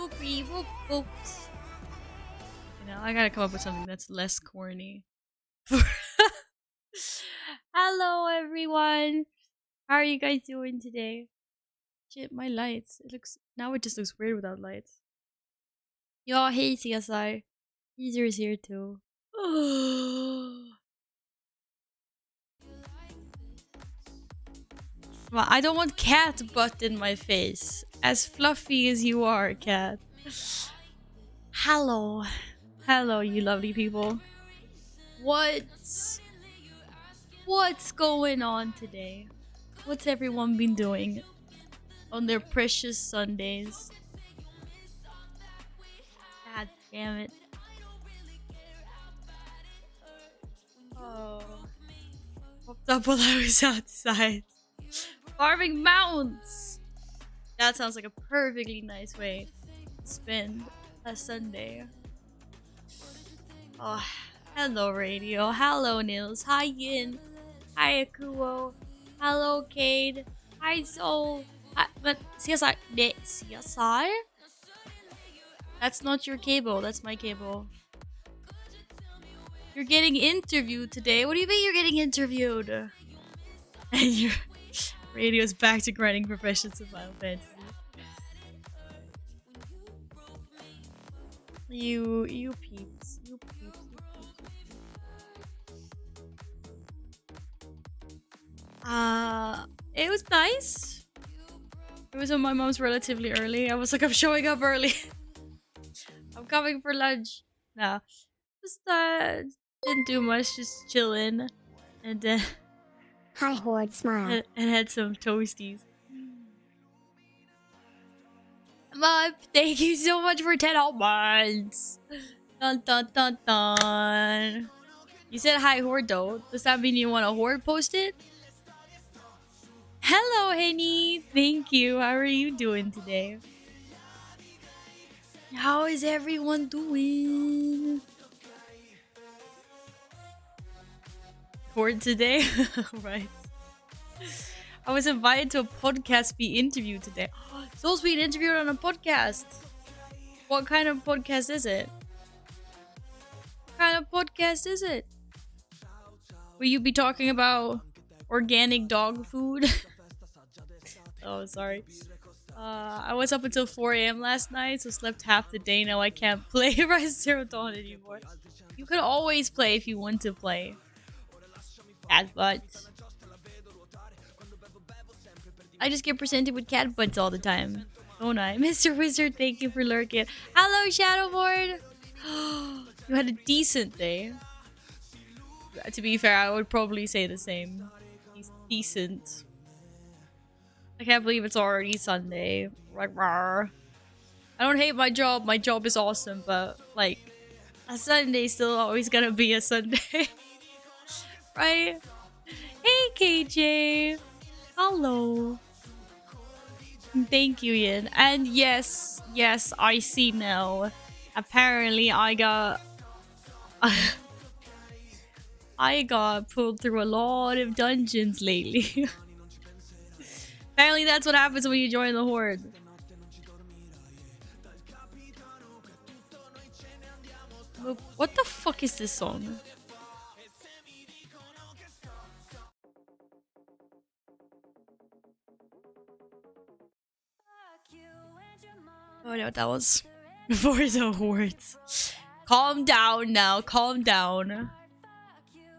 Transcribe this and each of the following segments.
Whoopie whoop whoops. You know, I gotta come up with something that's less corny. Hello everyone! How are you guys doing today? Shit, my lights. It just looks weird without lights. Yo, hey CSI. Caesar is here too. Well, I don't want cat butt in my face. As fluffy as you are, cat. Hello. Hello, you lovely people. What's going on today? What's everyone been doing on their precious Sundays? God damn it. Oh. Popped up while I was outside. Farming mounts! That sounds like a perfectly nice way to spend a Sunday. Oh, hello Radio. Hello Nils. Hi Yin. Hi Akuo. Hello Cade. Hi Soul. But CSI. CSI? That's not your cable. That's my cable. You're getting interviewed today. What do you mean you're getting interviewed? And your Radio's back to grinding professions of Final Fantasy. You peeps. You peeps. It was nice. It was on my mom's relatively early. I was like, I'm showing up early. I'm coming for lunch. No. Just didn't do much, just chilling. And Hi Horde, smile. And had some toasties. Mom, thank you so much for 10 months. Dun dun dun dun. You said hi Horde though. Does that mean you want a Horde post it? Hello Henny. Thank you. How are you doing today? How is everyone doing? Horde today? Right. I was invited to a podcast be interviewed today. Soul's being interviewed on a podcast. What kind of podcast is it? What kind of podcast is it? Will you be talking about organic dog food? Oh, sorry. I was up until 4 AM last night, so slept half the day. Now I can't play Rise Zero Dawn anymore. You could always play if you want to play. Cat butts. I just get presented with cat butts all the time, don't I? Mr. Wizard, thank you for lurking. Hello, Shadowboard! You had a decent day. To be fair, I would probably say the same. He's decent. I can't believe it's already Sunday. Like, rawr. I don't hate my job. My job is awesome, but like, a Sunday's still always gonna be a Sunday. Right? Hey, KJ! Hello. Thank you, Ian. And yes, I see now. Apparently, I got pulled through a lot of dungeons lately. Apparently, that's what happens when you join the Horde. What the fuck is this song? Oh, I know what that was. Before the Hordes. Calm down now. Calm down.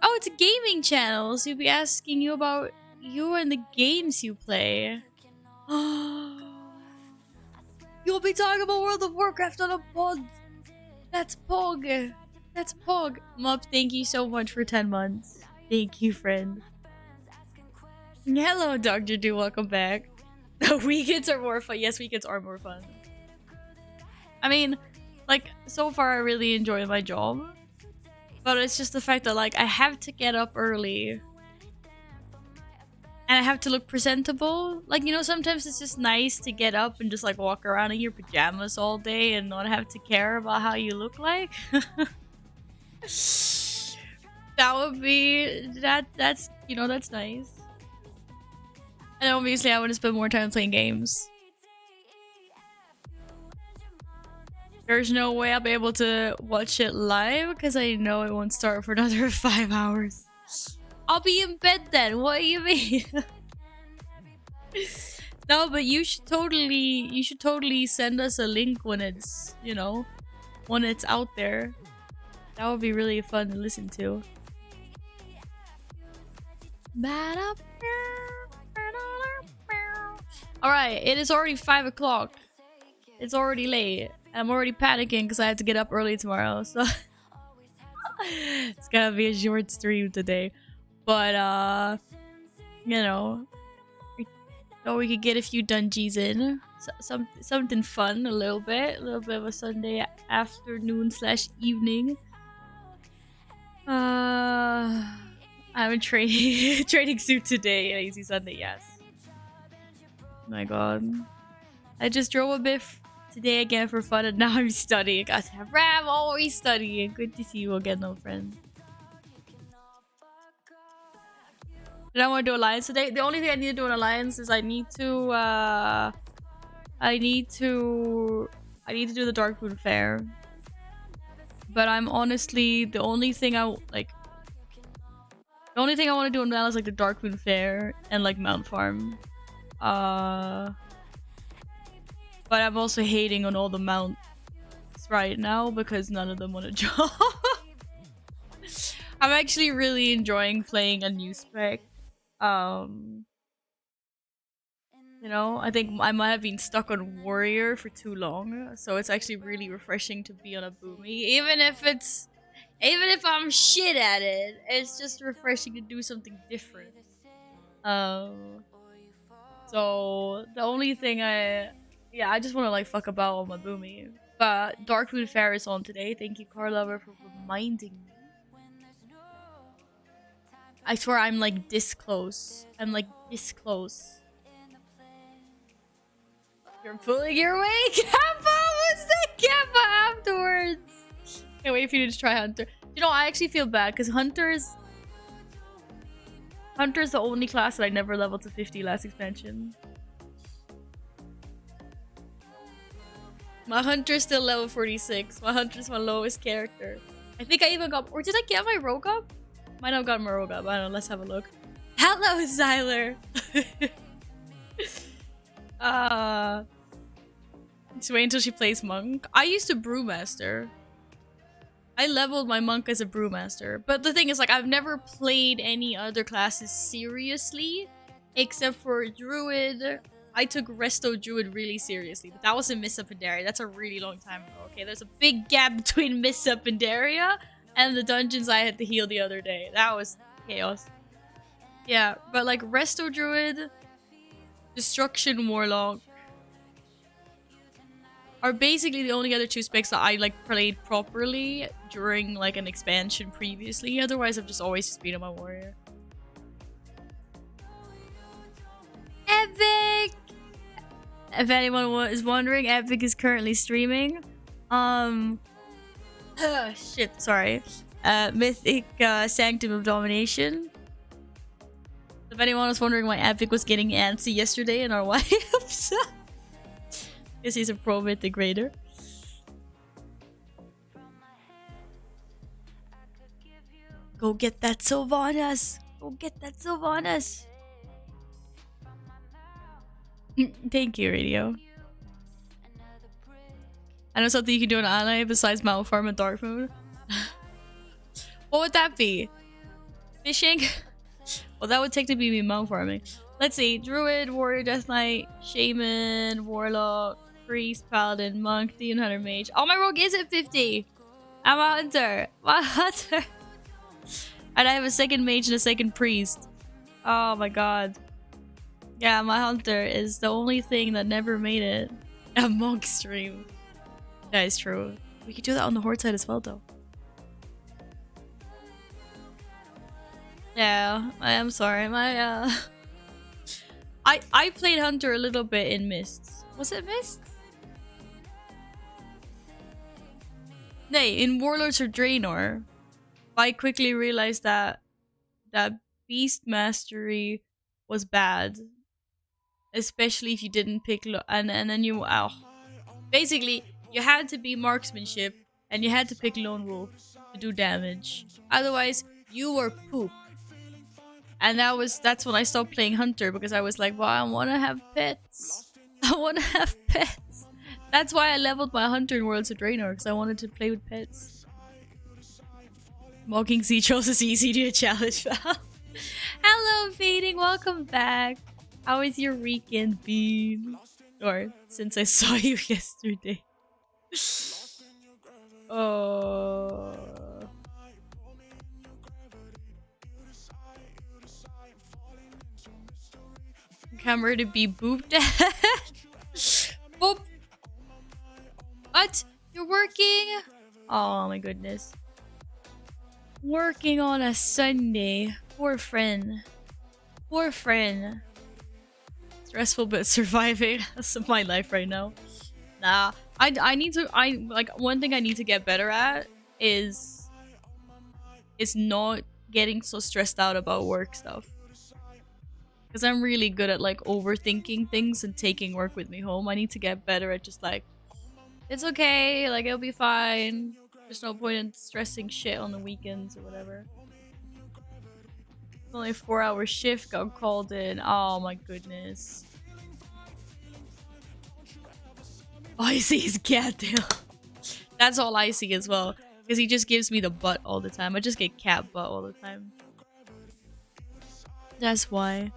Oh, it's a gaming channel. So you'll be asking you about you and the games you play. You'll be talking about World of Warcraft on a pod. That's Pog. That's Pog. Mup, thank you so much for 10 months. Thank you, friend. Hello, Dr. Do. Welcome back. Weekends are more fun. Yes, weekends are more fun. I mean, like, so far I really enjoy my job. But it's just the fact that, like, I have to get up early. And I have to look presentable. Like, you know, sometimes it's just nice to get up and just, like, walk around in your pajamas all day and not have to care about how you look like. That would be... That's, you know, that's nice. And obviously I want to spend more time playing games. There's no way I'll be able to watch it live because I know it won't start for another 5 hours. I'll be in bed then. What do you mean? No, but you should totally send us a link when it's, you know, when it's out there. That would be really fun to listen to. Alright, it is already 5 o'clock. It's already late. I'm already panicking because I have to get up early tomorrow, so it's gonna be a short stream today. But you know, we could get a few dungeons in. Something fun, a little bit of a Sunday afternoon / evening. I'm in training suit today. Lazy Sunday, yes. My god. I just drove a bit today again for fun and now I'm studying. I'm always studying. Good to see you again, old friend. Did I want to do Alliance today? The only thing I need to do in Alliance is I need to do the Darkmoon Fair. But I'm honestly the only thing I want to do in Val is like the Darkmoon Fair and like Mount Farm. But I'm also hating on all the mounts right now because none of them want to join. I'm actually really enjoying playing a new spec. You know, I think I might have been stuck on Warrior for too long, so it's actually really refreshing to be on a Boomy. Even if I'm shit at it, it's just refreshing to do something different. So the only thing I just want to like fuck about on my Boomy. But Darkmoon Fair is on today. Thank you, Carlover, for reminding me. I swear I'm like this close. I'm like this close. You're pulling your weight, Kappa! What's that Kappa afterwards? Can't wait for you to try Hunter. You know, I actually feel bad because Hunter's the only class that I never leveled to 50 last expansion. My Hunter's still level 46. My Hunter's my lowest character. I think I even got... Or did I get my rogue up? Might have gotten my rogue up. I don't know. Let's have a look. Hello, Zyler! Just wait until she plays Monk. I used to Brewmaster. I leveled my Monk as a Brewmaster. But the thing is, like, I've never played any other classes seriously. Except for Druid. I took Resto Druid really seriously. But that was in Miss Pandaria. That's a really long time ago. Okay, there's a big gap between Miss Pandaria and the dungeons I had to heal the other day. That was chaos. Yeah, but like Resto Druid, Destruction Warlock are basically the only other two specs that I like played properly during like an expansion previously. Otherwise, I've just always just been on my warrior. Epic! If anyone is wondering, Epic is currently streaming. Shit, sorry. Mythic Sanctum of Domination. If anyone was wondering why Epic was getting antsy yesterday in our wives. Guess he's a pro Mythic Raider. Go get that Sylvanas! Go get that Sylvanas! Thank you, Radio. I know something you can do in ally besides Mount Farm and Darkmoon. What would that be? Fishing? Well, that would technically be Mount Farming. Let's see. Druid, Warrior, Death Knight, Shaman, Warlock, Priest, Paladin, Monk, Demon Hunter, Mage. Oh, my rogue is at 50! I'm a Hunter! I'm a Hunter! And I have a second Mage and a second Priest. Oh my god. Yeah, my Hunter is the only thing that never made it. A Monk stream. That is true. We could do that on the Horde side as well, though. Yeah, I am sorry. My I played Hunter a little bit in Mists. Was it Mists? Nay, in Warlords or Draenor. I quickly realized that Beast Mastery was bad. Especially if you didn't pick and then you basically You had to be marksmanship, and you had to pick lone wolf to do damage. Otherwise, you were poop. And that's when I stopped playing hunter because I was like, well, I want to have pets. I want to have pets. That's why I leveled my hunter in Worlds of Draenor, because I wanted to play with pets. Mocking Sea Trolls is easy to challenge. Hello, Fading. Welcome back. How is your weekend been? Or since I saw you yesterday. Oh. Camera to be booped at. Boop. What? You're working? Oh my goodness. Working on a Sunday. Poor friend. Poor friend. Stressful but surviving. That's my life right now. Nah. I need to one thing I need to get better at is not getting so stressed out about work stuff. Because I'm really good at like overthinking things and taking work with me home. I need to get better at just like, it's okay, like it'll be fine. There's no point in stressing shit on the weekends or whatever. Only a 4-hour shift got called in. Oh my goodness. All I see is cat tail. That's all I see as well. Because he just gives me the butt all the time. I just get cat butt all the time. That's why.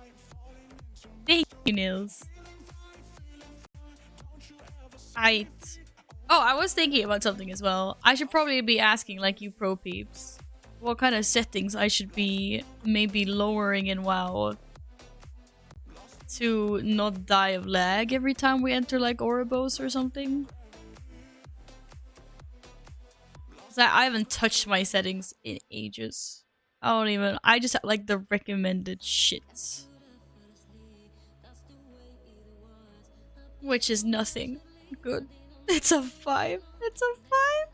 Thank you, Nils. Oh, I was thinking about something as well. I should probably be asking, like, you pro peeps, what kind of settings I should be maybe lowering in WoW to not die of lag every time we enter, like, Ouroboros or something. Because I haven't touched my settings in ages. I just have, like, the recommended shits. Which is nothing good. It's a 5. It's a 5.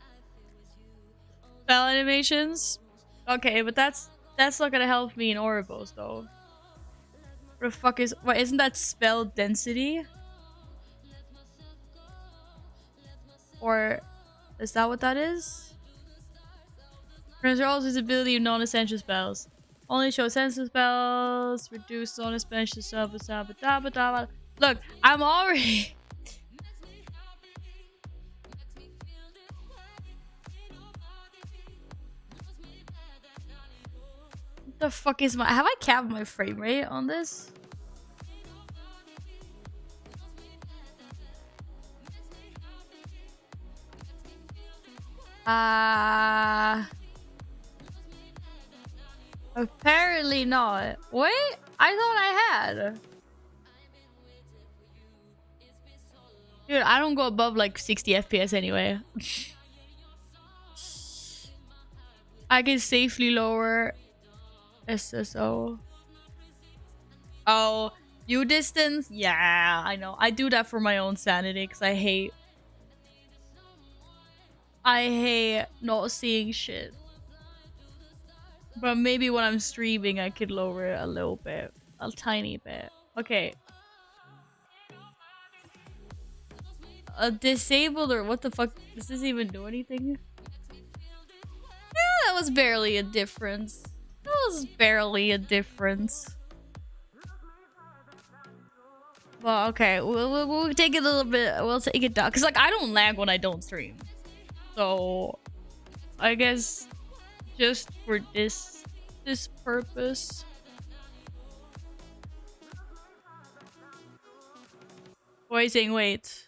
Spell animations? Okay, but that's not gonna help me in Ouroboros though. What the fuck is... What, isn't that spell density? Or... Is that what that is? Controls visibility of non-essential spells. Only show essential spells. Reduce non-essential stuff. Look, I'm already... What the fuck is my... Have I capped my frame rate on this? Apparently not. Wait, I thought I had. Dude, I don't go above like 60 FPS anyway. I can safely lower SSO. Oh, view distance? Yeah, I know. I do that for my own sanity because I hate not seeing shit. But maybe when I'm streaming, I could lower it a little bit. A tiny bit. Okay. Disabled or what the fuck? Does this even do anything? Yeah, that was barely a difference. That was barely a difference. Well, okay. We'll take it a little bit. We'll take it down. Because, like, I don't lag when I don't stream. So, I guess just for this purpose. Voicing, wait.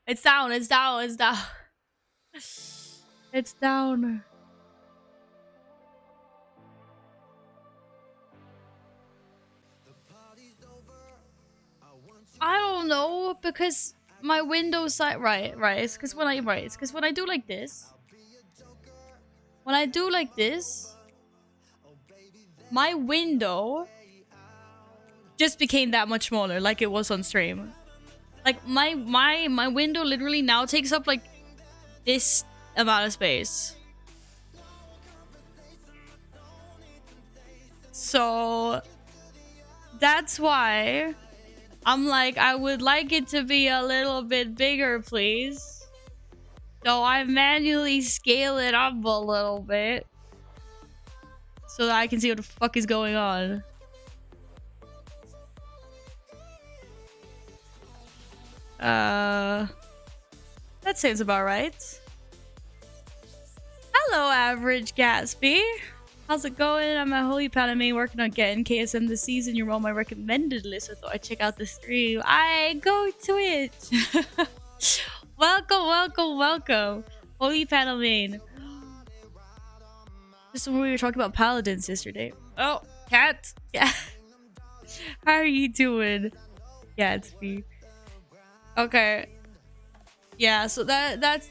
It's down, it's down, it's down. It's down. I don't know, because my window side... Right. It's because when I do like this... When I do like this... My window... just became that much smaller, like it was on stream. Like, my window literally now takes up, like, this amount of space. So... That's why... I'm like, I would like it to be a little bit bigger, please. So I manually scale it up a little bit so that I can see what the fuck is going on. That sounds about right. Hello, Average Gatsby. How's it going? I'm a Holy Paname working on getting KSM this season. You're on my recommended list. I thought I'd check out the stream. I go Twitch. Welcome, welcome, welcome. Holy Paname. Just when we were talking about paladins yesterday. Oh, cat. Yeah. How are you doing, Gatsby? Okay. Yeah, so that's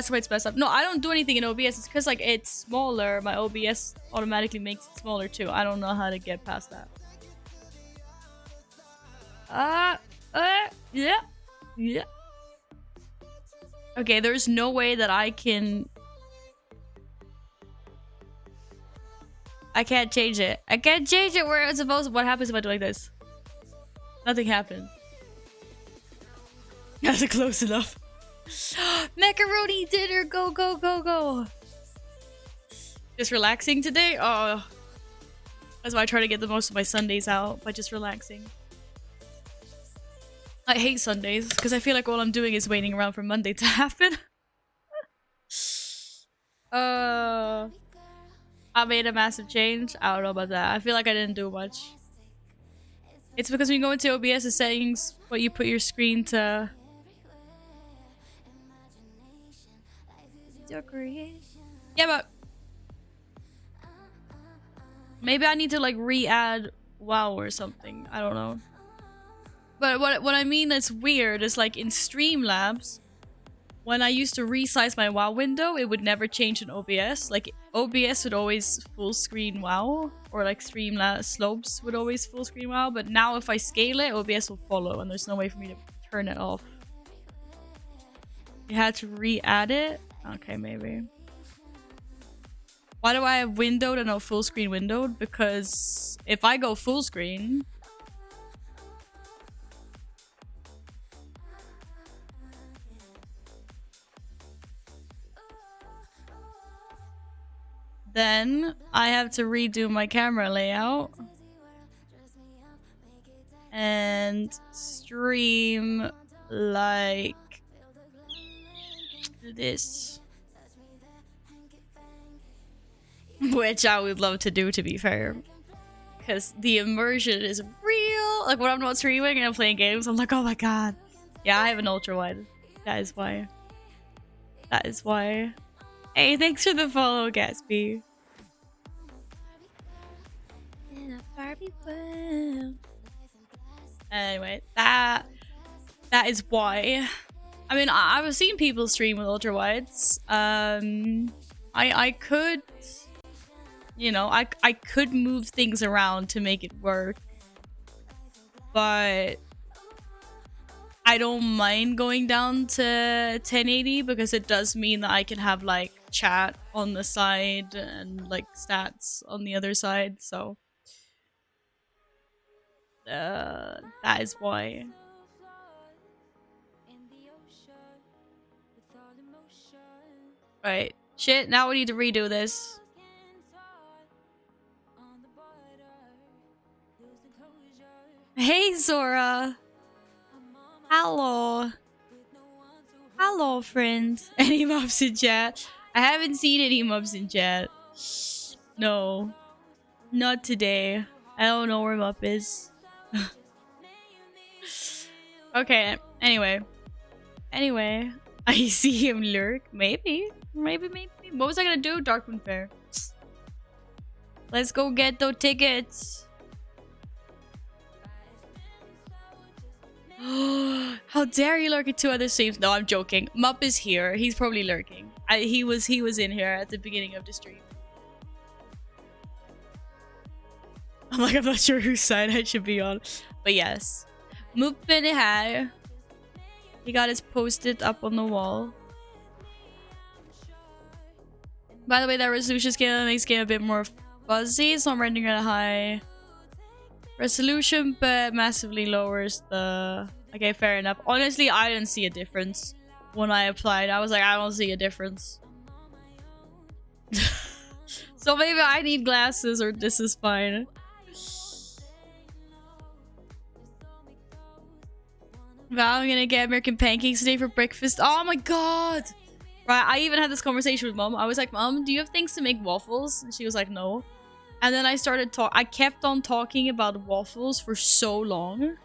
why it's messed up. No, I don't do anything in OBS. It's because like it's smaller. My OBS automatically makes it smaller too. I don't know how to get past that. Yeah. Okay, there's no way that I can't change it. I can't change it where it's supposed to. What happens if I do like this? Nothing happened. That's close enough. Macaroni dinner, go, go, go, go. Just relaxing today? Oh. That's why I try to get the most of my Sundays out, by just relaxing. I hate Sundays, because I feel like all I'm doing is waiting around for Monday to happen. I made a massive change. I don't know about that. I feel like I didn't do much. It's because when you go into OBS settings, what you put your screen to... Yeah, but maybe I need to like re-add WoW or something. I don't know. But what I mean that's weird is like in Streamlabs, when I used to resize my WoW window, it would never change in OBS. Like OBS would always full screen WoW, or like Streamlabs slopes would always full screen WoW. But now if I scale it, OBS will follow, and there's no way for me to turn it off. You had to re-add it. Okay, maybe. Why do I have windowed and not full screen windowed? Because if I go full screen... then I have to redo my camera layout. And stream like this. Which I would love to do, to be fair. Because the immersion is real. Like when I'm not streaming and I'm playing games, I'm like, oh my god. Yeah, I have an ultra wide. That is why. That is why. Hey, thanks for the follow, Gatsby. Anyway, that is why. I mean, I was seeing people stream with ultra wides. I could, you know, I could move things around to make it work, but I don't mind going down to 1080 because it does mean that I can have like chat on the side and like stats on the other side. So that is why. Right. Shit, now we need to redo this. Hey, Zora. Hello. Hello, friend. Any mobs in chat? I haven't seen any mobs in chat. No. Not today. I don't know where Mup is. Okay, anyway. I see him lurk. Maybe. Maybe. What was I gonna do? Darkmoon Fair. Let's go get those tickets. How dare you lurk at 2 other streams? No, I'm joking. Mup is here. He's probably lurking. He was in here at the beginning of the stream. I'm like, I'm not sure whose side I should be on. But yes. Mup in here. He got his post-it up on the wall. By the way, that resolution scale makes the game a bit more fuzzy, so I'm rendering it at high. Resolution, but massively lowers the... Okay, fair enough. Honestly, I didn't see a difference when I applied. I was like, I don't see a difference. So maybe I need glasses or this is fine. Val, I'm gonna get American pancakes today for breakfast. Oh my god! Right, I even had this conversation with mom. I was like, Mom, do you have things to make waffles? And she was like, no. And then I started I kept on talking about waffles for so long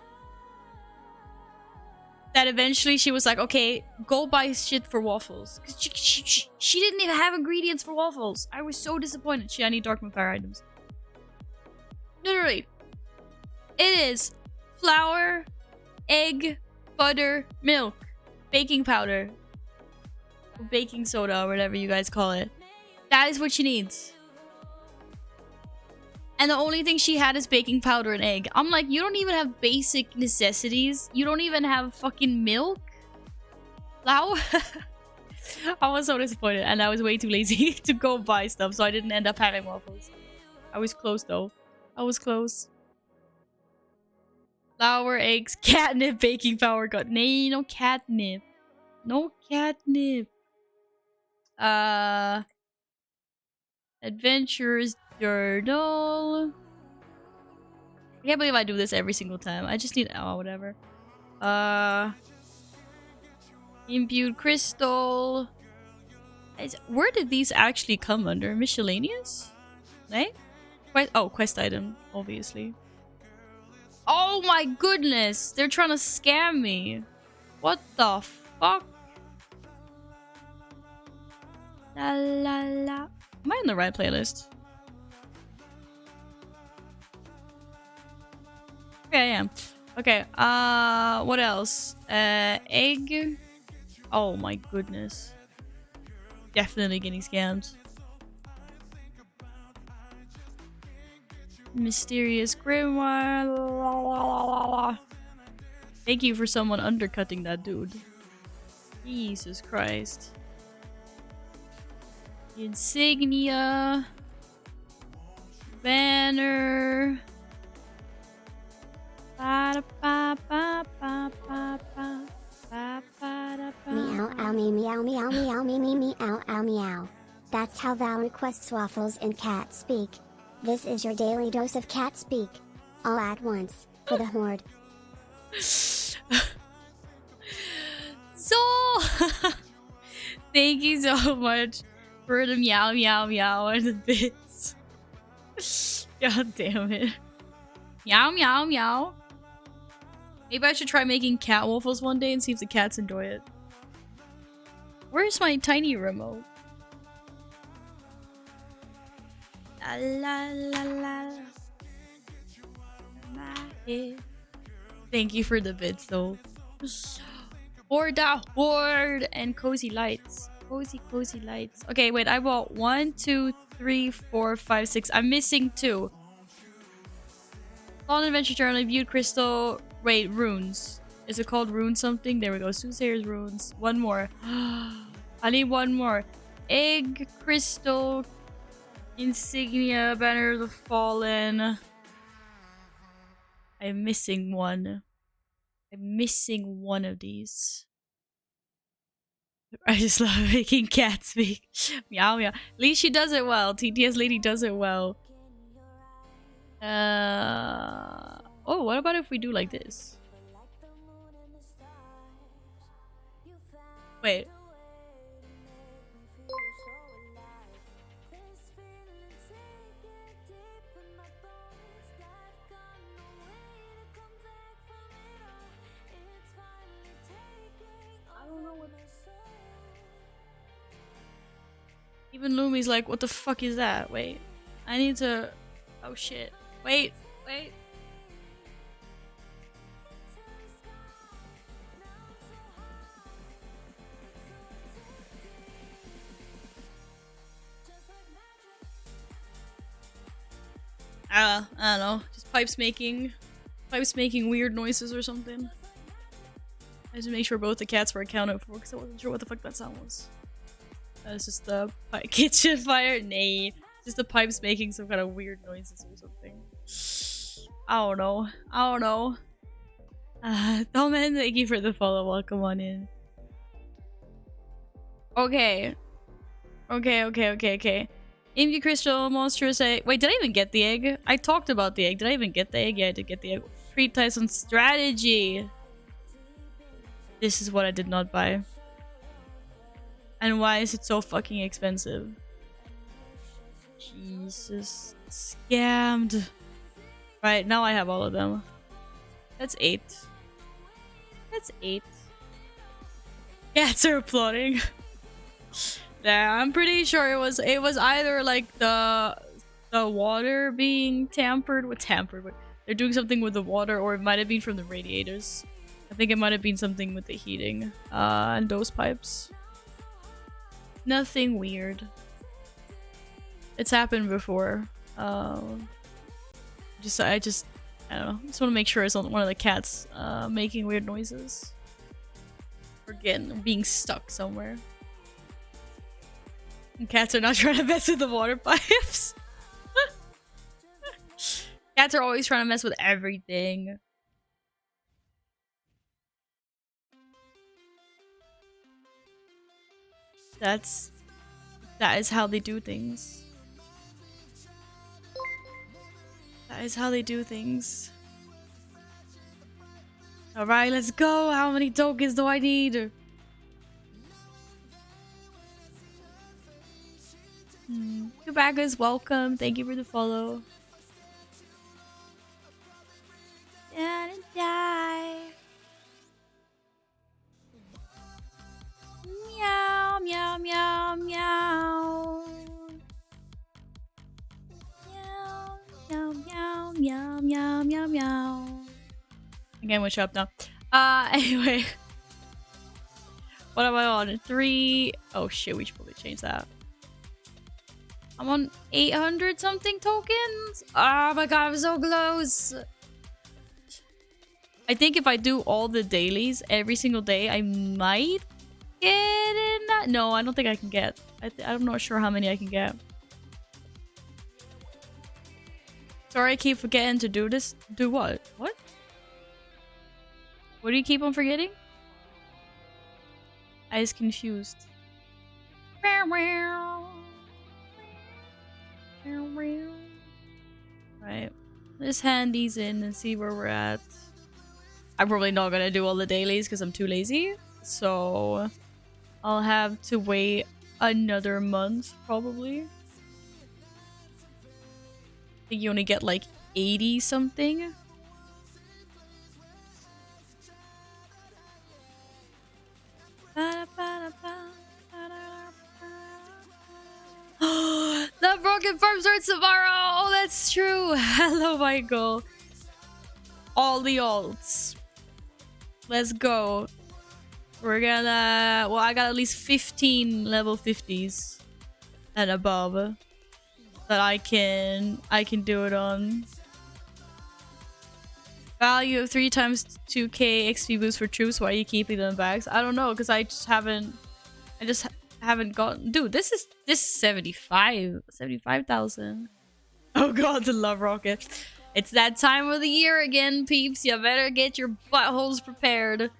that eventually she was like, okay, go buy shit for waffles. Because she didn't even have ingredients for waffles. I was so disappointed. I need Dark Fire items. Literally. It is flour, egg, butter, milk, baking powder, or baking soda, or whatever you guys call it. That is what she needs. And the only thing she had is baking powder and egg. I'm like, you don't even have basic necessities. You don't even have fucking milk? Flour? I was so disappointed. And I was way too lazy to go buy stuff. So I didn't end up having waffles. I was close though. I was close. Flour, eggs, catnip, baking powder. God, nay, no catnip. No catnip. Adventurers Journal. I can't believe I do this every single time. I just need... Oh, whatever. Imbued crystal. Where did these actually come under? Miscellaneous? Right? Quest item, obviously. Oh my goodness! They're trying to scam me. What the fuck? La la la. Am I in the right playlist? Yeah, I am. Okay, what else? Egg. Oh my goodness. Definitely getting scammed. Mysterious grimoire. La, la, la, la. Thank you for someone undercutting that dude. Jesus Christ. Insignia. Banner. Meow, ow, me, meow, meow, meow, me, meow, ow, meow. That's how Val requests waffles in cat speak. This is your daily dose of cat speak. All at once, for the horde. So, thank you so much for the meow, meow, meow and the bits. God damn it. Meow, meow, meow. Maybe I should try making cat waffles one day and see if the cats enjoy it. Where's my tiny remote? La la la la. My head. Thank you for the bits though. For the horde and cozy lights. Cozy lights. Okay, wait, I bought 1, 2, 3, 4, 5, 6. I'm missing 2. Fallen Adventure Journal, Viewed Crystal. Wait, runes. Is it called rune something? There we go. Soothsayer's runes. One more. I need one more. Egg, crystal, insignia, banner of the fallen. I'm missing one. I'm missing one of these. I just love making cats speak. Meow meow. At least she does it well. TTS lady does it well. Oh, what about if we do like this? Wait. I don't know what. Even Lumi's like, what the fuck is that? Wait. I need to... Oh shit. Wait. I don't know. Just pipes making weird noises or something. I had to make sure both the cats were accounted for because I wasn't sure what the fuck that sound was. It's just the kitchen fire? Nay. Just the pipes making some kind of weird noises or something. I don't know. I don't know. Thoman, thank you for the follow. Welcome on in. Okay. Okay. Inky Crystal, Monstrous Egg. Wait, did I even get the egg? I talked about the egg. Did I even get the egg? Yeah, I did get the egg. Treatise on strategy. This is what I did not buy. And why is it so fucking expensive? Jesus. Scammed. Right, now I have all of them. That's 8. That's 8. Cats are applauding. Yeah, I'm pretty sure it was either like the water being tampered with. They're doing something with the water, or it might have been from the radiators. I think it might have been something with the heating and those pipes. Nothing weird. It's happened before. I don't know. I just want to make sure it's not one of the cats making weird noises. Or being stuck somewhere. And cats are not trying to mess with the water pipes. Cats are always trying to mess with everything. That is how they do things. That is how they do things. Alright, let's go. How many tokens do I need? Kubagas, welcome. Thank you for the follow. Gonna die. Meow, meow, meow, meow. Meow, meow, meow, meow, meow, meow. Again, which up now? Anyway. What am I on? 3. Oh shit, we should probably change that. I'm on 800 something tokens. Oh my god, I'm so close. I think if I do all the dailies every single day, I might get in that. No, I don't think I can get. I'm not sure how many I can get. Sorry, I keep forgetting to do this. Do what? What? What do you keep on forgetting? I was confused. Right. Let's hand these in and see where we're at. I'm probably not gonna do all the dailies because I'm too lazy. So I'll have to wait another month probably. I think you only get like 80 something. The broken farm starts tomorrow. Oh, that's true. Hello, Michael. All the alts. Let's go. We're gonna... Well, I got at least 15 level 50s and above that I can do it on. Value of 3 times 2k XP boost for troops. Why are you keeping them in bags? I don't know, because I just haven't gotten... Dude, this is 75,000. Oh god, the love rocket. It's that time of the year again, peeps. You better get your buttholes prepared.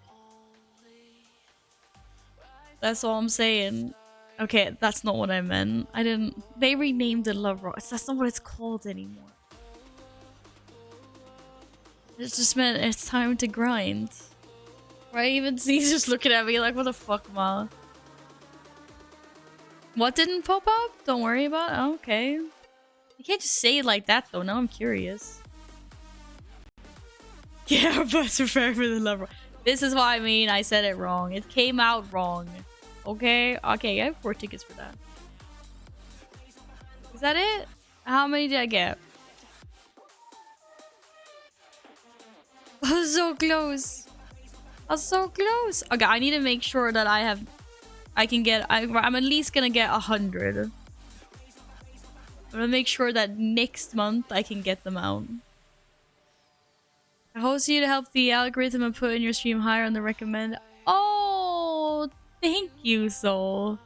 That's all I'm saying. Okay, that's not what I meant. They renamed the love rocket. That's not what it's called anymore. It just meant it's time to grind. Right? Even C's just looking at me like, what the fuck, ma? What didn't pop up? Don't worry about it. Oh, okay. You can't just say it like that, though. Now I'm curious. Yeah, but prepare for the love. This is what I mean. I said it wrong. It came out wrong. Okay? Okay, I have 4 tickets for that. Is that it? How many did I get? I was so close. I was so close. Okay, I need to make sure that I'm at least gonna get 100. I'm gonna make sure that next month I can get them out. I host you to help the algorithm and put in your stream higher on the recommend. Oh, thank you, Soul.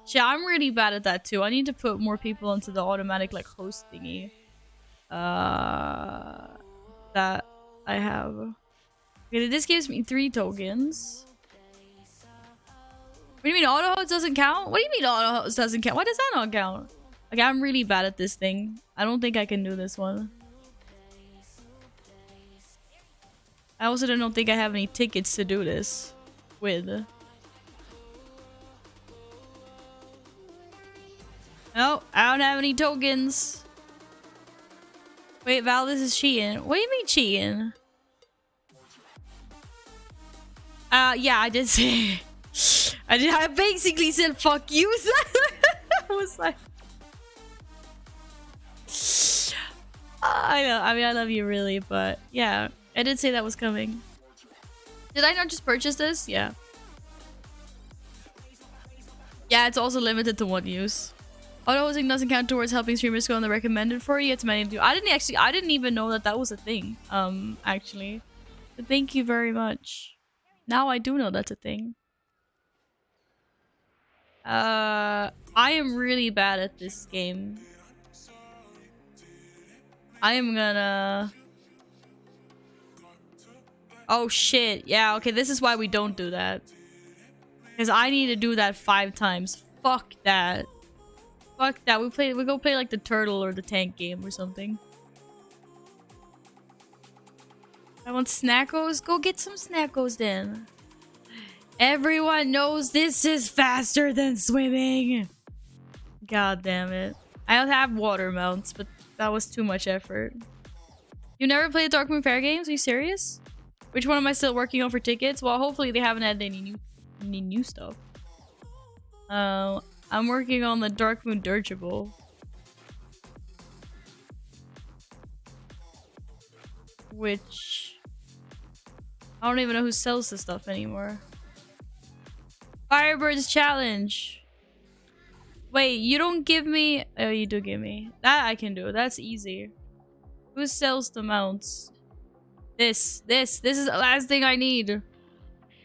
Yeah, I'm really bad at that too. I need to put more people onto the automatic like host thingy. that I have. Okay, this gives me 3 tokens. What do you mean auto host doesn't count? What do you mean auto host doesn't count? Why does that not count? Like, I'm really bad at this thing. I don't think I can do this one. I also don't think I have any tickets to do this with. No, I don't have any tokens. Wait, Val, this is cheating. What do you mean cheating? Yeah, I did say. I basically said fuck you. I was like, I know. I mean, I love you really, but yeah, I did say that was coming. Did I not just purchase this? Yeah. Yeah, it's also limited to 1 use. Auto hosting doesn't count towards helping streamers go on the recommended for you. It's many to do. I didn't even know that that was a thing. Actually, but thank you very much. Now I do know that's a thing. I am really bad at this game. I am gonna... Oh shit. Yeah, okay, this is why we don't do that. Because I need to do that 5 times. Fuck that. Fuck that. We go play like the turtle or the tank game or something. I want snackos. Go get some snackos then. Everyone knows this is faster than swimming. God damn it. I'll have water mounts, but that was too much effort. You never played Dark Moon Fair games? Are you serious? Which one am I still working on for tickets? Well, hopefully they haven't added any new stuff. I'm working on the Dark Moon Dirigible. Which... I don't even know who sells this stuff anymore. Firebirds Challenge. Wait, you don't give me... Oh, you do give me. That I can do. That's easy. Who sells the mounts? This is the last thing I need.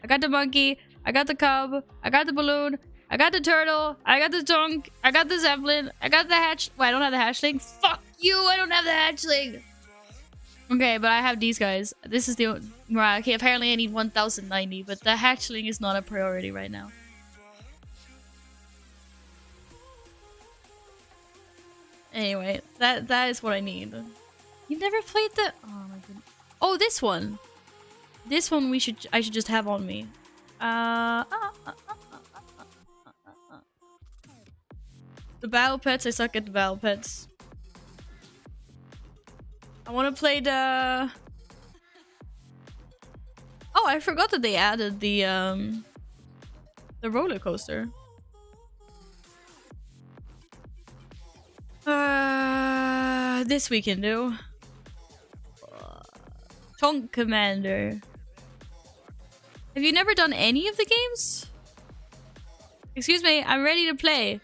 I got the monkey. I got the cub. I got the balloon. I got the turtle. I got the donk. I got the zeppelin. I got the hatch... Wait, I don't have the hatchling. Fuck you! I don't have the hatchling! Okay, but I have these guys. This is the... Right, okay, apparently I need 1090, but the hatchling is not a priority right now. Anyway, that is what I need. You've never played the... Oh my goodness. Oh, this one! This one I should just have on me. The battle pets, I suck at the battle pets. I want to play the... Oh, I forgot that they added the roller coaster. This we can do. Tonk Commander. Have you never done any of the games? Excuse me, I'm ready to play.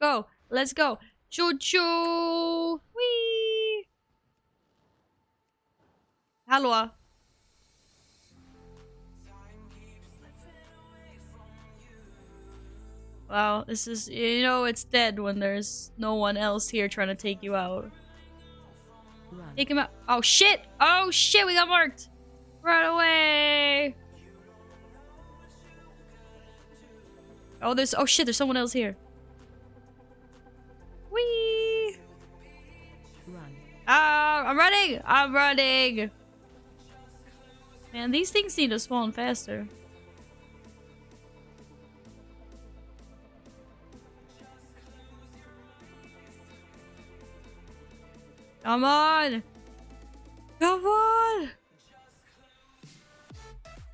Go, let's go. Choo choo! Wee! Hallå. Wow, this is, you know, it's dead when there's no one else here trying to take you out. Run. Take him out. Oh shit! Oh shit, we got marked! Run away! Oh, oh shit, there's someone else here. Whee! Run. I'm running! I'm running! Man, these things need to spawn faster. Come on! Come on!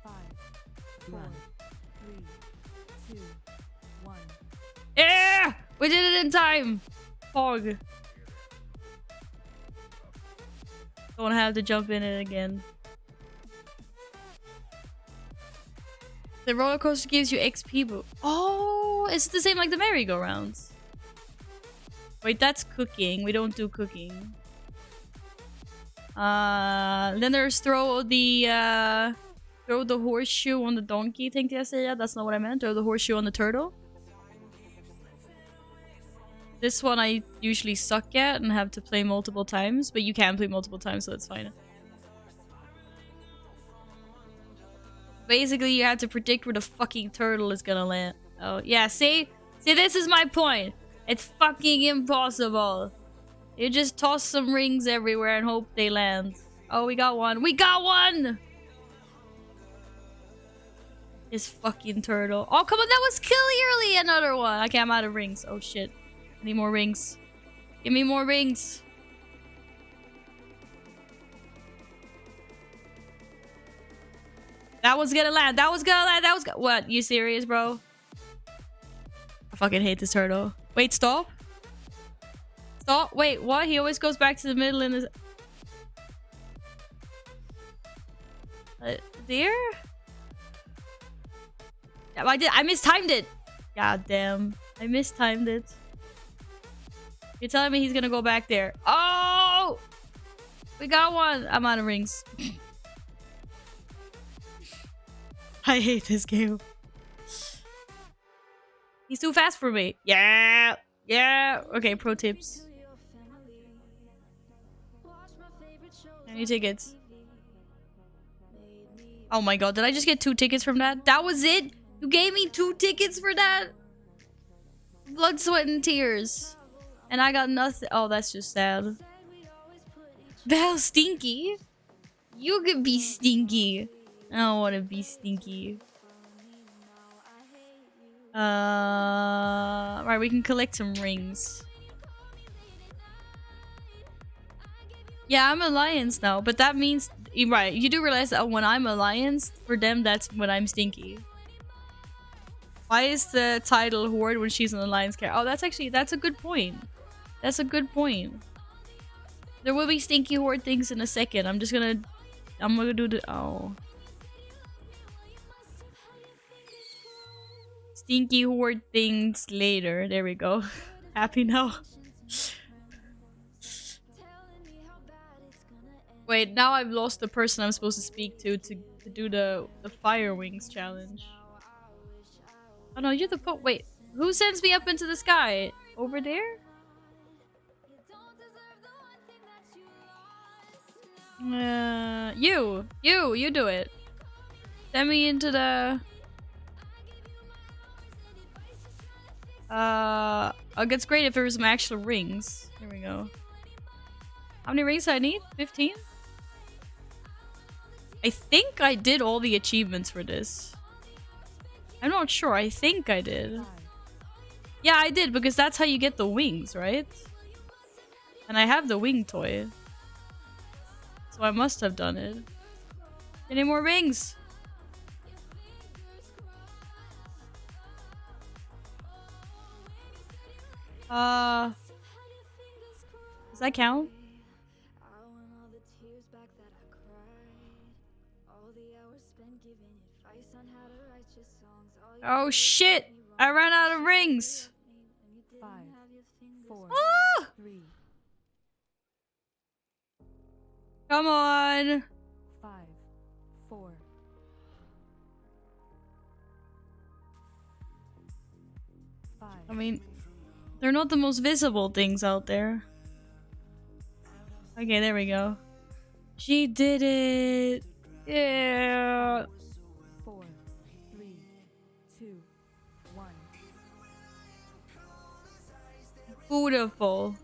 5, 4, 3, 2, 1. Yeah! We did it in time! Fog. Don't have to jump in it again. The roller coaster gives you XP boost. Oh, it's the same like the merry-go-rounds. Wait, that's cooking. We don't do cooking. Then there's throw the horseshoe on the donkey, tänkte jag säga. That's not what I meant. Throw the horseshoe on the turtle. This one I usually suck at and have to play multiple times, but you can play multiple times, so it's fine. Basically, you have to predict where the fucking turtle is gonna land. Oh, yeah, see? See, this is my point. It's fucking impossible. You just toss some rings everywhere and hope they land. Oh, we got one. We got one! This fucking turtle. Oh, come on, that was clearly another one. Okay, I'm out of rings. Oh, shit. I need more rings. Give me more rings. That was gonna land. That was gonna land. That was what? You serious, bro? I fucking hate this turtle. Wait, stop. Stop. Wait, what? He always goes back to the middle in his... There? Yeah, I mistimed it. God damn. I mistimed it. You're telling me he's gonna go back there. Oh! We got one. I'm out of rings. I hate this game. He's too fast for me. Yeah. Yeah. Okay, pro tips. Any tickets? Oh my god, did I just get 2 tickets from that? That was it? You gave me 2 tickets for that? Blood, sweat, and tears. And I got nothing. Oh, that's just sad. Val Stinky? You could be stinky. I don't want to be stinky. Right, we can collect some rings. Yeah, I'm Alliance now, but that means... Right, you do realize that when I'm Alliance, for them, that's when I'm stinky. Why is the title Horde when she's an Alliance character? Oh, that's a good point. That's a good point. There will be stinky Horde things in a second. I'm gonna do the... Oh. Stinky Horde things later. There we go. Happy now. Wait, now I've lost the person I'm supposed to speak to do the Fire Wings challenge. Oh no, you're the wait, who sends me up into the sky? Over there? You do it. Send me into the... Oh, it's great if there was some actual rings. Here we go. How many rings do I need? 15? I think I did all the achievements for this. I'm not sure. I think I did. Yeah, I did, because that's how you get the wings, right? And I have the wing toy. So I must have done it. Any more rings? Does that count? Oh shit! I ran out of rings! 5, 4, Ah! 3, Come on! 5, 4, 5. I mean, they're not the most visible things out there. Okay, there we go. She did it! Yeah! 4, 3, 2, 1. Beautiful.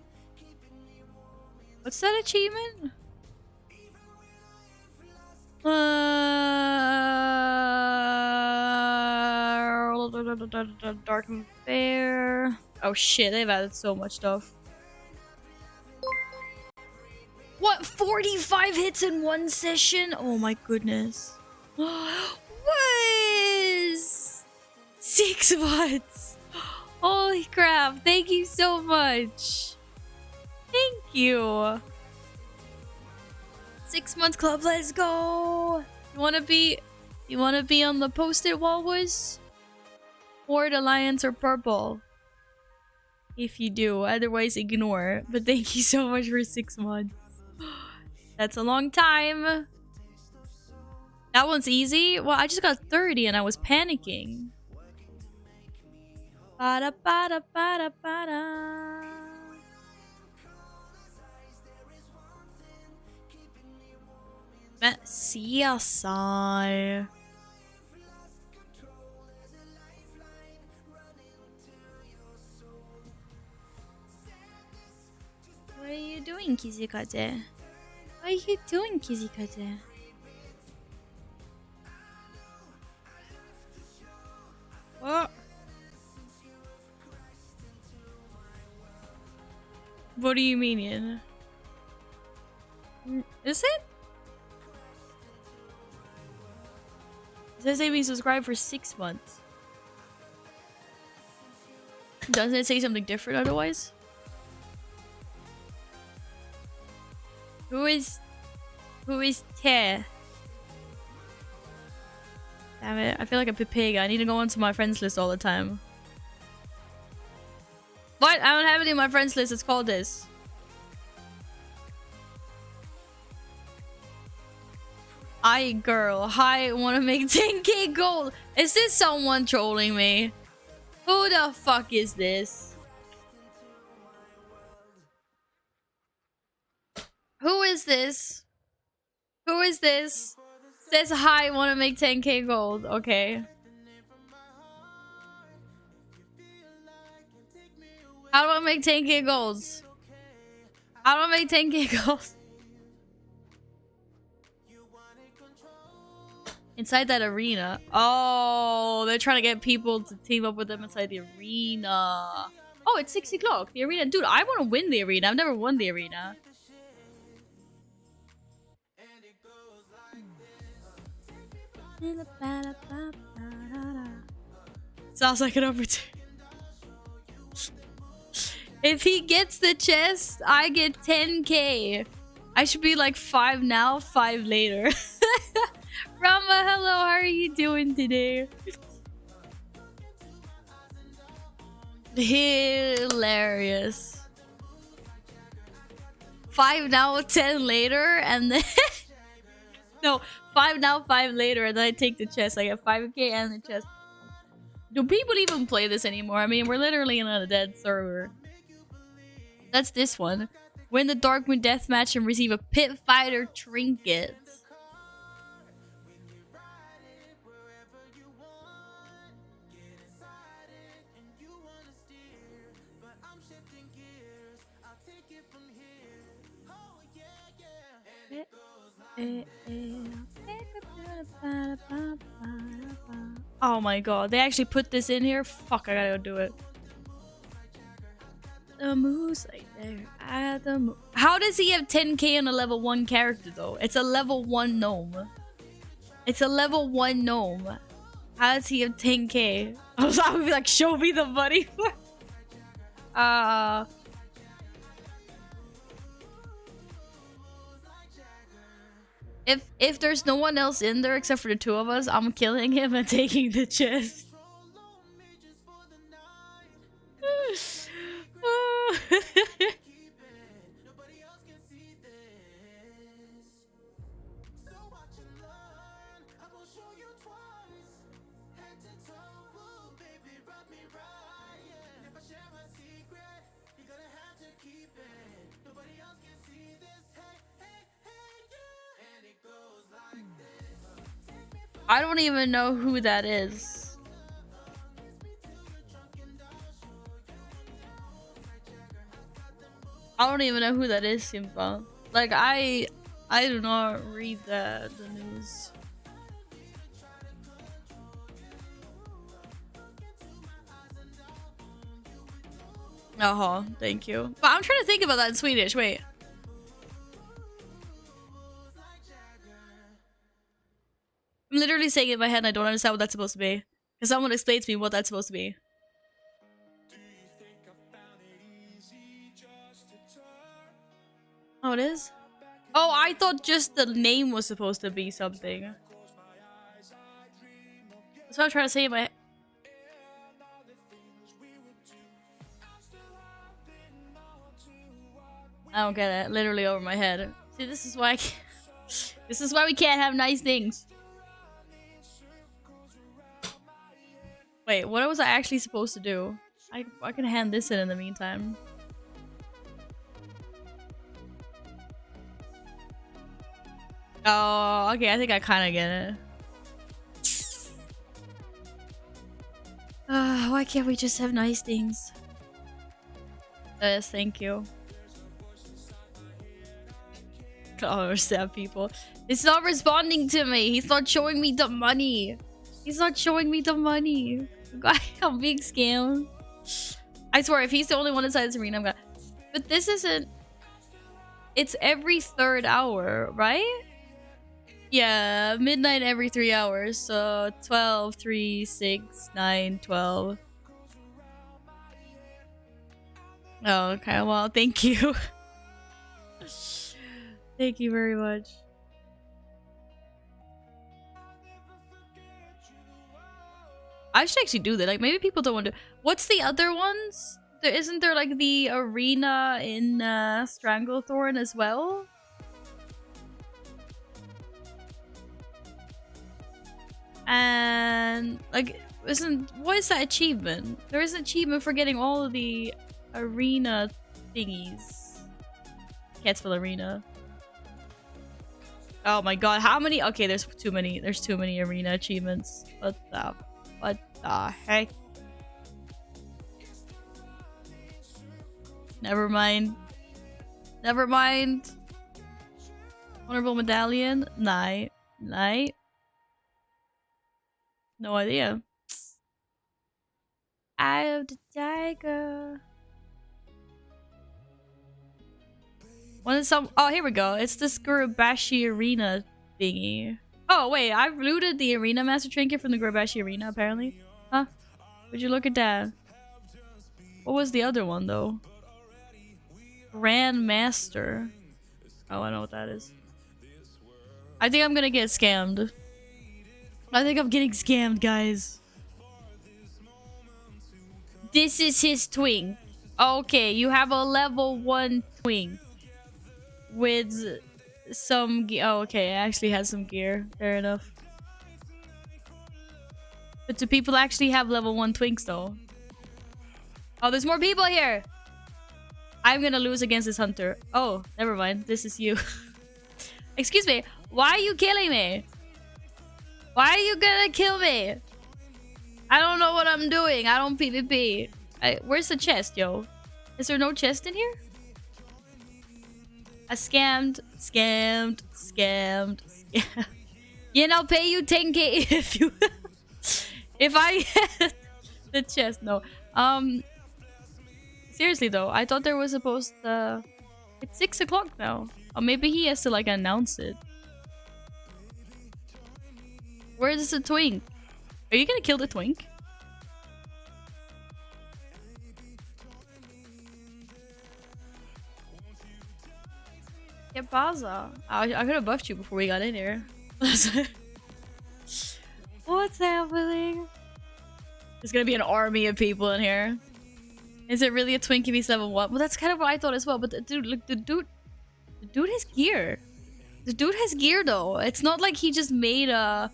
What's that achievement? Dark and Fair. Oh shit, they've added so much stuff. What? 45 hits in one session? Oh my goodness. What? 6 months. Holy crap. Thank you so much. Thank you. 6 months club, let's go. You wanna be on the post-it wall, boys? Horde, Alliance, or Purple? If you do, otherwise ignore. But thank you so much for 6 months. That's a long time. That one's easy. Well, I just got 30 and I was panicking. Bada bada bada bada. CSI. doing, Kizikaze? What are you doing, Kizikaze? What? What do you mean, Ian? Is it? It says they've been subscribed for 6 months. Doesn't it say something different otherwise? Who is Te? Damn it, I feel like a Pepega. I need to go onto my friends list all the time. What? I don't have it in my friends list. It's called this. I girl. Hi, wanna make 10k gold. Is this someone trolling me? Who the fuck is this? Who is this? Who is this? Says hi, wanna make 10k gold. Okay. How do I make 10k golds? How do I make 10k golds? Inside that arena. Oh, they're trying to get people to team up with them inside the arena. Oh, it's 6 o'clock. The arena. Dude, I want to win the arena. I've never won the arena. Sounds like an opportunity. If he gets the chest, I get 10k. I should be like 5 now, 5 later. Rama, hello, how are you doing today? Hilarious. 5 now, 10 later, and then... No, 5 now, 5 later, and then I take the chest. I get 5k and the chest. Do people even play this anymore? I mean, we're literally in a dead server. That's this one. Win the Darkmoon Deathmatch and receive a Pit Fighter trinket. Oh my god, they actually put this in here? Fuck, I gotta go do it. The moose right there. How does he have 10k on a level 1 character though? It's a level 1 gnome. It's a level 1 gnome. How does he have 10k? I was gonna be like, show me the money. If there's no one else in there except for the 2 of us, I'm killing him and taking the chest. I don't even know who that is. I don't even know who that is, Simba. Like, I do not read the news. Oh, thank you. But I'm trying to think about that in Swedish. Wait. I'm literally saying it in my head and I don't understand what that's supposed to be. Because someone explain to me what that's supposed to be. Oh, it is? Oh, I thought just the name was supposed to be something. That's what I'm trying to say in my head. I don't get it. Literally over my head. See, this is why this is why we can't have nice things. Wait, what was I actually supposed to do? I can hand this in the meantime. Oh, okay, I think I kind of get it. Why can't we just have nice things? Yes, thank you. don't understand people. He's not responding to me. He's not showing me the money. He's not showing me the money. I'm being scammed. I swear, if he's the only one inside this arena, I'm gonna... But this isn't... It's every 3rd hour, right? Yeah, midnight every 3 hours. So 12, 3, 6, 9, 12. Oh, okay. Well, thank you. Thank you very much. I should actually do that. Like, maybe people don't want to... What's the other ones? Isn't there, like, the arena in Stranglethorn as well? And, like, what is that achievement? There is an achievement for getting all of the arena thingies. Catsville Arena. Oh my god, how many? Okay, there's too many arena achievements. What the heck? Never mind. Never mind. Honorable medallion? Night. No idea. Eye of the tiger. Oh, here we go. It's the Gurubashi Arena thingy. Oh, wait. I've looted the Arena Master Trinket from the Gurubashi Arena, apparently. Huh? Would you look at that? What was the other one, though? Grand Master. Oh, I know what that is. I think I'm gonna get scammed. I think I'm getting scammed, guys. This is his twink. Okay, you have a level 1 twink. With some gear. Oh, okay, it actually has some gear. Fair enough. But do people actually have level 1 twinks, though? Oh, there's more people here! I'm gonna lose against this hunter. Oh, never mind. This is you. Excuse me. Why are you killing me? Why are you gonna kill me? I don't know what I'm doing. I don't PvP. Where's the chest, yo? Is there no chest in here? I scammed. Yeah, and I'll pay you 10k if you... if I get the chest. No. Seriously though, I thought there was supposed to... It's 6 o'clock now. Or maybe he has to like announce it. Where's the twink? Are you gonna kill the twink? Yeah, Baza. I could have buffed you before we got in here. What's happening? There's gonna be an army of people in here. Is it really a twink if he's level 1? Well, that's kind of what I thought as well. But the dude, look, the dude has gear. The dude has gear though. It's not like he just made a...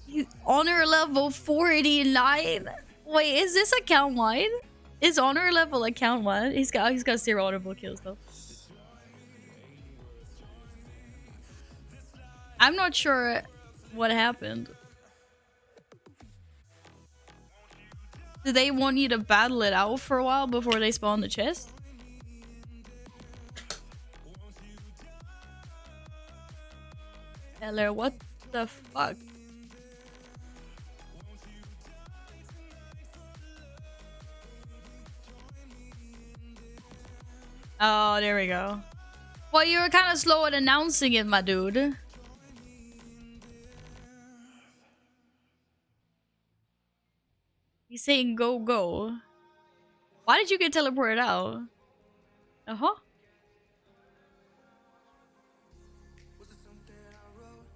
He's honor level 49. Wait, is this account wide? Is honor level account wide? He's got 0 honorable kills though. I'm not sure what happened. Do they want you to battle it out for a while before they spawn the chest? Hello, what the fuck? Oh, there we go. Well, you were kind of slow at announcing it, my dude. He's saying go, go. Why did you get teleported out? Uh-huh.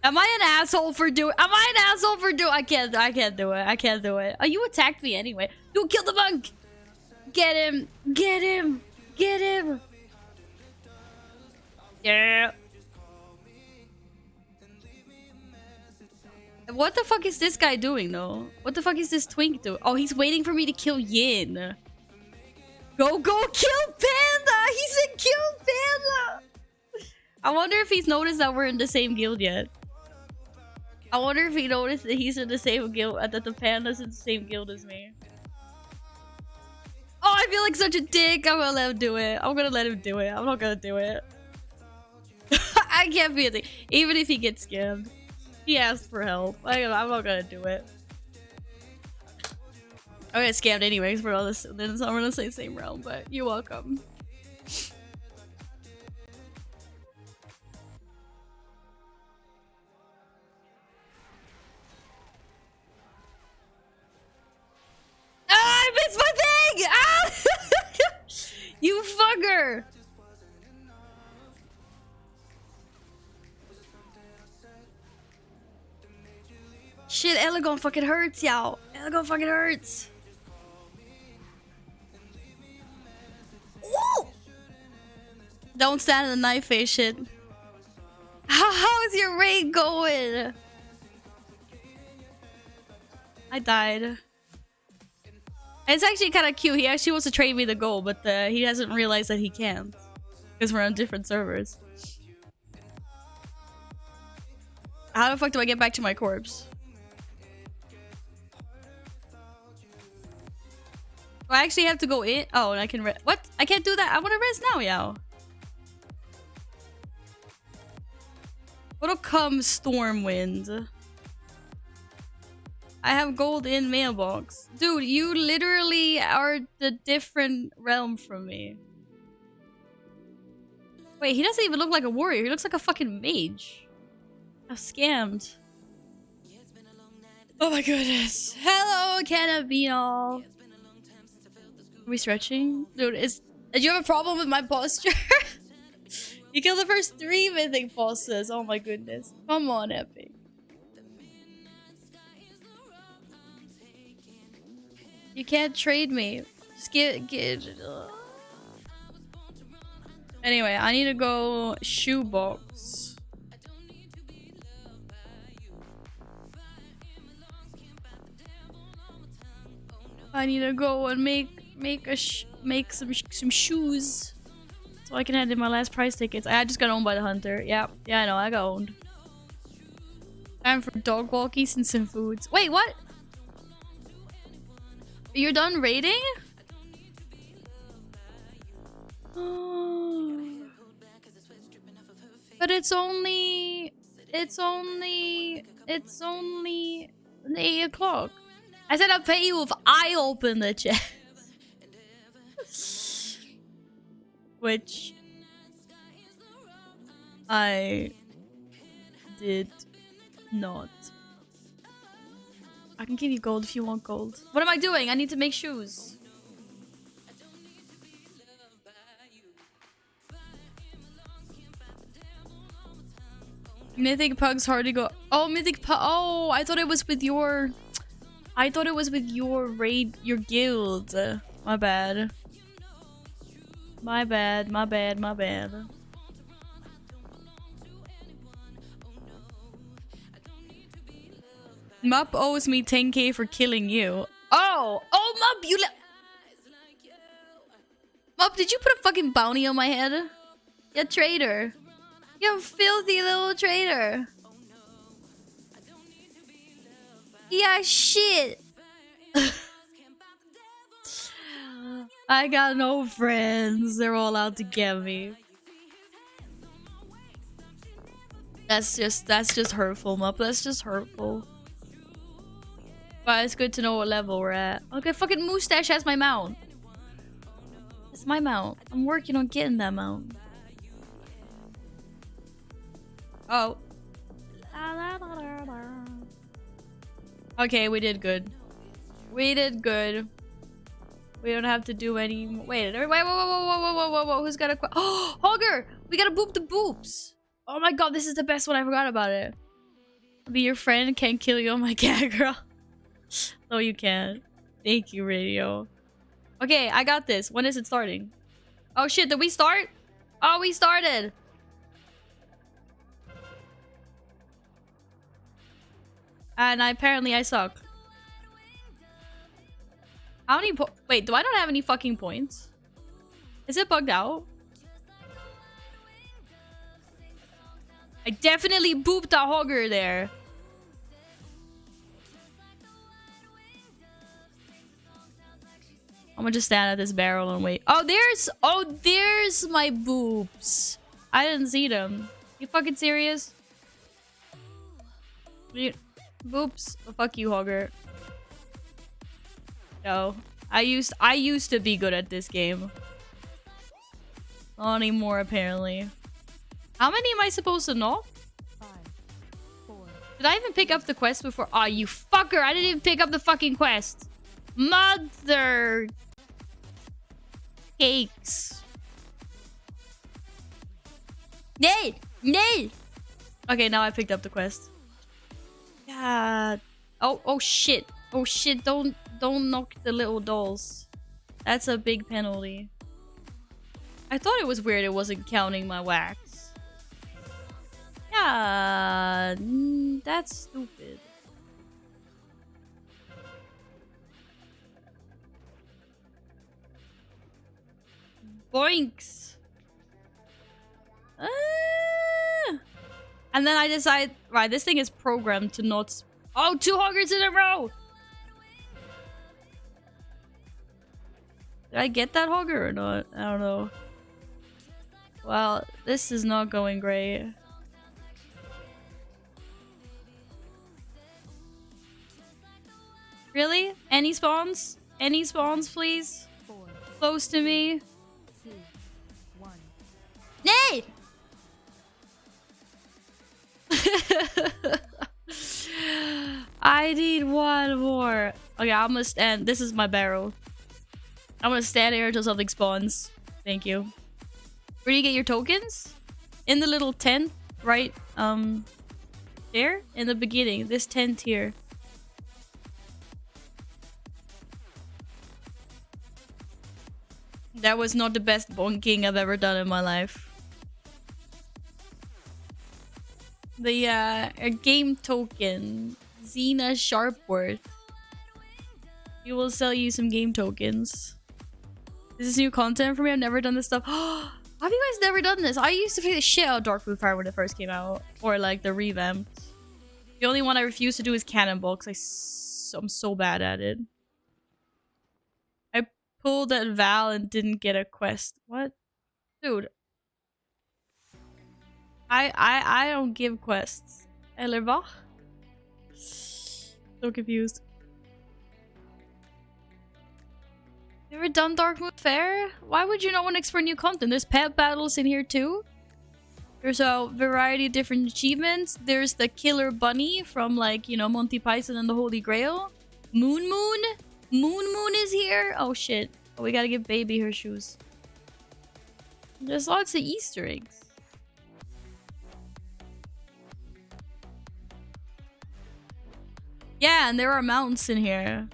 Am I an asshole for doing? Am I an asshole for doing? I can't do it. I can't do it. Oh, you attacked me anyway. Dude, kill the monk. Get him. Get him. Get him. Yeah. What the fuck is this guy doing though? What the fuck is this twink doing? Oh, he's waiting for me to kill Yin. Go, go, kill Panda! He's a kill Panda! I wonder if he's noticed that we're in the same guild yet. I wonder if he noticed that he's in the same guild, that the Panda's in the same guild as me. Oh, I feel like such a dick. I'm gonna let him do it. I'm gonna let him do it. I'm not gonna do it. I can't be a thing. Even if he gets scammed. He asked for help. I'm not gonna do it. I get scammed anyways for all this. Then I'm gonna say same realm, but you're welcome. Ah, I missed my thing! Ah! You fucker! Shit, Elegon fucking hurts, y'all. Elegon fucking hurts. Woo! Don't stand in the knife face shit. How's your raid going? I died. It's actually kind of cute. He actually wants to trade me the gold, but he hasn't realized that he can't. Because we're on different servers. How the fuck do I get back to my corpse? Do I actually have to go in? Oh, and I can what? I can't do that. I want to rest now, yo. What'll come, Stormwind? I have gold in mailbox. Dude, you literally are the different realm from me. Wait, he doesn't even look like a warrior. He looks like a fucking mage. I'm scammed. Oh my goodness. Hello, Cannabino. Are we stretching? Dude, do you have a problem with my posture? You killed the first 3 mythic bosses. Oh my goodness. Come on, Epic. You can't trade me. Just get. Anyway, I need to go shoebox. I need to go and make some shoes, so I can hand in my last prize tickets. I just got owned by the hunter. Yeah, I know. I got owned. Time for dog walkies and some foods. Wait, what? You're done raiding? Oh. But it's only 8 o'clock. I said I'll pay you if I open the chest. Which I did not. I can give you gold if you want gold. What am I doing? I need to make shoes. Mythic Pug's hard to go. Oh, Mythic Pug. Oh, I thought it was with your... I thought it was with your raid, your guild. My bad. My bad, my bad, my bad. Mup owes me 10k for killing you. Oh! Oh, Mup, you Mup, did you put a fucking bounty on my head? You traitor. You filthy little traitor. Yeah, shit. I got no friends. They're all out to get me. That's just hurtful, Mup. That's just hurtful. But it's good to know what level we're at. Okay, fucking Moustache has my mount. It's my mount. I'm working on getting that mount. Oh. Okay, we did good. We did good. We don't have to do any. Wait, whoa! Who's got a? Oh, Hogger! We gotta boop the boops. Oh my god, this is the best one. I forgot about it. Be your friend, can't kill you. Oh my god, girl. No, you can't. Thank you, radio. Okay, I got this. When is it starting? Oh shit, did we start? Oh, we started. And apparently I suck. How many wait, do I not have any fucking points? Is it bugged out? I definitely booped a hogger there. I'm gonna just stand at this barrel and wait. Oh, there's my boobs. I didn't see them. You fucking serious? Boobs. Oh, fuck you, Hogger. No. I used to be good at this game. Not anymore, apparently. How many am I supposed to know? 5, 4, Did I even pick up the quest before? Aw, you fucker! I didn't even pick up the fucking quest! Mother... cakes. Nay! Nay! Okay, now I picked up the quest. God. Oh shit. Oh shit, don't knock the little dolls. That's a big penalty. I thought it was weird it wasn't counting my wax. Yeah, that's stupid. Boinks. And then I decide, right, this thing is programmed to not... Oh, 2 hoggers in a row! Did I get that hogger or not? I don't know. Well, this is not going great. Really? Any spawns? Any spawns, please? 4, Close to me. 2, 1. Nay! I need one more. Okay, I'm gonna stand. This is my barrel. I'm gonna stand here until something spawns. Thank you. Where do you get your tokens? In the little tent, right? There? In the beginning. This tent here. That was not the best bonking I've ever done in my life. The a game token, Xena Sharpworth. We will sell you some game tokens. This is new content for me. I've never done this stuff. Have you guys never done this? I used to play the shit out of Dark Blue Fire when it first came out, or like the revamp. The only one I refuse to do is Cannonball because I'm so bad at it. I pulled at Val and didn't get a quest. What, dude? I don't give quests. Eller va? So confused. You ever done Dark Moon Fair? Why would you not want to explore new content? There's pet battles in here too. There's a variety of different achievements. There's the Killer Bunny from, like, you know, Monty Python and the Holy Grail. Moon Moon is here. Oh shit. Oh, we gotta give baby her shoes. There's lots of Easter eggs. Yeah, and there are mounts in here.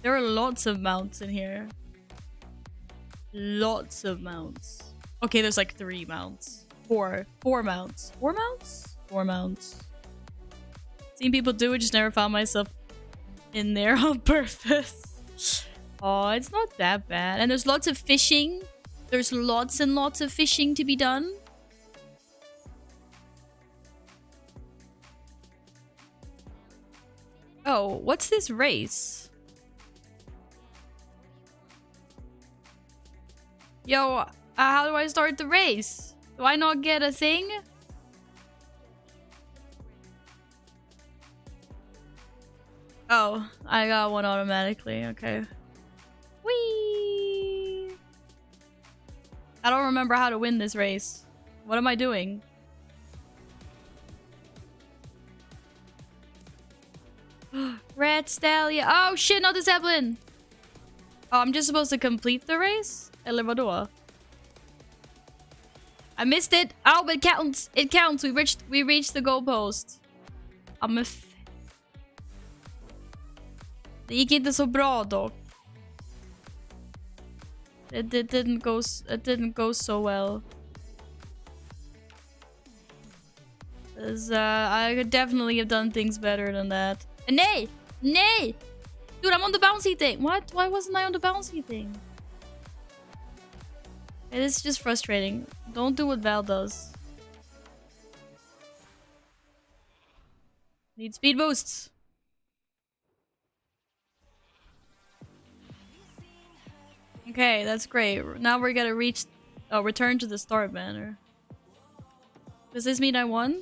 There are lots of mounts in here. Lots of mounts. Okay, there's like 3 mounts. 4 mounts. 4 mounts? 4 mounts. Seen people do it, just never found myself in there on purpose. Oh, it's not that bad. And there's lots of fishing. There's lots and lots of fishing to be done. Oh, what's this race? Yo, how do I start the race? Do I not get a thing? Oh, I got one automatically. Okay. Whee! I don't remember how to win this race. What am I doing? Red Stallion. Oh shit, not the Zeppelin. Oh, I'm just supposed to complete the race? Eller vadå? I missed it. Oh, but it counts. It counts. We reached the goalpost. I'm a Det gick inte så bra dock. It didn't go so well. 'Cause, I could definitely have done things better than that. Nay! Nay! Dude, I'm on the bouncy thing. What? Why wasn't I on the bouncy thing? It is just frustrating. Don't do what Val does. Need speed boosts. Okay, that's great. Now we're gonna reach... Oh, return to the start banner. Does this mean I won?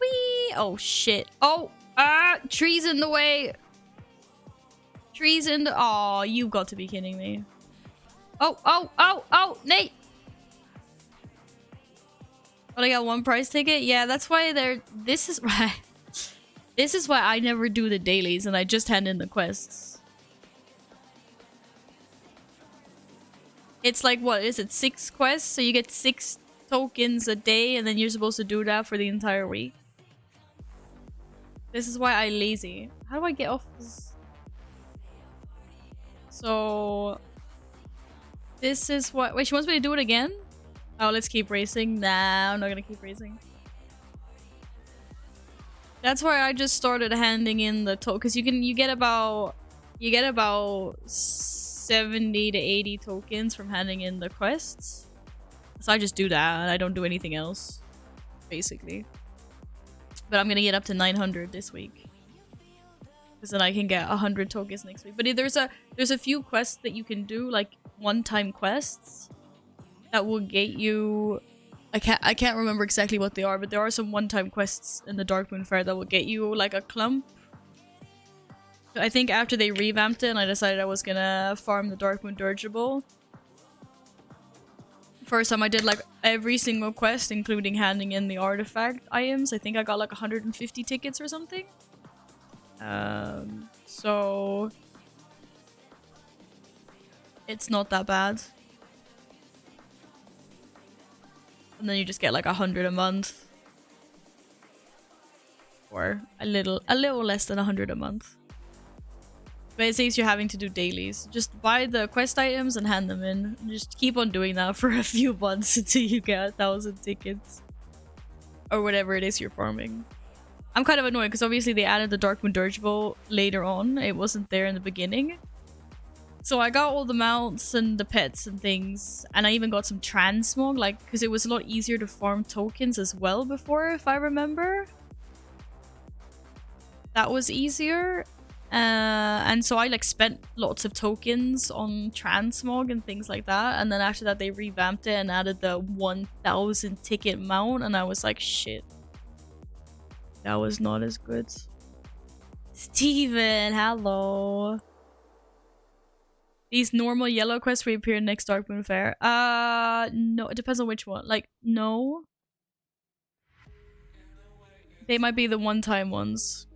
Whee! Oh, shit. Oh! Ah! Trees in the way! Trees in the... Oh, you've got to be kidding me. Oh, oh, oh, oh! Nate! But I got one prize ticket? Yeah, that's why they're... This is why... This is why I never do the dailies and I just hand in the quests. It's like, what is it? 6 quests? So you get 6 tokens a day and then you're supposed to do that for the entire week. This is why I lazy. How do I get off this? So... This is what... Wait, she wants me to do it again? Oh, let's keep racing. Nah, I'm not gonna keep racing. That's why I just started handing in the token, because you get about 70 to 80 tokens from handing in the quests. So I just do that. I don't do anything else, basically. But I'm gonna get up to 900 this week, because then I can get 100 tokens next week. But there's a few quests that you can do, like one-time quests, that will get you. I can't remember exactly what they are, but there are some one-time quests in the Darkmoon Fair that will get you like a clump. I think after they revamped it and I decided I was gonna farm the Darkmoon Dirigible. First time I did like every single quest, including handing in the artifact items. I think I got like 150 tickets or something. So it's not that bad. And then you just get like 100 a month. Or a little less than 100 a month. But it saves you having to do dailies. Just buy the quest items and hand them in. Just keep on doing that for a few months until you get 1,000 tickets. Or whatever it is you're farming. I'm kind of annoyed because obviously they added the Darkmoon Dirigible later on. It wasn't there in the beginning. So I got all the mounts and the pets and things, and I even got some transmog, like, because it was a lot easier to farm tokens as well before, if I remember. That was easier. And so I like spent lots of tokens on transmog and things like that, and then after that they revamped it and added the 1,000 ticket mount, and I was like, shit. That was not as good. Steven, hello. These normal yellow quests reappear next Darkmoon Fair. No, it depends on which one. Like, no. They might be the one-time ones.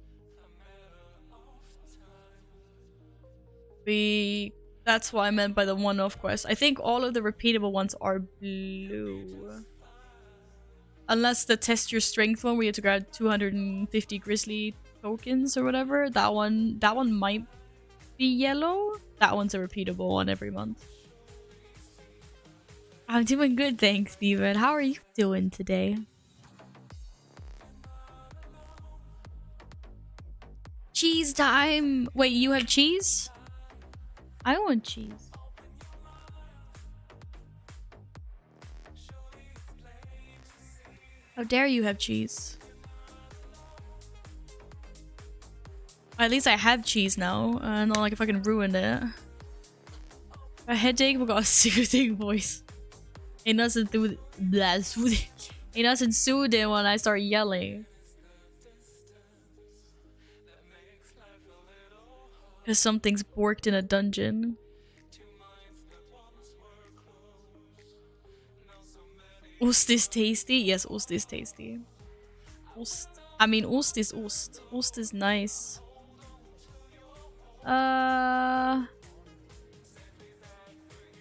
That's what I meant by the one-off quest. I think all of the repeatable ones are blue. Unless the test your strength one where you have to grab 250 grizzly tokens or whatever. That one might be yellow. That one's a repeatable one every month. I'm doing good, thanks, Steven. How are you doing today? Cheese time! Wait, you have cheese? I want cheese. How dare you have cheese? At least I have cheese now. Not like if I can ruin it. A headache, we got a soothing voice. It doesn't do that soothing. It doesn't soothe it when I start yelling. Because something's borked in a dungeon. Ost is tasty? Yes, ost is tasty. Ost. I mean, ost is ost. Ost is nice.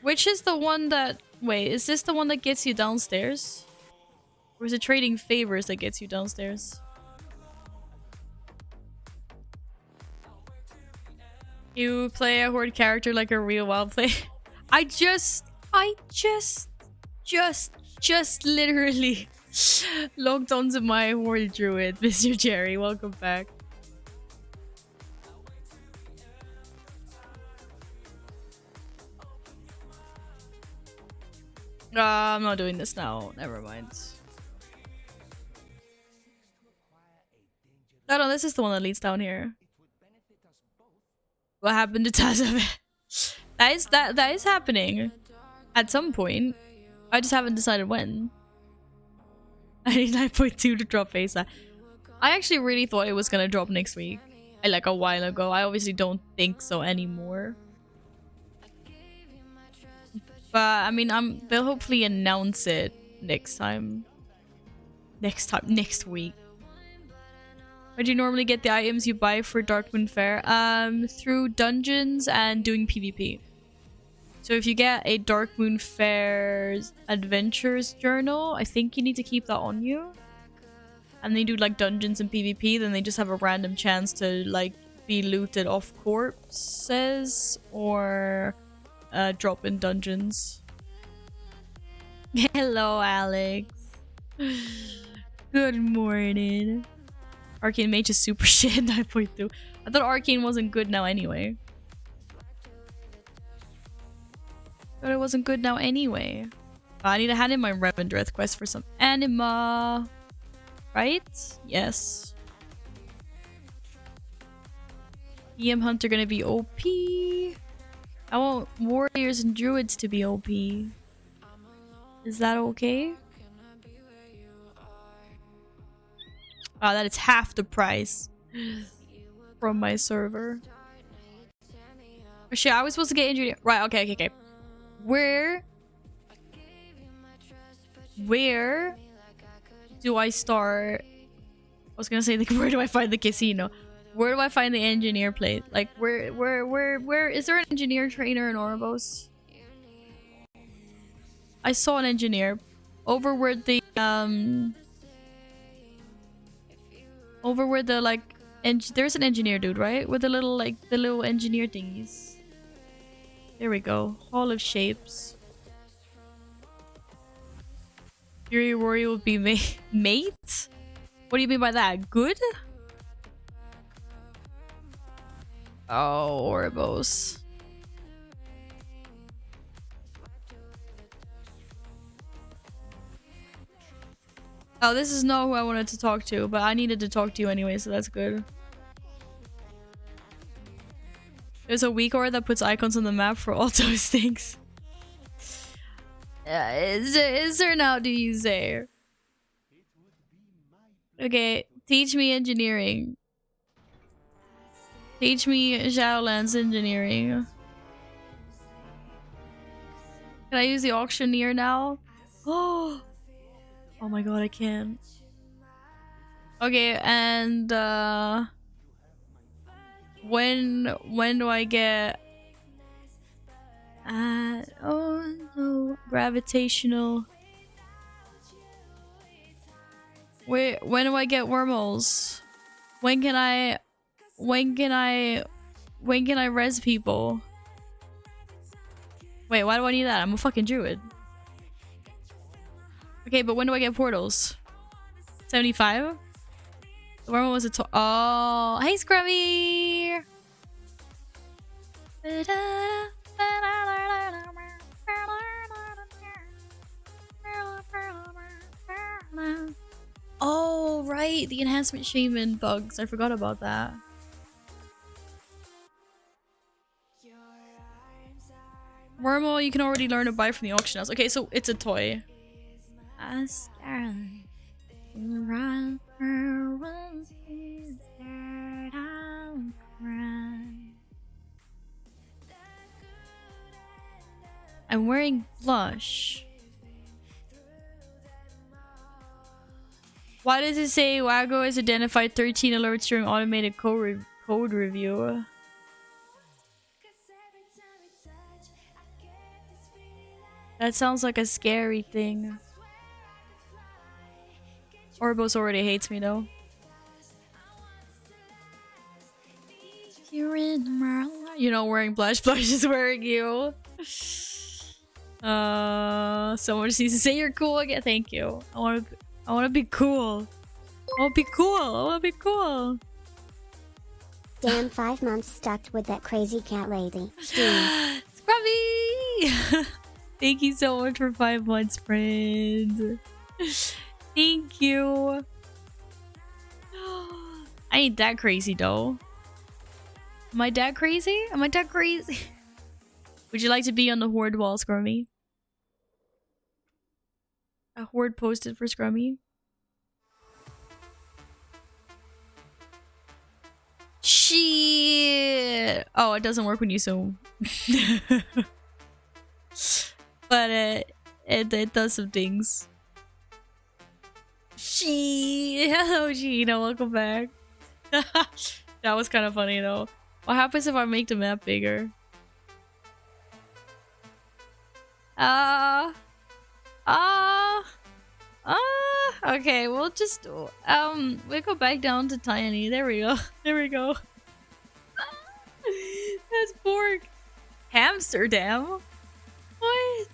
Which is the one that... Wait, is this the one that gets you downstairs? Or is it trading favors that gets you downstairs? You play a horde character like a real WoW player. I just literally logged onto my horde druid, Mr. Jerry. Welcome back. I'm not doing this now. Never mind. Oh no, this is the one that leads down here. What happened to Tazaveh? That is happening at some point. I just haven't decided when. I need 9.2 to drop ASAP. I actually really thought it was gonna drop next week. Like a while ago. I obviously don't think so anymore. But I mean, they'll hopefully announce it next week. Where do you normally get the items you buy for Darkmoon Fair? Through dungeons and doing PvP. So if you get a Darkmoon Fair's Adventures Journal, I think you need to keep that on you. And they do like dungeons and PvP, then they just have a random chance to like be looted off corpses or drop in dungeons. Hello, Alex. Good morning. Arcane Mage is super shit. 9.2. I thought Arcane wasn't good now anyway. Thought it wasn't good now anyway. I need to hand in my Revendreth quest for some anima. Right? Yes. EM Hunter gonna be OP. I want warriors and druids to be OP. Is that okay? Wow, that is half the price from my server. Oh, shit, I was supposed to get engineer. Right, okay. Where do I start? I was gonna say, like, where do I find the casino? Where do I find the engineer plate? Like, where is there an engineer trainer in Oribos? I saw an engineer over where the like there's an engineer dude, right? With the little engineer thingies. There we go. Hall of Shapes. Fury Warrior will be mate? What do you mean by that? Good? Oh, Oribos. Oh, this is not who I wanted to talk to, but I needed to talk to you anyway, so that's good. There's a weak aura that puts icons on the map for all those things. Is there now, do you say? Okay, teach me engineering. Teach me Shadowlands engineering. Can I use the auctioneer now? Oh my god, I can't. Okay, and when do I get oh no, gravitational. Wait, when do I get wormholes? When can I res people? Wait, why do I need that? I'm a fucking druid. Okay, but when do I get portals? 75? The wormhole was a oh, hey Scrubby! Oh, right, the enhancement shaman bugs. I forgot about that. Wormhole, you can already learn to buy from the auction house. Okay, so it's a toy. I'm wearing blush. Why does it say Wago has identified 13 alerts during automated code review? That sounds like a scary thing. Orbos already hates me though. You're in Marla. You're not wearing blush. Blush is wearing you. Someone just needs to say you're cool again. Thank you. I want to be cool. I want to be cool. I want to be cool. Damn, 5 months stuck with that crazy cat lady. Scrubby! Thank you so much for 5 months, friend. Thank you. I ain't that crazy though. Am I that crazy? Am I that crazy? Would you like to be on the horde wall, Scrummy? A horde posted for Scrummy. Shit. Oh, it doesn't work when you zoom. But it does some things. Hello, Gina. Welcome back. That was kind of funny though. What happens if I make the map bigger? Okay, we'll just we'll go back down to tiny. There we go. There we go. That's pork. Amsterdam? What?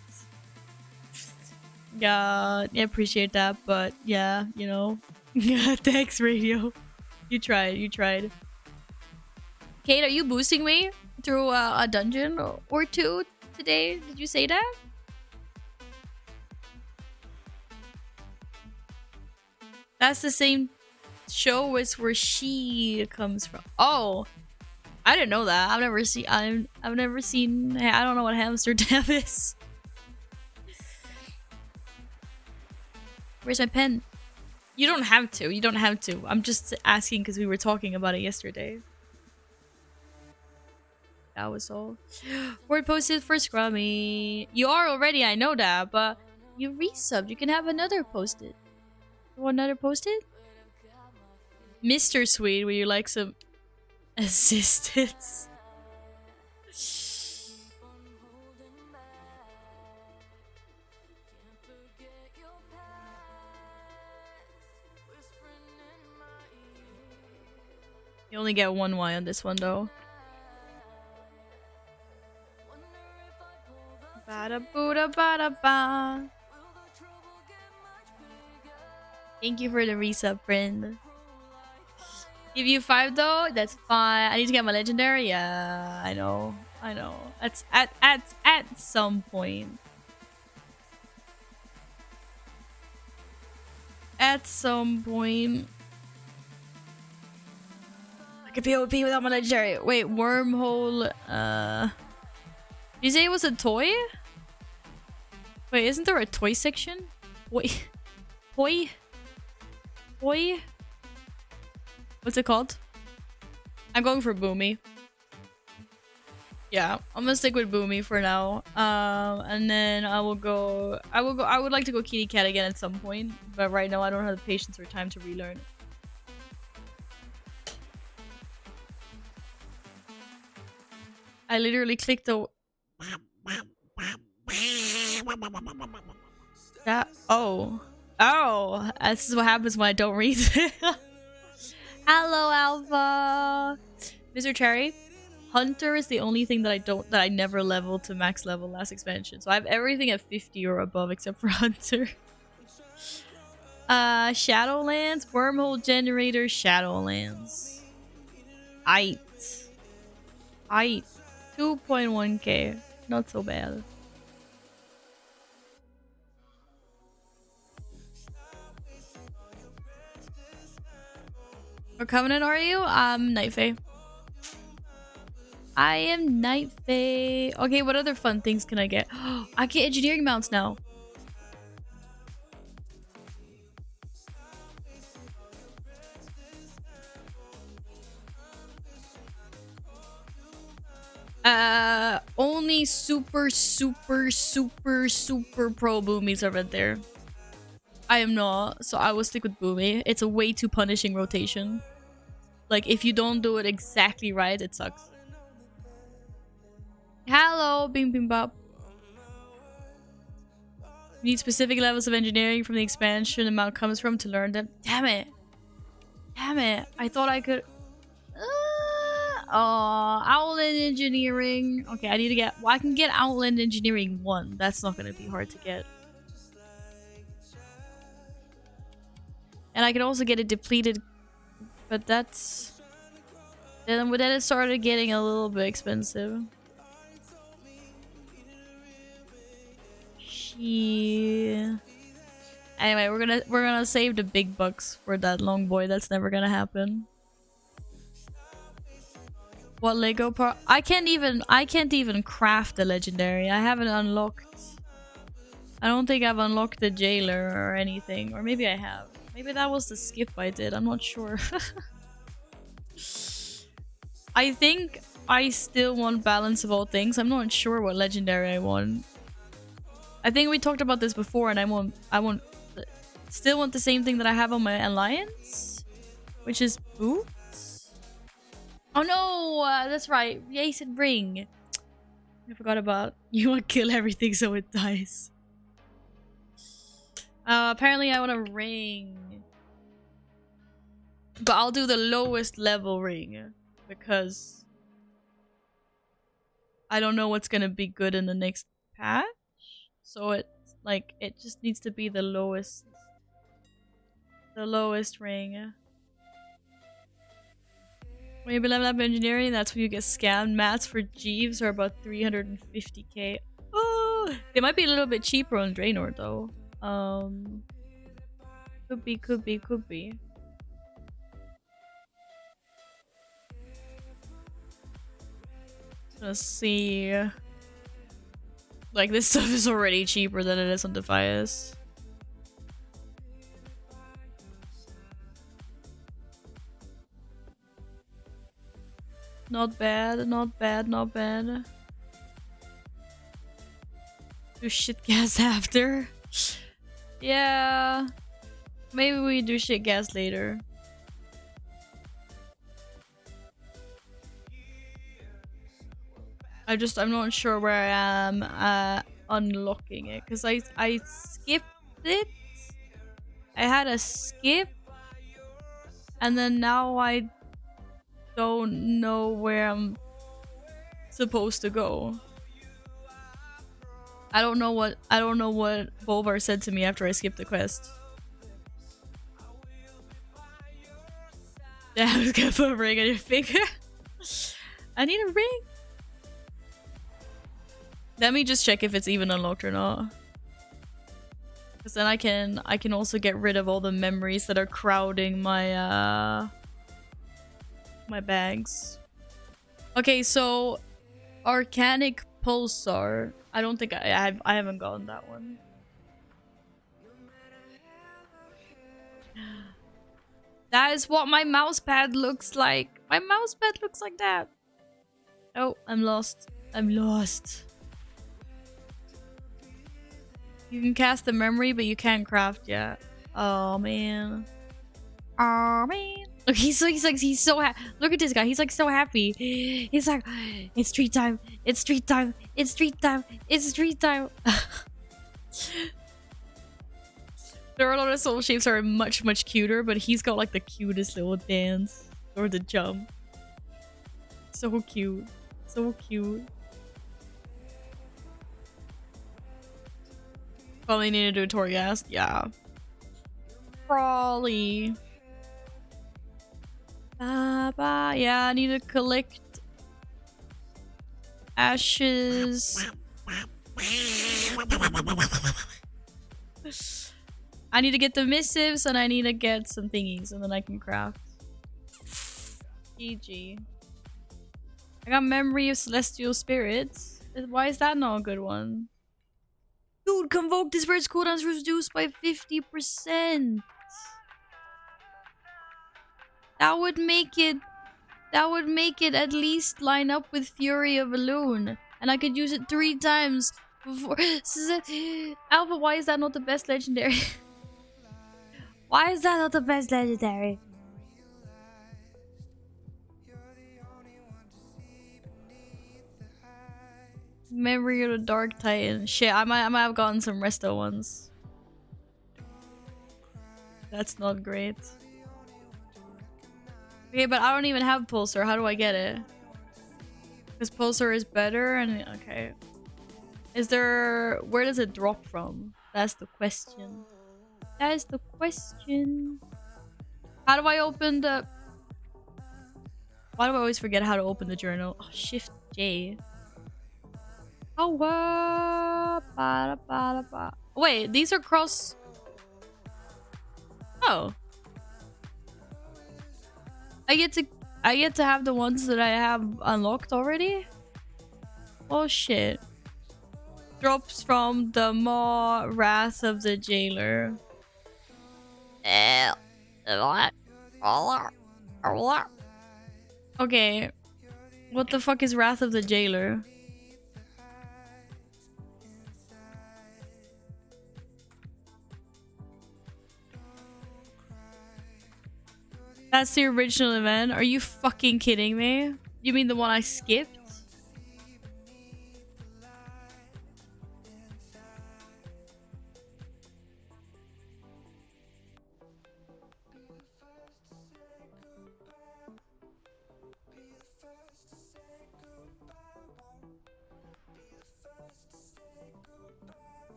Yeah, I appreciate that, but yeah, you know. Yeah, thanks, radio. You tried, you tried. Kate, are you boosting me through a dungeon or two today? Did you say that? That's the same show as where she comes from. Oh, I didn't know that. I've never seen. I've never seen. I don't know what Amsterdam is. Where's my pen? You don't have to. You don't have to. I'm just asking because we were talking about it yesterday. That was all. Word posted for Scrummy. You are already. I know that, but you resubbed. You can have another posted. You want another posted? Mr. Sweet, would you like some assistance? You only get one Y on this one though. Bada booda bada ba. Thank you for the resub, friend. Give you 5 though? That's fine. I need to get my legendary. Yeah, I know. I know. That's at some point. At some point. I could PvP without my legendary. Wait, wormhole. Did you say it was a toy? Wait, isn't there a toy section? Wait. Toy? Toy? What's it called? I'm going for Boomy. Yeah, I'm gonna stick with Boomy for now. And then I would like to go Kitty Cat again at some point, but right now I don't have the patience or time to relearn. I literally clicked the that oh this is what happens when I don't read. Hello, Alpha. Mr. Cherry. Hunter is the only thing that I never leveled to max level last expansion. So I have everything at 50 or above except for Hunter. Shadowlands, wormhole generator, Shadowlands. Aight. 2.1k. Not so bad. What covenant are you? Night Fae. I am Night Fae. Okay, what other fun things can I get? I get engineering mounts now. Only super pro boomies are right there. I am not, so I will stick with Boomy. It's a way too punishing rotation. Like, if you don't do it exactly right, it sucks. Hello, Bing Bing Bop. You need specific levels of engineering from the expansion amount comes from to learn them. Damn it. Damn it. I thought I could... Outland Engineering. Okay, I need to get... Well, I can get Outland Engineering 1. That's not going to be hard to get. And I can also get it depleted. But that's... Then it started getting a little bit expensive. Yeah. Anyway, we're gonna save the big bucks for that long boy. That's never gonna happen. What Lego part? I can't even craft a legendary. I haven't unlocked. I don't think I've unlocked the jailer or anything. Or maybe I have. Maybe that was the skip I did. I'm not sure. I think I still want balance of all things. I'm not sure what legendary I want. I think we talked about this before, and I still want the same thing that I have on my alliance, which is boots. Oh no, that's right. Ace and ring. I forgot about you want to kill everything so it dies. Apparently I want a ring, but I'll do the lowest level ring because I don't know what's gonna be good in the next patch. So it's like it just needs to be the lowest ring. When you level up engineering, that's when you get scammed. Mats for Jeeves are about 350k. Oh, they might be a little bit cheaper on Draenor though. Could be. Let's see. Like, this stuff is already cheaper than it is on Defias. Not bad, not bad, not bad. Do shit gas after? Yeah. Maybe we do shit gas later. I'm not sure where I am unlocking it because I skipped it. I had a skip and then now I don't know where I'm supposed to go. I don't know what Bolvar said to me after I skipped the quest. Yeah, I was gonna put a ring on your finger. I need a ring. Let me just check if it's even unlocked or not. Because then I can also get rid of all the memories that are crowding my my bags. Okay, so Arcanic Pulsar. I don't think I haven't gotten that one. That is what my mousepad looks like. My mousepad looks like that. Oh, I'm lost. I'm lost. You can cast the memory, but you can't craft yet. Oh man. Oh man. Look, he's so happy. Look at this guy. He's like so happy. He's like, it's street time. It's street time. It's street time. It's street time. There are a lot of soul shapes that are much cuter, but he's got like the cutest little dance or the jump. So cute. So cute. Probably need to do a Torghast. Yeah. Probably. Yeah, I need to collect ashes. I need to get the missives and I need to get some thingies and then I can craft. GG. I got Memory of Celestial Spirits. Why is that not a good one? Dude, Convoke this bird's cooldowns reduced by 50%. That would make it at least line up with Fury of Elune. And I could use it 3 times before. Alpha, why is that not the best legendary? Why is that not the best legendary? Memory of the Dark Titan. Shit, I might have gotten some resto ones. That's not great. Okay, but I don't even have Pulsar. How do I get it? Because Pulsar is better and... Okay. Is there... Where does it drop from? That's the question. That is the question. How do I open the... Why do I always forget how to open the journal? Oh, Shift J. Oh, wait, these are cross... Oh. I get to I get to have the ones that I have unlocked already? Oh shit. Drops from the Maw, Wrath of the Jailer. Okay. What the fuck is Wrath of the Jailer? That's the original event? Are you fucking kidding me? You mean the one I skipped?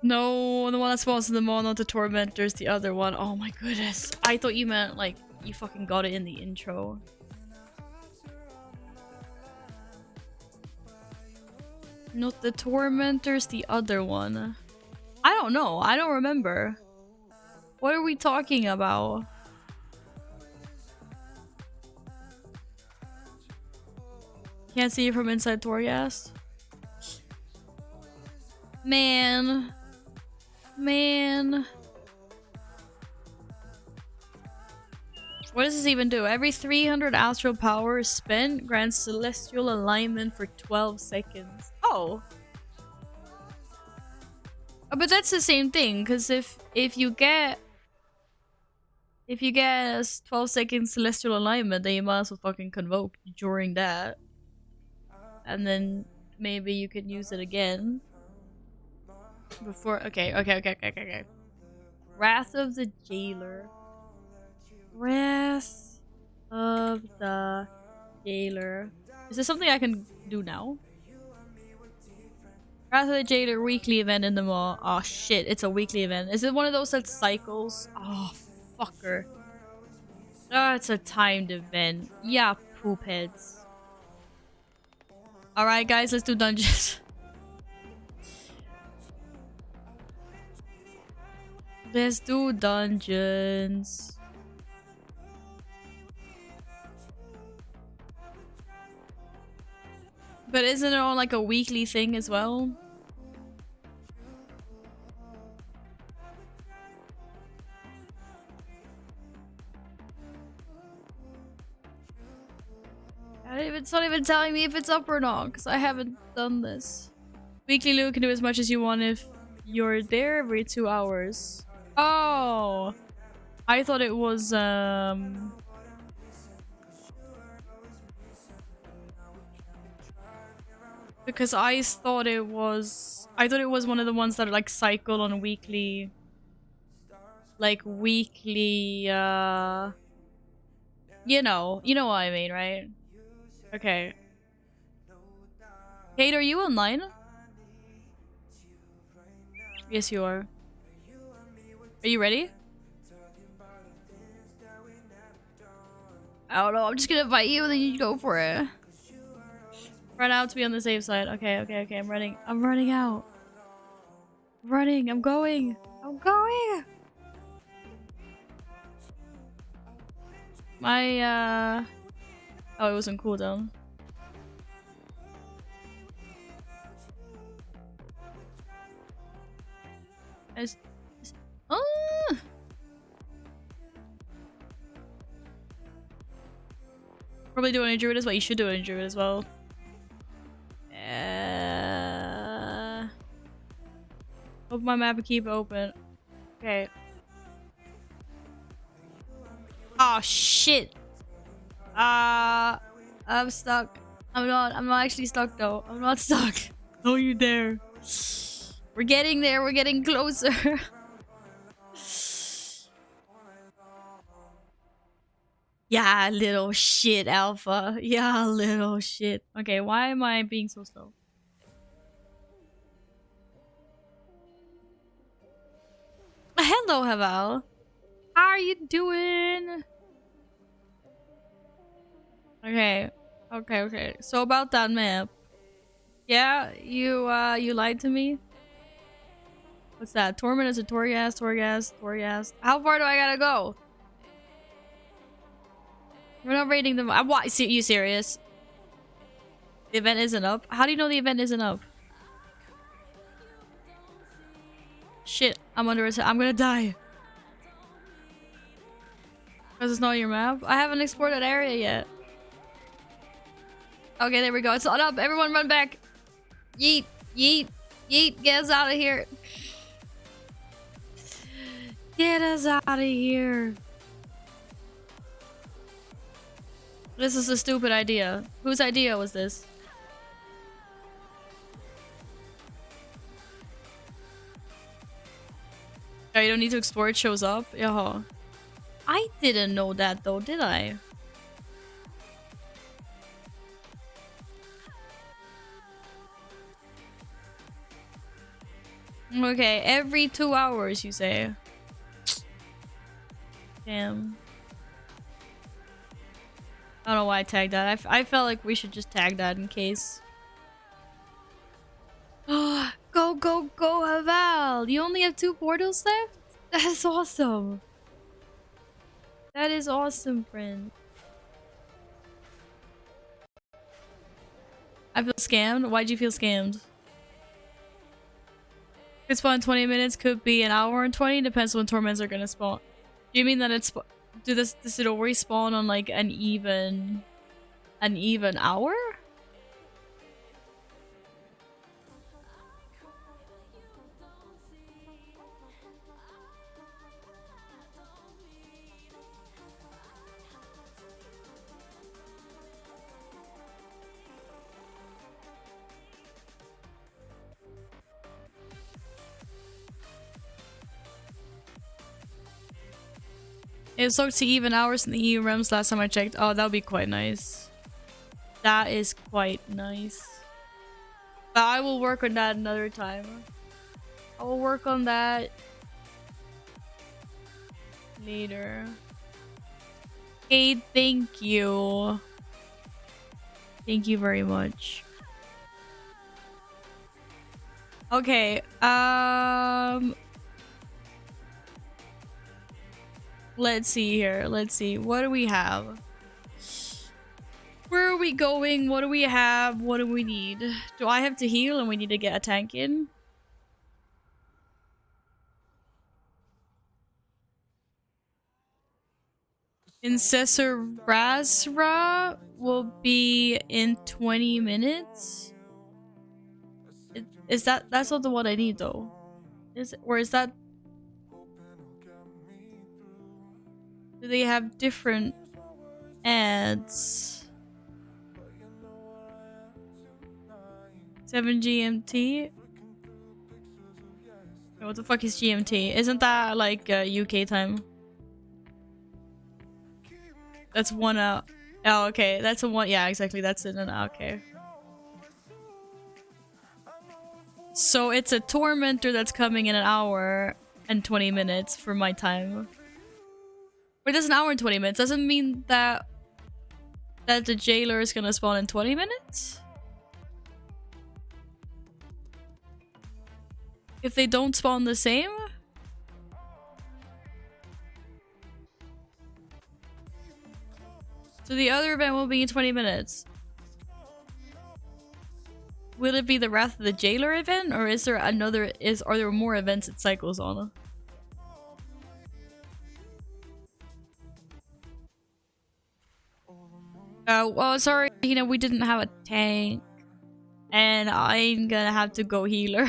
No, the one that spawns in the mall, not the tormentors, the other one. Oh my goodness. I thought you meant like you fucking got it in the intro. Not the tormentors, the other one. I don't know. I don't remember. What are we talking about? Can't see it from inside Torghast. Man. Man. What does this even do? Every 300 astral power spent grants celestial alignment for 12 seconds. Oh. Oh, but that's the same thing, because if you get 12 seconds celestial alignment, then you might as well fucking convoke during that. And then maybe you can use it again. Before okay. Wrath of the Jailer. Wrath of the Jailer. Is this something I can do now? Wrath of the Jailer weekly event in the mall. Oh shit, it's a weekly event. Is it one of those that cycles? Oh fucker. Oh, it's a timed event. Yeah, poop heads. Alright guys, let's do dungeons. Let's do dungeons. But isn't it on like a weekly thing as well? It's not even telling me if it's up or not, because I haven't done this. Weekly loot can do as much as you want if you're there every 2 hours. Oh! I thought it was, because I thought it was one of the ones that like cycle on a weekly, like weekly, you know what I mean, right? Okay. Kate, are you online? Yes, you are. Are you ready? I don't know. I'm just gonna invite you and then you go for it. Run out to be on the safe side. Okay. I'm running. I'm running out. I'm running. I'm going. I'm going. My, oh, it was on cooldown. Oh! Probably do it in Druid as well. You should do it in Druid as well. Open my map and keep it open. Okay. Oh shit. I'm stuck. I'm not actually stuck though. I'm not stuck. Don't you dare. We're getting there. We're getting closer. Yeah, little shit, Alpha. Yeah, little shit. Okay, why am I being so slow? Hello, Haval. How are you doing? Okay. So about that map. Yeah, you lied to me? What's that? Torment is a Torghast. How far do I gotta go? We're not rating them. Why? You serious? The event isn't up? How do you know the event isn't up? Shit, I'm under attack. I'm gonna die. Because it's not your map? I haven't explored that area yet. Okay, there we go. It's not up. Everyone run back. Yeet, yeet, yeet. Get us out of here. Get us out of here. This is a stupid idea. Whose idea was this? Oh, you don't need to explore, it shows up? Yeah. I didn't know that though, did I? Okay, every 2 hours you say. Damn. I don't know why I tagged that. I felt like we should just tag that in case. Oh, go, go, go, Haval! You only have 2 portals left? That's awesome. That is awesome, friend. I feel scammed? Why'd you feel scammed? Could spawn in 20 minutes, could be an hour and 20, depends when torments are gonna spawn. Do you mean that it's does it always spawn on like an even hour? It was locked to even hours in the EU realms last time I checked. Oh, that would be quite nice. That is quite nice. But I will work on that another time. I will work on that later. Hey, thank you. Thank you very much. Okay, let's see here. Let's see. What do we have? Where are we going? What do we have? What do we need? Do I have to heal and we need to get a tank in? Incessor Razra will be in 20 minutes. Is that's not the one I need though? Is it, or is that? Do they have different ads? 7 GMT? What the fuck is GMT? Isn't that like UK time? That's 1 hour. Oh, okay. That's a 1. Yeah, exactly. That's in an hour. Okay. So it's a tormentor that's coming in an hour and 20 minutes for my time. Wait, that's an hour and 20 minutes. Doesn't mean that the jailer is gonna spawn in 20 minutes? If they don't spawn the same? So the other event will be in 20 minutes. Will it be the Wrath of the Jailer event, or is there another? Are there more events it cycles on? Well, sorry, you know, we didn't have a tank, and I'm gonna have to go healer.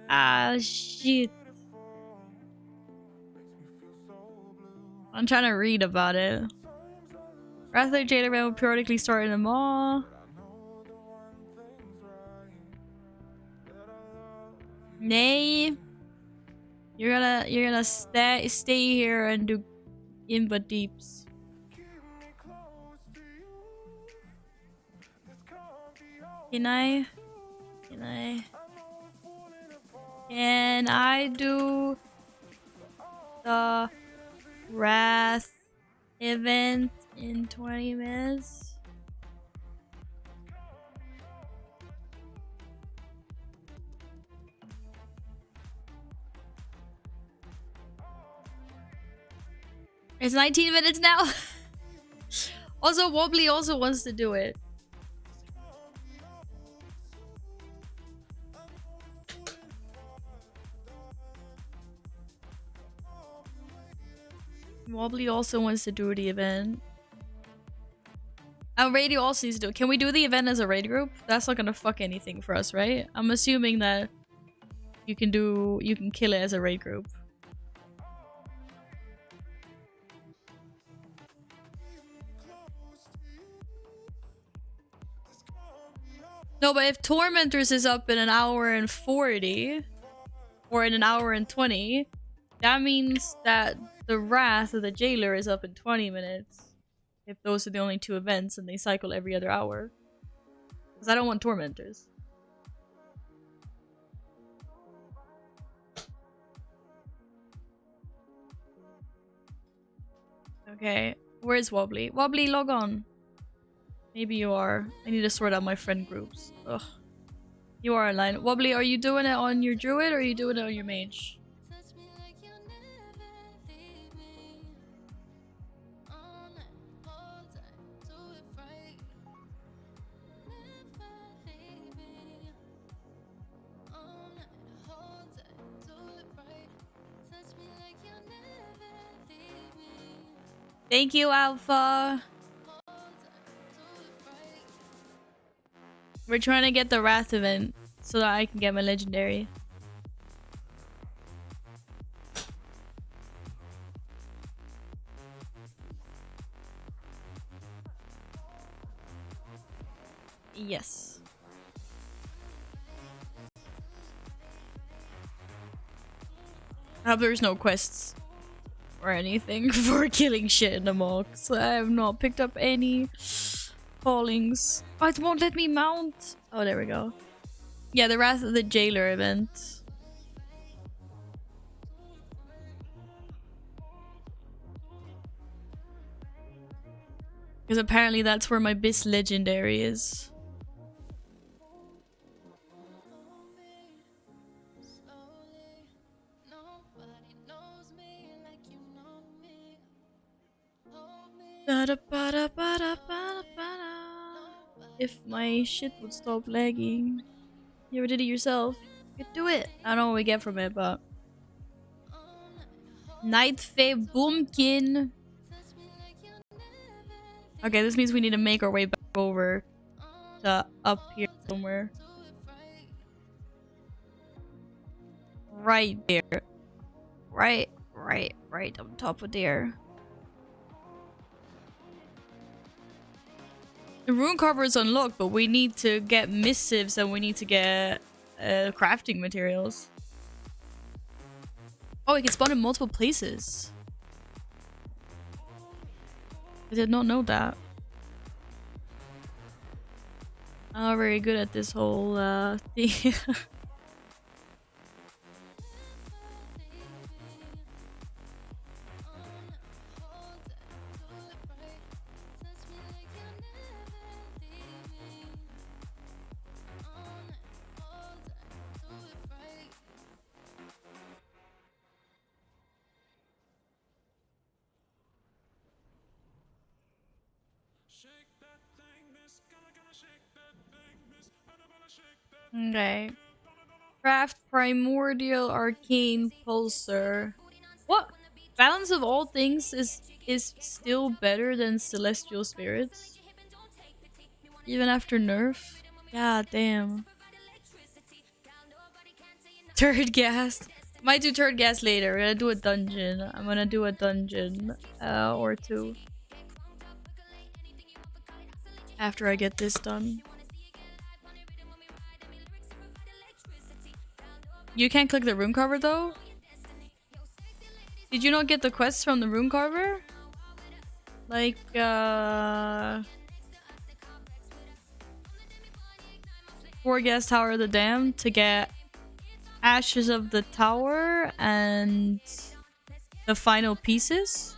Ah, shit. I'm trying to read about it. Wrath of the Jailer event will periodically start in the mall. Nay, you're gonna stay here and do input deeps. Can I do the Wrath event in 20 minutes? It's 19 minutes now. Also, Wobbly also wants to do it. Wobbly also wants to do the event. And Radio also needs to do it. Can we do the event as a raid group? That's not gonna fuck anything for us, right? I'm assuming that you can kill it as a raid group. No, but if Tormentors is up in an hour and 40, or in an hour and 20, that means that the Wrath of the Jailer is up in 20 minutes. If those are the only two events and they cycle every other hour. Because I don't want Tormentors. Okay, where's Wobbly? Wobbly, log on. Maybe you are. I need to sort out my friend groups. Ugh. You are online. Wobbly, are you doing it on your druid or are you doing it on your mage? Thank you, Alpha. We're trying to get the Wrath event so that I can get my legendary. Yes. I hope there's no quests or anything for killing shit in the mocks. I have not picked up any callings. Oh, it won't let me mount. Oh, there we go. Yeah, the Wrath of the Jailer event. Because apparently that's where my Bis legendary is. If my shit would stop lagging. You ever did it yourself? You could do it. I don't know what we get from it, but... Nightfae Boomkin. Okay, this means we need to make our way back over to up here somewhere. Right there. Right on top of there. The rune carver is unlocked, but we need to get missives and we need to get crafting materials. Oh, we can spawn in multiple places. I did not know that. I'm not very good at this whole thing. Okay. Craft Primordial Arcane Pulsar. What? Balance of all things is still better than Celestial Spirits? Even after nerf? God damn. Turd gas. Might do turd gas later. We're gonna do a dungeon. I'm gonna do a dungeon or two. After I get this done. You can't click the rune carver though? Did you not get the quests from the rune carver? Like, Forgas Tower of the Damned to get Ashes of the Tower and the final pieces?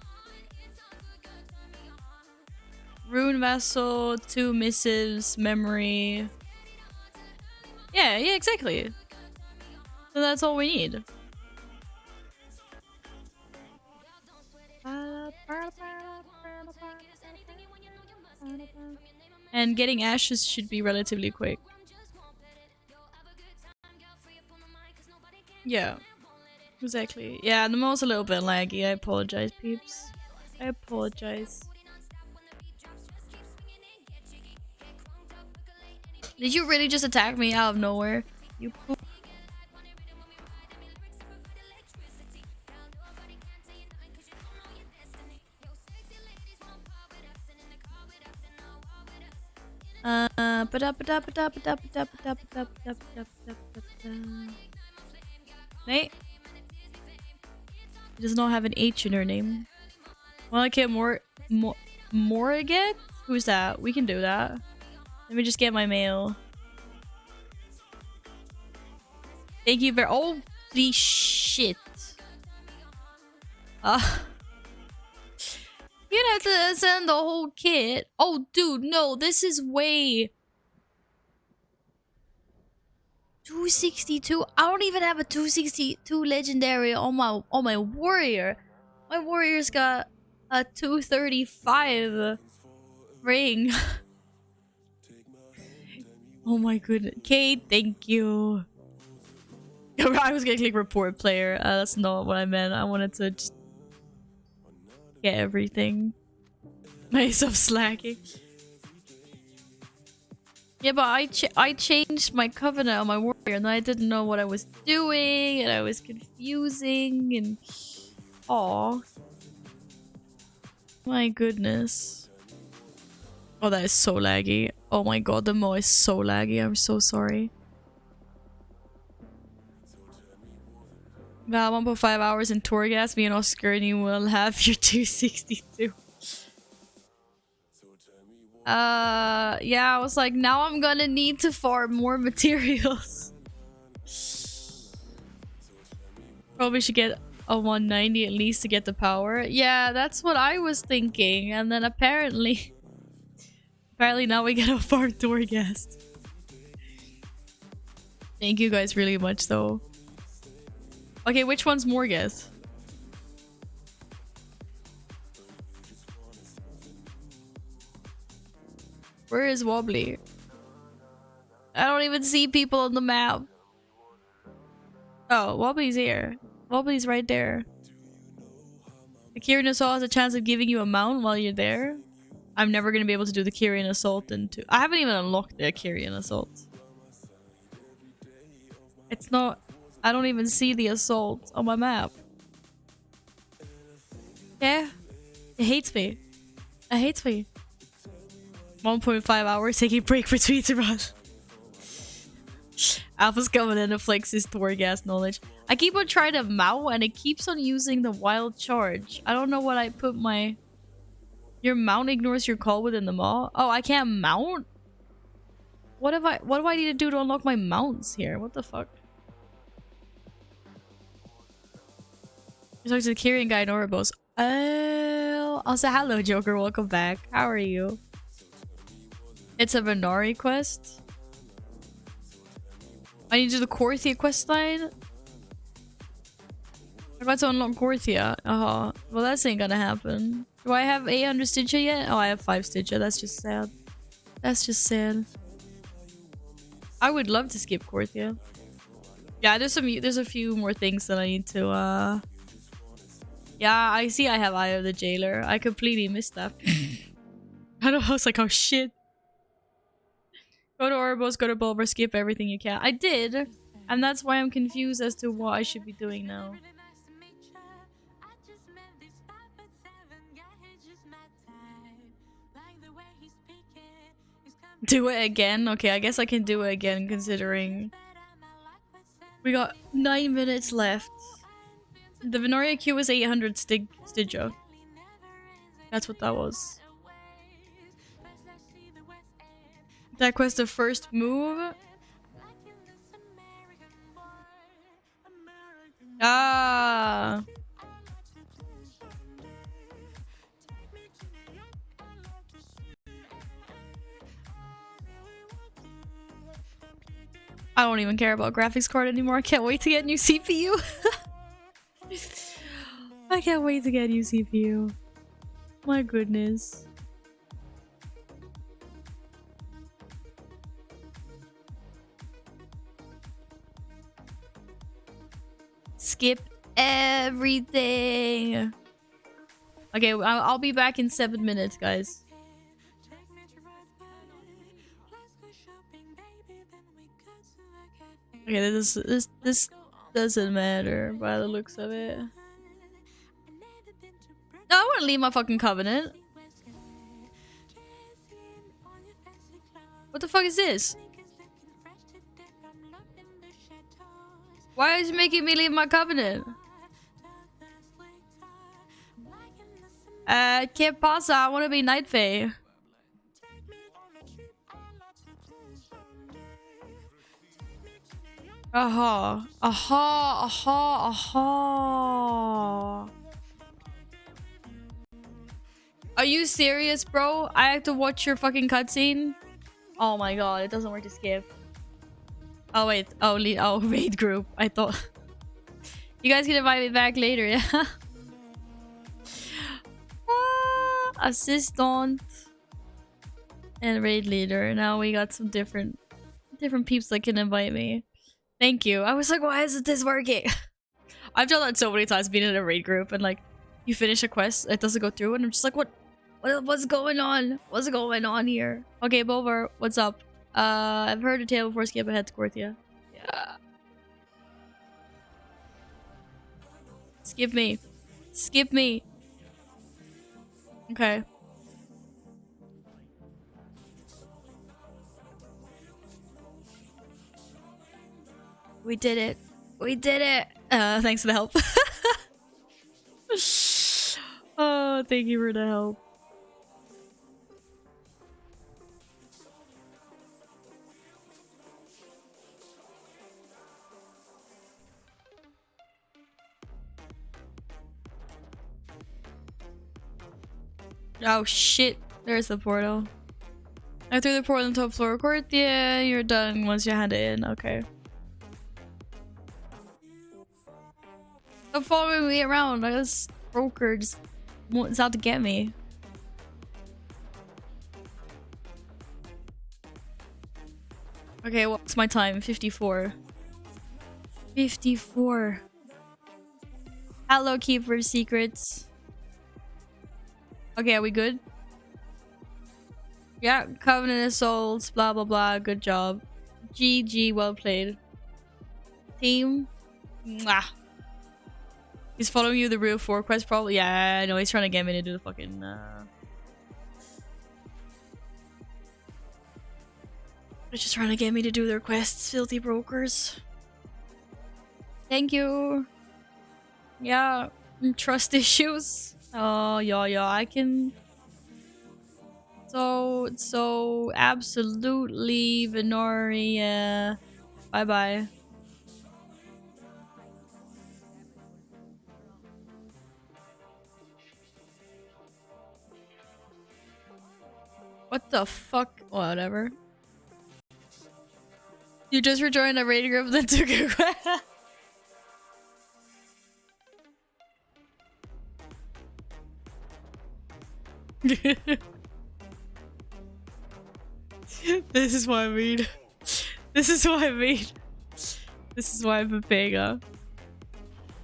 Rune Vessel, 2 missives, memory. Yeah, exactly. So that's all we need. And getting ashes should be relatively quick. Yeah. Exactly. Yeah, the mouse a little bit laggy. I apologize, peeps. I apologize. Did you really just attack me out of nowhere? You poop. Nate? She does not have an H in her name. Well, I get more again? Who's that? We can do that. Let me just get my mail. Thank you very— holy shit. You'd have to send the whole kit. Oh, dude, no, this is way 262. I don't even have a 262 legendary on my warrior. My warrior's got a 235 ring. Oh my goodness. Kate, thank you. I was gonna click report player. That's not what I meant. I wanted to just get everything. Stop slacking. Yeah, but I changed my covenant on my warrior and I didn't know what I was doing and I was confusing and aw. My goodness. Oh, that is so laggy. Oh my god, the mo is so laggy. I'm so sorry. About 1.5 hours in Torghast, me and Oscar, and you will have your 262. Yeah, I was like, now I'm gonna need to farm more materials. Probably should get a 190 at least to get the power. Yeah, that's what I was thinking. And then apparently now we gotta farm Torghast. Thank you guys really much though. Okay, which one's Morgus? Where is Wobbly? I don't even see people on the map. Oh, Wobbly's here. Wobbly's right there. The Kyrian Assault has a chance of giving you a mount while you're there. I'm never going to be able to do the Kyrian Assault into— I haven't even unlocked the Kyrian Assault. It's not— I don't even see the assault on my map. Yeah. It hates me. It hates me. 1.5 hours taking break between to run. Alpha's coming in to flex his Torghast knowledge. I keep on trying to mount and it keeps on using the wild charge. I don't know what I put my— Your mount ignores your call within the maw. Oh, I can't mount? What do I need to do to unlock my mounts here? What the fuck? You talk to the Kyrian guy in Oribos. Oh, I'll say hello, Joker. Welcome back. How are you? It's a Venari quest. I need to do the Korthia quest line. I'm about to unlock Korthia. Well, that ain't gonna happen. Do I have 800 Stitcher yet? Oh, I have 5 Stitcher. That's just sad. That's just sad. I would love to skip Korthia. Yeah, there's a few more things that I need to Yeah, I see I have Eye of the Jailer. I completely missed that. I don't know, I was like, oh shit. Go to Oribos, go to Bulbar, skip everything you can. I did, and that's why I'm confused as to what I should be doing now. Do it again? Okay, I guess I can do it again considering we got 9 minutes left. The Venaria Q was 800 Stidja. That's what that was. That quest the first move? Ah. I don't even care about graphics card anymore. I can't wait to get a new CPU. I can't wait to get a new CPU. My goodness. skip everything. Okay, I'll be back in 7 minutes, guys. Okay, this doesn't matter by the looks of it. No, I want to leave my fucking covenant. What the fuck is this? Why is it making me leave my covenant? Que pasa? I want to be Night Fae. Aha. Aha. Aha. Aha. Are you serious, bro? I have to watch your fucking cutscene? Oh my god, it doesn't work to skip. Oh wait, oh raid group. I thought you guys can invite me back later, yeah? Assistant and raid leader. Now we got some different peeps that can invite me. Thank you. I was like, why isn't this working? I've done that so many times, being in a raid group and like you finish a quest, it doesn't go through, and I'm just like, what's going on? What's going on here? Okay, Bover, what's up? I've heard a tale before. Skip ahead to Corthia. Yeah. Skip me. Skip me. Okay. We did it. We did it. Thanks for the help. Oh, thank you for the help. Oh shit, there's the portal. I threw the portal on top floor court. Yeah, you're done once you hand it in. Okay. Stop following me around. Like this broker just wants out to get me. Okay, what's my time? 54. 54. Hello, Keeper Secrets. Okay, are we good? Yeah, Covenant Assaults, blah blah blah, good job. GG, well played. Team. Mwah. He's following you the Rule 4 quest probably. Yeah, I know, he's trying to get me to do the fucking He's just trying to get me to do their quests, filthy brokers. Thank you. Yeah, trust issues. Oh, yeah, I can. So absolutely, Venori. Yeah. Bye bye. What the fuck? Whatever. You just rejoined a raid group that took a quest. This is what I mean. This is what I mean. This is why I've been paying up.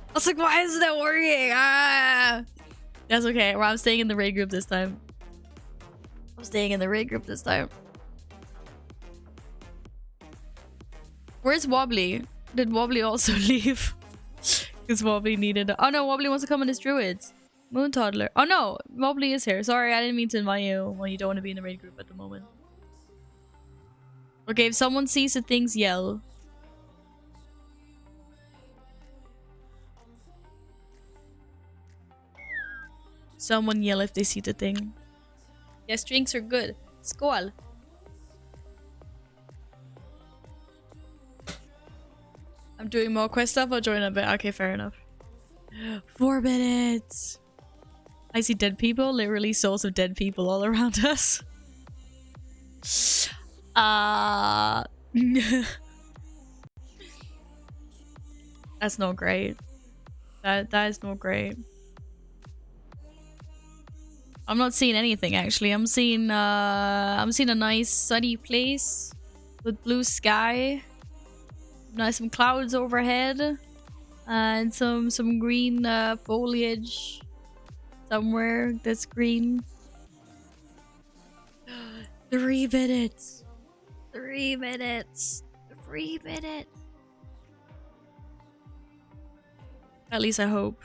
I was like, why isn't that working? Ah! That's okay. Well, I'm staying in the raid group this time. I'm staying in the raid group this time. Where's Wobbly? Did Wobbly also leave? Because Wobbly needed... Oh no, Wobbly wants to come in his druids. Moon Toddler. Oh no, Wobbly is here. Sorry, I didn't mean to invite you when you don't want to be in the raid group at the moment. Okay, if someone sees the things, yell. Someone yell if they see the thing. Yes, drinks are good. Skål. I'm doing more quest stuff. I'll join a bit. Okay, fair enough. 4 minutes. I see dead people. Literally souls of dead people all around us. That's not great. That is not great. I'm not seeing anything actually. I'm seeing a nice sunny place with blue sky. Nice some clouds overhead. And some green foliage somewhere that's green. 3 minutes. 3 minutes. 3 minutes. At least I hope.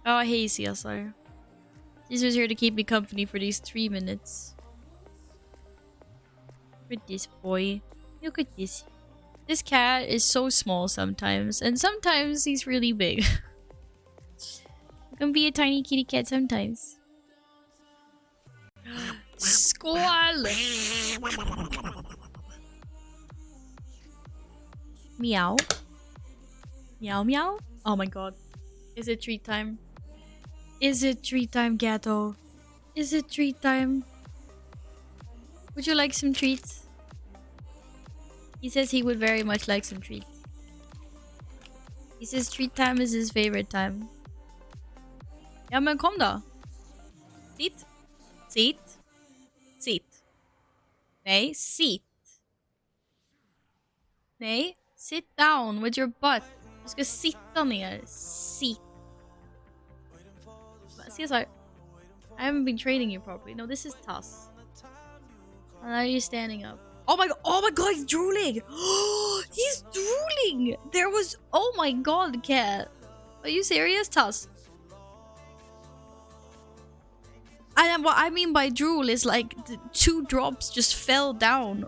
Oh, hey CSR. Caesar's here to keep me company for these 3 minutes. Look at this boy. Look at this. This cat is so small sometimes, and sometimes he's really big. He can be a tiny kitty cat sometimes. Squall! Meow. Meow meow. Oh my god. Is it treat time? Is it treat time, Gato? Is it treat time? Would you like some treats? He says he would very much like some treats. He says treat time is his favorite time. Ja men kom då. Sitt. Sitt. Sitt. Nej, sit. Nej, sit down with your butt. Du ska sitta ner. Sit. See, sorry. I haven't been training you properly. No, this is Tuss. And now you're standing up. Oh my god, he's drooling! He's drooling! There was... Oh my god, cat. Are you serious, Tuss? And what I mean by drool is like 2 drops just fell down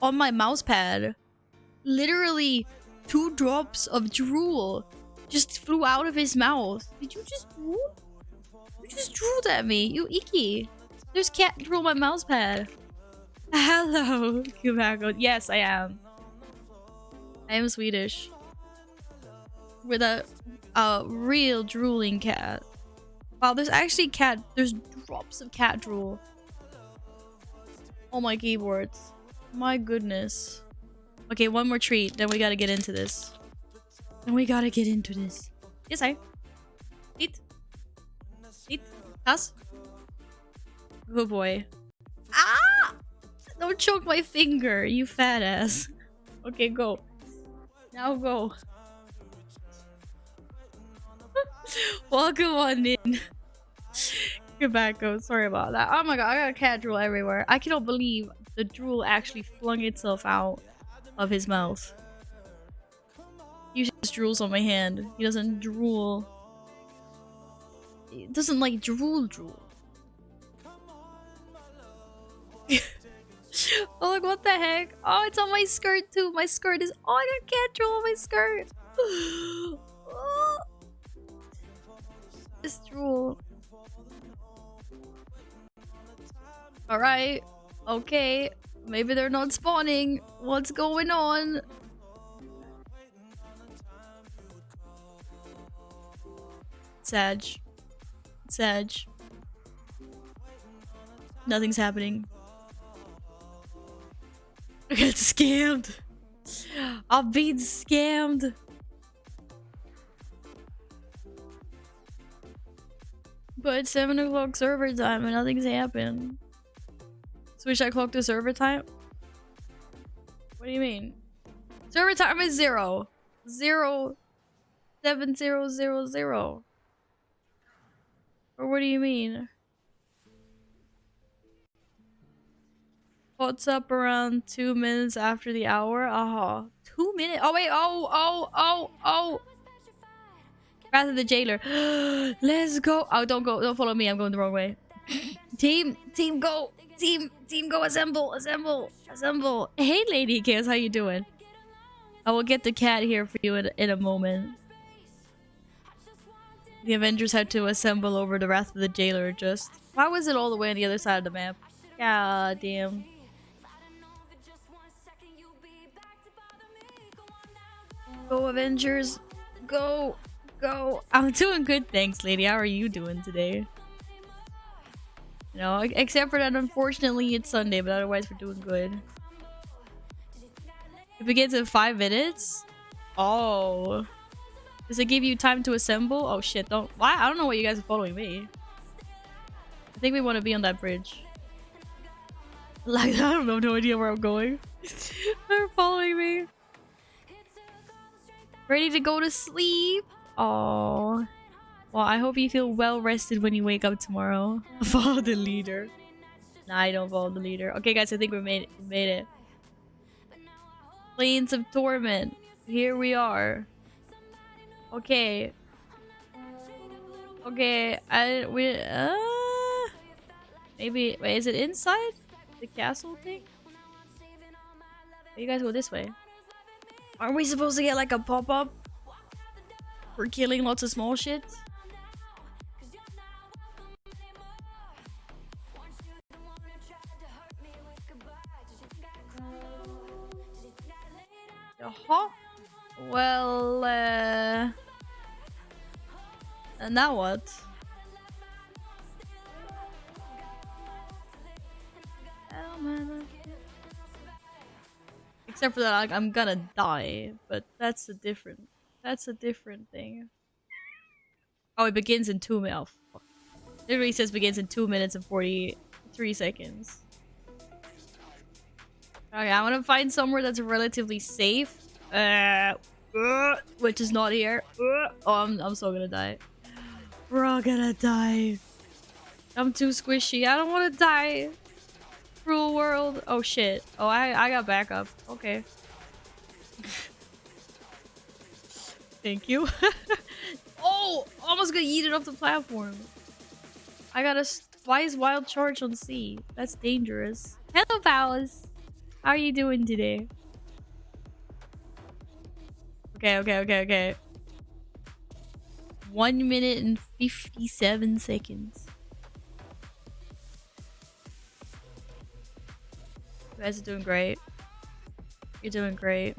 on my mouse pad. Literally 2 drops of drool just flew out of his mouth. Did you just drool? You just drooled at me, you icky. There's cat drool on my mouse pad. Hello, Kubago. Yes, I am. I am Swedish. With a real drooling cat. Wow, there's actually there's drops of cat drool on my keyboards. My goodness. Okay, one more treat, then we gotta get into this. Yes, I. Eat. Eat. Pass. Good boy. Ah! Don't choke my finger, you fat ass. Okay, go. Now go. Welcome on in. Tobacco, sorry about that. Oh my god, I got cat drool everywhere. I cannot believe the drool actually flung itself out of his mouth. He just drools on my hand. He doesn't drool. He doesn't like drool. Oh, like what the heck? Oh, it's on my skirt too. My skirt is... Oh, I got cat drool on my skirt. Oh. This drool. Alright. Okay. Maybe they're not spawning. What's going on? Sag. Nothing's happening. I got scammed. I'm being scammed. But it's 7 o'clock server time and nothing's happened. Switch that clock to server time? What do you mean? Server time is 0. 07000. Or what do you mean? What's up around 2 minutes after the hour? 2 minutes? Oh wait, oh. Wrath of the Jailer. Let's go. Oh, don't go. Don't follow me. I'm going the wrong way. Team go. Team go. Assemble. Hey, Lady Chaos, how you doing? I will get the cat here for you in a moment. The Avengers had to assemble over the Wrath of the Jailer just... Why was it all the way on the other side of the map? God damn. Go, Avengers. Go. I'm doing good, thanks, lady. How are you doing today? You know, except for that, unfortunately, it's Sunday, but otherwise, we're doing good. It begins in 5 minutes? Oh. Does it give you time to assemble? Oh shit, don't... Why? I don't know why you guys are following me. I think we want to be on that bridge. Like, I don't know, no idea where I'm going. They're following me. Ready to go to sleep. Oh. Well, I hope you feel well rested when you wake up tomorrow. Follow the leader. Nah, I don't follow the leader. Okay, guys, I think we made it. We made it. Plains of Torment. Here we are. Okay. Okay, maybe, wait, is it inside the castle thing? You guys go this way. Aren't we supposed to get like a pop-up for killing lots of small shit? Uh-huh. Well, and now what? Except for that, like, I'm gonna die, but that's a different thing. Oh, it begins in 2 minutes. Oh, it literally says begins in 2 minutes and 43 seconds. Okay, I want to find somewhere that's relatively safe. Which is not here. Oh, I'm so gonna die. We're all gonna die. I'm too squishy. I don't want to die. Cruel world. Oh shit. Oh, I got backup. Okay. Thank you. Oh, almost got yeeted off the platform. I got a wise wild charge on C. That's dangerous. Hello, Palace. How are you doing today? Okay. 1 minute and 57 seconds. You guys are doing great. You're doing great.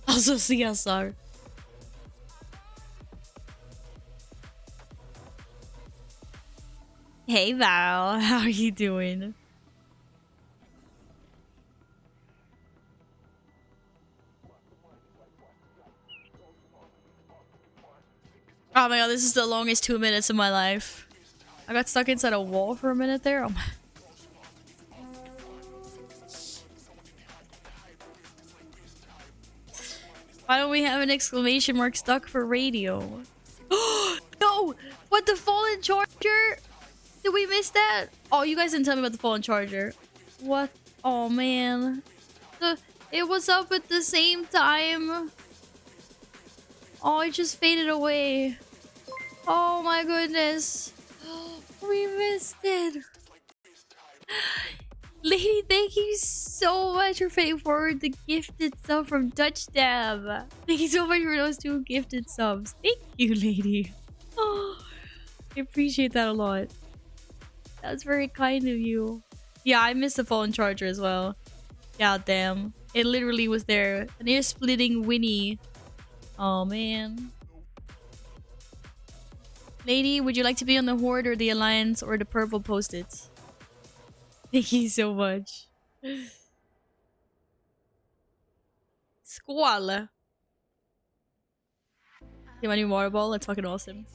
Also CSR. Hey Val, how are you doing? Oh my god, this is the longest 2 minutes of my life. I got stuck inside a wall for a minute there. Oh my. Why don't we have an exclamation mark stuck for radio? No! What, the fallen charger? Did we miss that? Oh, you guys didn't tell me about the fallen charger. What? Oh man. It was up at the same time. Oh, it just faded away. Oh my goodness. We missed it. Lady, thank you so much for paying forward the gifted sub from Dutch Dab. Thank you so much for those 2 gifted subs. Thank you, lady. Oh, I appreciate that a lot. That's very kind of you. Yeah, I missed the fallen charger as well. God damn. It literally was there. An ear-splitting Winnie. Oh, man. Lady, would you like to be on the Horde or the Alliance or the purple post-its? Thank you so much. Squall. Get my new water ball. That's fucking awesome.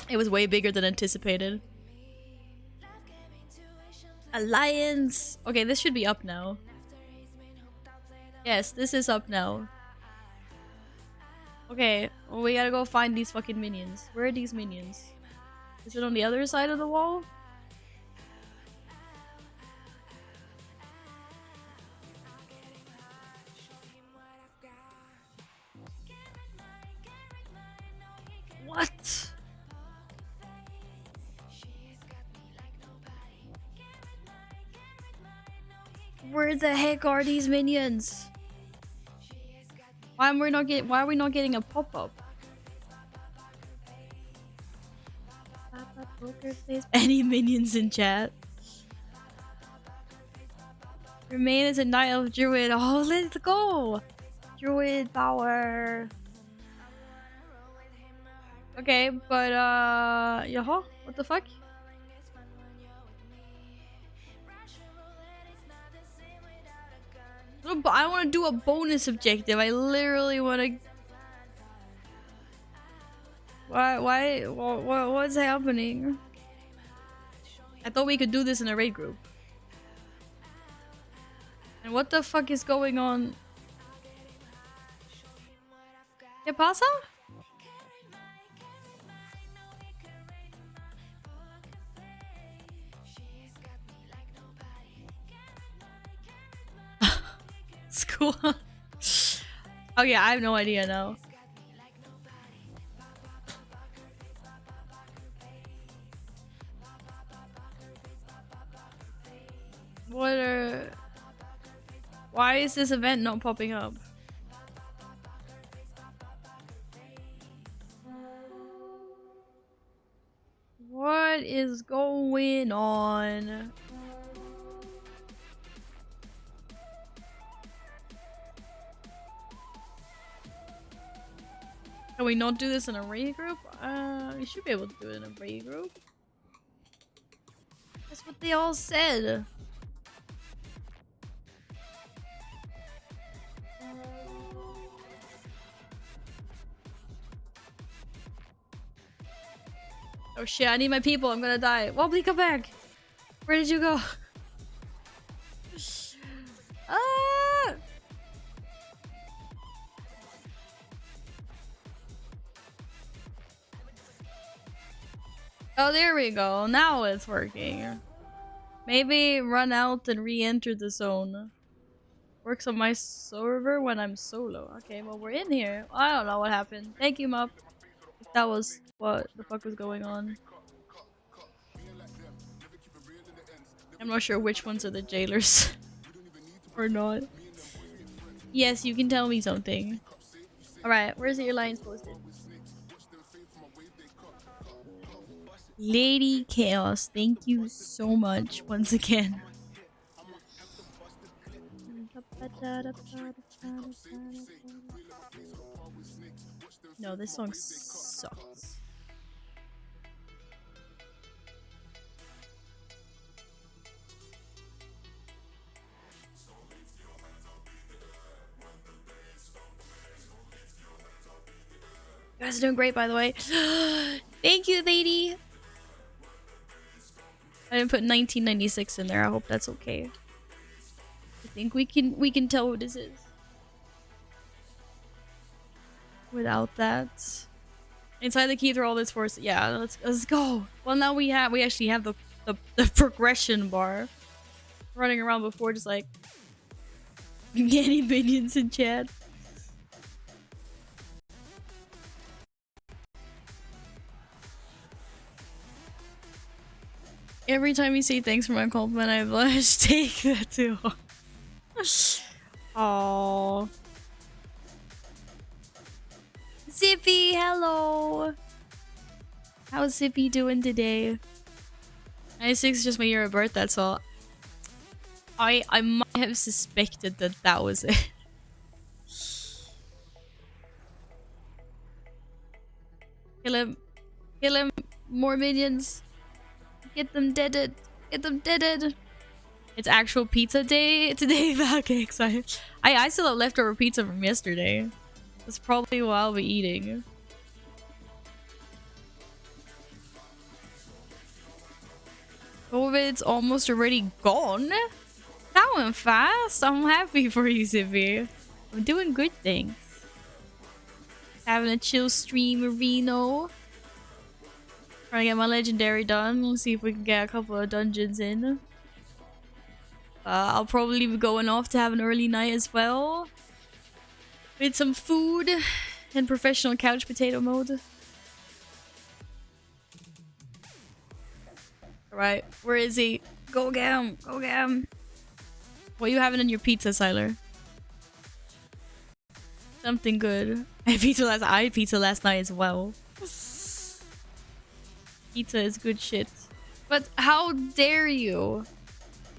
It was way bigger than anticipated. Alliance. Okay, this should be up now. Yes, this is up now. Okay, well, we gotta go find these fucking minions. Where are these minions? Is it on the other side of the wall? What? Where the heck are these minions? Why are we not getting a pop-up? Any minions in chat? Remain as a Night Elf Druid. Oh, let's go! Druid power. Okay, but yaha, what the fuck? No, but I want to do a bonus objective. I literally want to. Why? What's happening? I thought we could do this in a raid group. And what the fuck is going on? ¿Qué pasa? School. Oh yeah, I have no idea now. What are... Why is this event not popping up? What is going on? Can we not do this in a raid group? We should be able to do it in a raid group. That's what they all said. Oh shit, I need my people. I'm gonna die. Wobbly, come back. Where did you go? Ah! Oh, there we go. Now it's working. Maybe run out and re-enter the zone. Works on my server when I'm solo. Okay, well, we're in here. I don't know what happened. Thank you, Mup. If that was what the fuck was going on. I'm not sure which ones are the jailers. Or not. Yes, you can tell me something. Alright, where's the alliance posted? Lady Chaos, thank you so much once again. No, this song sucks. You guys are doing great, by the way. Thank you, lady. I didn't put 1996 in there. I hope that's okay. I think we can tell who this is without that. Inside the key through all this force. Yeah, let's go. Well, now we actually have the progression bar. Running around before just like getting minions in chat. Every time you say thanks for my compliment, I blush. Take that too. Aww. Zippy, hello. How's Zippy doing today? 96 is just my year of birth, that's all. I might have suspected that that was it. Kill him. Kill him. More minions. Get them deaded. Get them deaded. It's actual pizza day today, Valkex. I still have leftover pizza from yesterday. That's probably what I'll be eating. COVID's almost already gone? That went fast. I'm happy for you, Zippy. I'm doing good things. Having a chill stream, Reno. Trying to get my legendary done. We'll see if we can get a couple of dungeons in. I'll probably be going off to have an early night as well. With some food in professional couch potato mode. Alright, where is he? Go get him! Go get him! What are you having in your pizza, Siler? Something good. I had pizza last night as well. Pizza is good shit. But how dare you?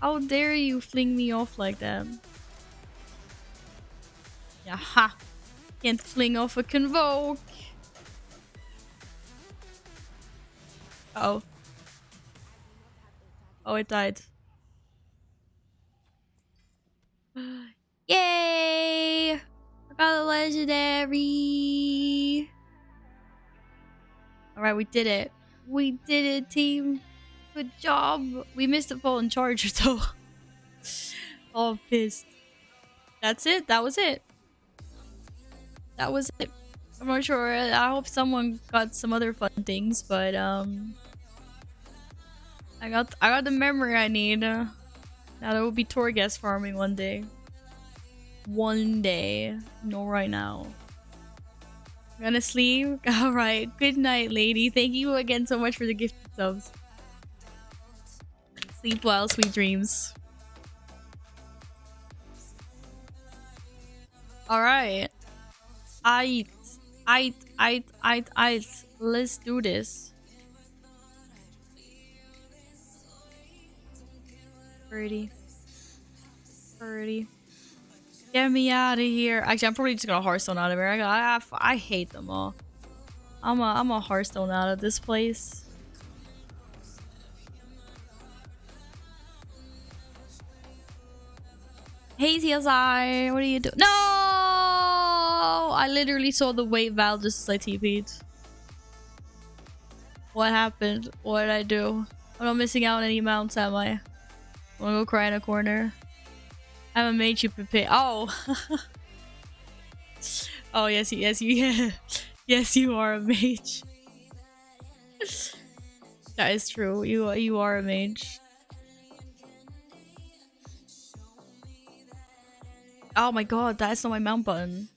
How dare you fling me off like that? Yaha! Can't fling off a convoke! Uh oh. Oh, it died. Yay! I got a legendary! Alright, we did it. We did it, team. Good job. We missed the fallen charger though. Oh, pissed. That's it. That was it. That was it. I'm not sure. I hope someone got some other fun things, but I got the memory I need. Now there will be tour guest farming one day. One day. No, right now. Gonna sleep? Alright. Good night, lady. Thank you again so much for the gifted subs. Sleep well, sweet dreams. Alright. Aight. Let's do this. 30. Get me out of here. Actually, I'm probably just gonna Hearthstone out of here. I hate them all. I'm a Hearthstone out of this place. Hey CSI, what are you doing? No! I literally saw the wait Val just as I TP'd. What happened? What did I do? I'm not missing out on any mounts, am I? Wanna go cry in a corner? I haven't made you prepare. Oh! Oh, yes, yeah. Yes, you are a mage. That is true. You are a mage. Oh my god, that's not my mount button.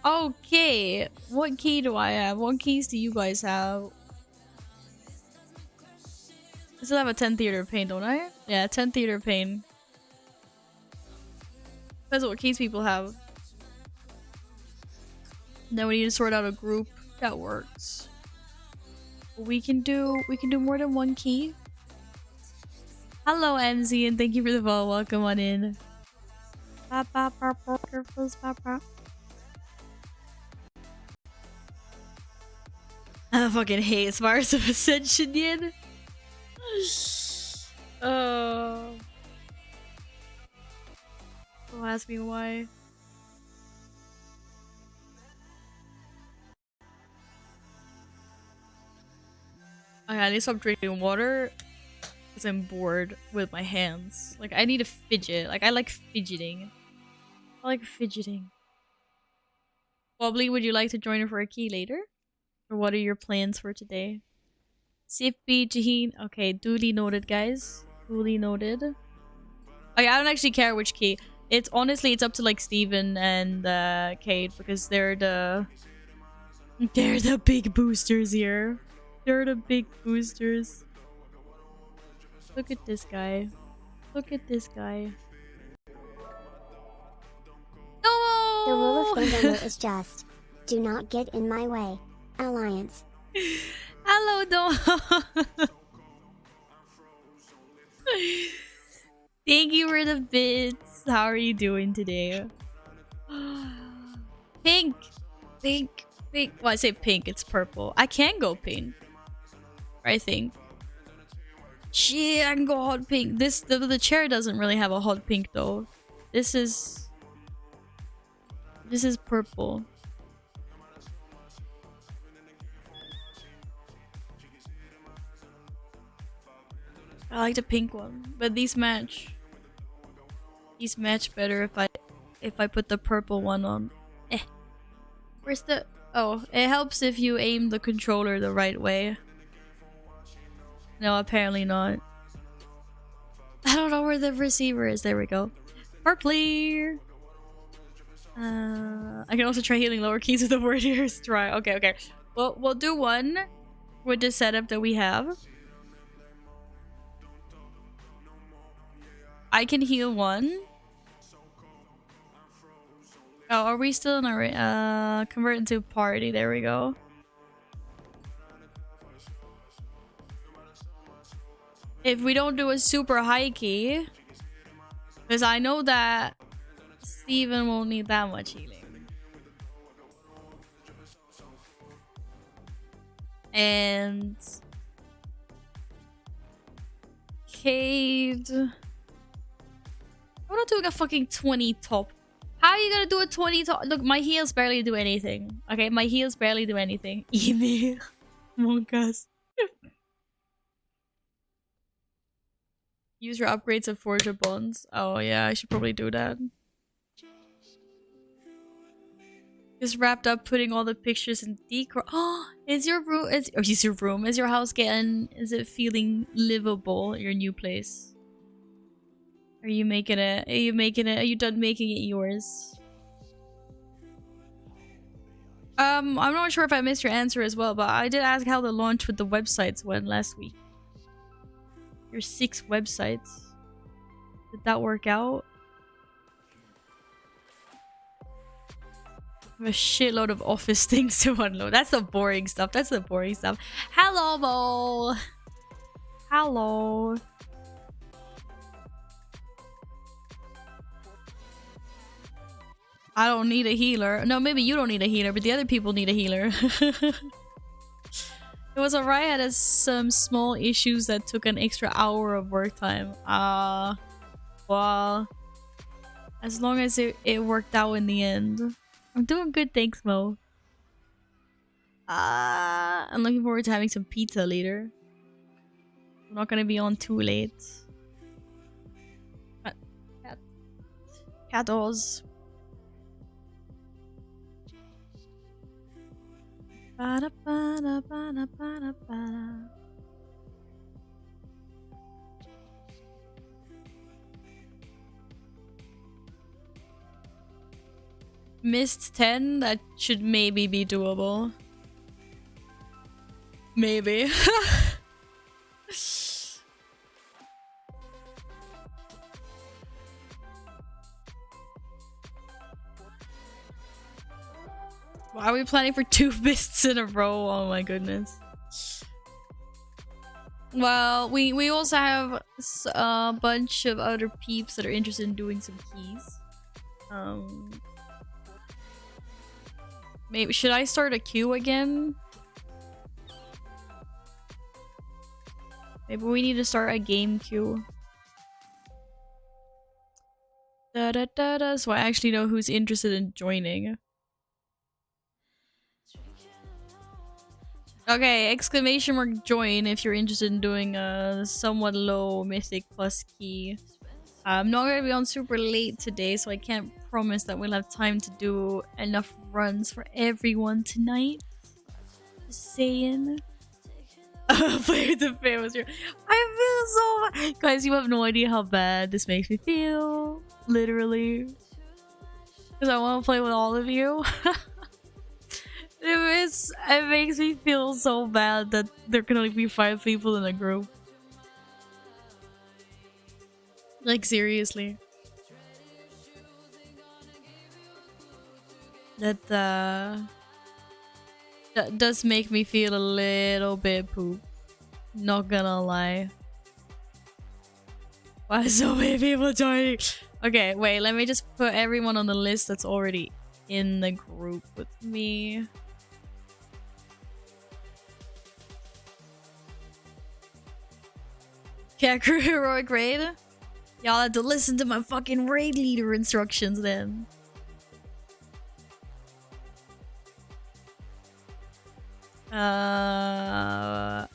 Okay, what key do I have? What keys do you guys have? I still have a 10 theater pain, don't I? Yeah, 10 theater pain. That's what keys people have. Then we need to sort out a group that works. We can do more than one key. Hello MZ and thank you for the follow. Welcome on in. I fucking hate Spires of Ascension yet. Oh. Don't ask me why. I need to stop drinking water because I'm bored with my hands. Like, I need to fidget. Like, I like fidgeting. Wobbly, would you like to join her for a key later? Or what are your plans for today? Sippy, Jaheen. Okay, duly noted, guys. Duly noted. Like, I don't actually care which key. It's honestly, it's up to like Steven and Kate because they're the big boosters here. They're the big boosters. Look at this guy. Look at this guy. No! The rule of Thunder is just, do not get in my way. Alliance. Hello, Dom. Thank you for the bits. How are you doing today? Pink. Well, I say pink, it's purple. I can go pink. I think. Shit, I can go hot pink. The chair doesn't really have a hot pink though. This is purple. I like the pink one, but these match. These match better if I put the purple one on. Where's the... Oh, it helps if you aim the controller the right way. No, apparently not. I don't know where the receiver is. There we go. Purple. I can also try healing lower keys with the word here. Try. Okay. Well, we'll do one with the setup that we have. I can heal one. Oh, are we still in our convert into party? There we go. If we don't do a super high key, because I know that Steven won't need that much healing. And Cade, I'm not doing a fucking 20 top How are you gonna do a 20 Look, my heals barely do anything. Okay, my heals barely do anything. Email. Monkas. Use your upgrades of Forger Bonds. Oh yeah, I should probably do that. Just wrapped up putting all the pictures in decor. Oh, is your room is your house getting, is it feeling livable, your new place? Are you done making it yours? I'm not sure if I missed your answer as well, but I did ask how the launch with the websites went last week. Your 6 websites. Did that work out? I have a shitload of office things to unload. That's the boring stuff. That's the boring stuff. Hello, Mo. Hello. I don't need a healer. No, maybe you don't need a healer, but the other people need a healer. It was alright. I had some small issues that took an extra hour of work time. Well, as long as it worked out in the end. I'm doing good, thanks, Mo. I'm looking forward to having some pizza later. I'm not gonna be on too late. Cat Oz. Missed 10? That should maybe be doable. Maybe. Why are we planning for 2 mists in a row? Oh my goodness. Well, we also have a bunch of other peeps that are interested in doing some keys. Maybe should I start a queue again? Maybe we need to start a game queue. So I actually know who's interested in joining. Okay, exclamation mark join if you're interested in doing a somewhat low mythic plus key. I'm not gonna be on super late today, so I can't promise that we'll have time to do enough runs for everyone tonight. Just saying. Play with the famous here. I feel so guys, you have no idea how bad this makes me feel. Literally. Because I want to play with all of you. It makes me feel so bad that there can only be 5 people in a group. Like, seriously. That does make me feel a little bit poop. Not gonna lie. Why so many people joining? Okay, wait, let me just put everyone on the list that's already in the group with me. Cat crew heroic raid? Y'all had to listen to my fucking raid leader instructions then.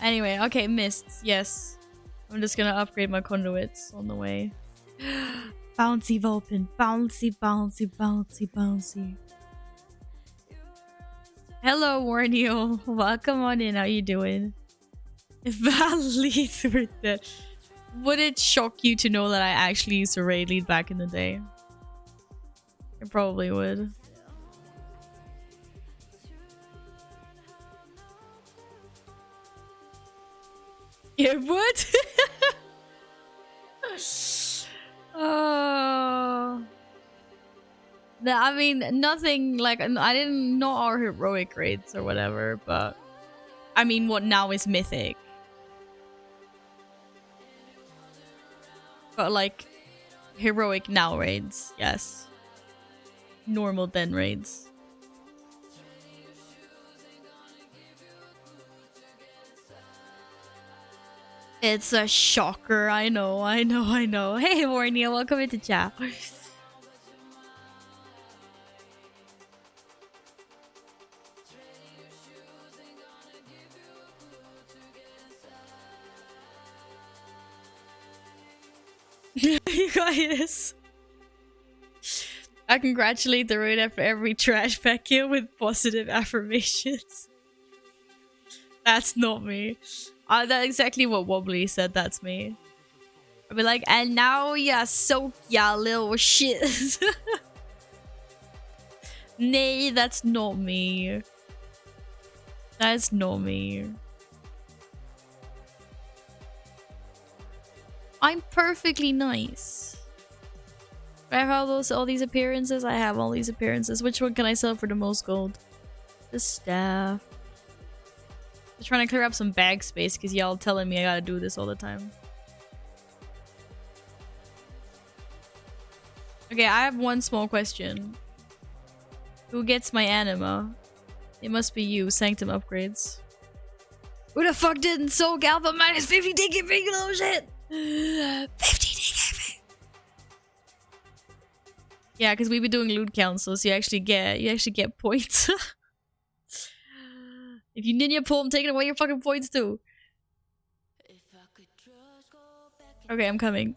Anyway, okay, mists, yes. I'm just gonna upgrade my conduits on the way. Bouncy Vulpin, bouncy, bouncy, bouncy, bouncy. Hello, Warnio. Welcome on in, how you doing? If Val leads were dead, would it shock you to know that I actually used to raid lead back in the day? It probably would. It would? Oh. No, I mean, nothing like, I didn't know our heroic raids or whatever, but I mean, what now is mythic. But like, heroic now raids, yes. Normal then raids. It's a shocker, I know. Hey Warnia, welcome into chat. You guys. I congratulate the raid after every trash pack kill with positive affirmations. That's not me. That's exactly what Wobbly said. That's me. I'll be like, and now ya soak ya little shit. Nay, that's not me. That's not me. I'm perfectly nice. I have all these appearances. I have all these appearances. Which one can I sell for the most gold? The staff. I'm trying to clear up some bag space because y'all telling me I gotta do this all the time. Okay, I have one small question. Who gets my anima? It must be you, Sanctum upgrades. Who the fuck didn't soak alpha minus 50 DKP? Oh shit! 50 DKP! Yeah, because we've been doing loot councils, so you actually get points. If you ninja pull, I'm taking away your fucking points too. Okay, I'm coming.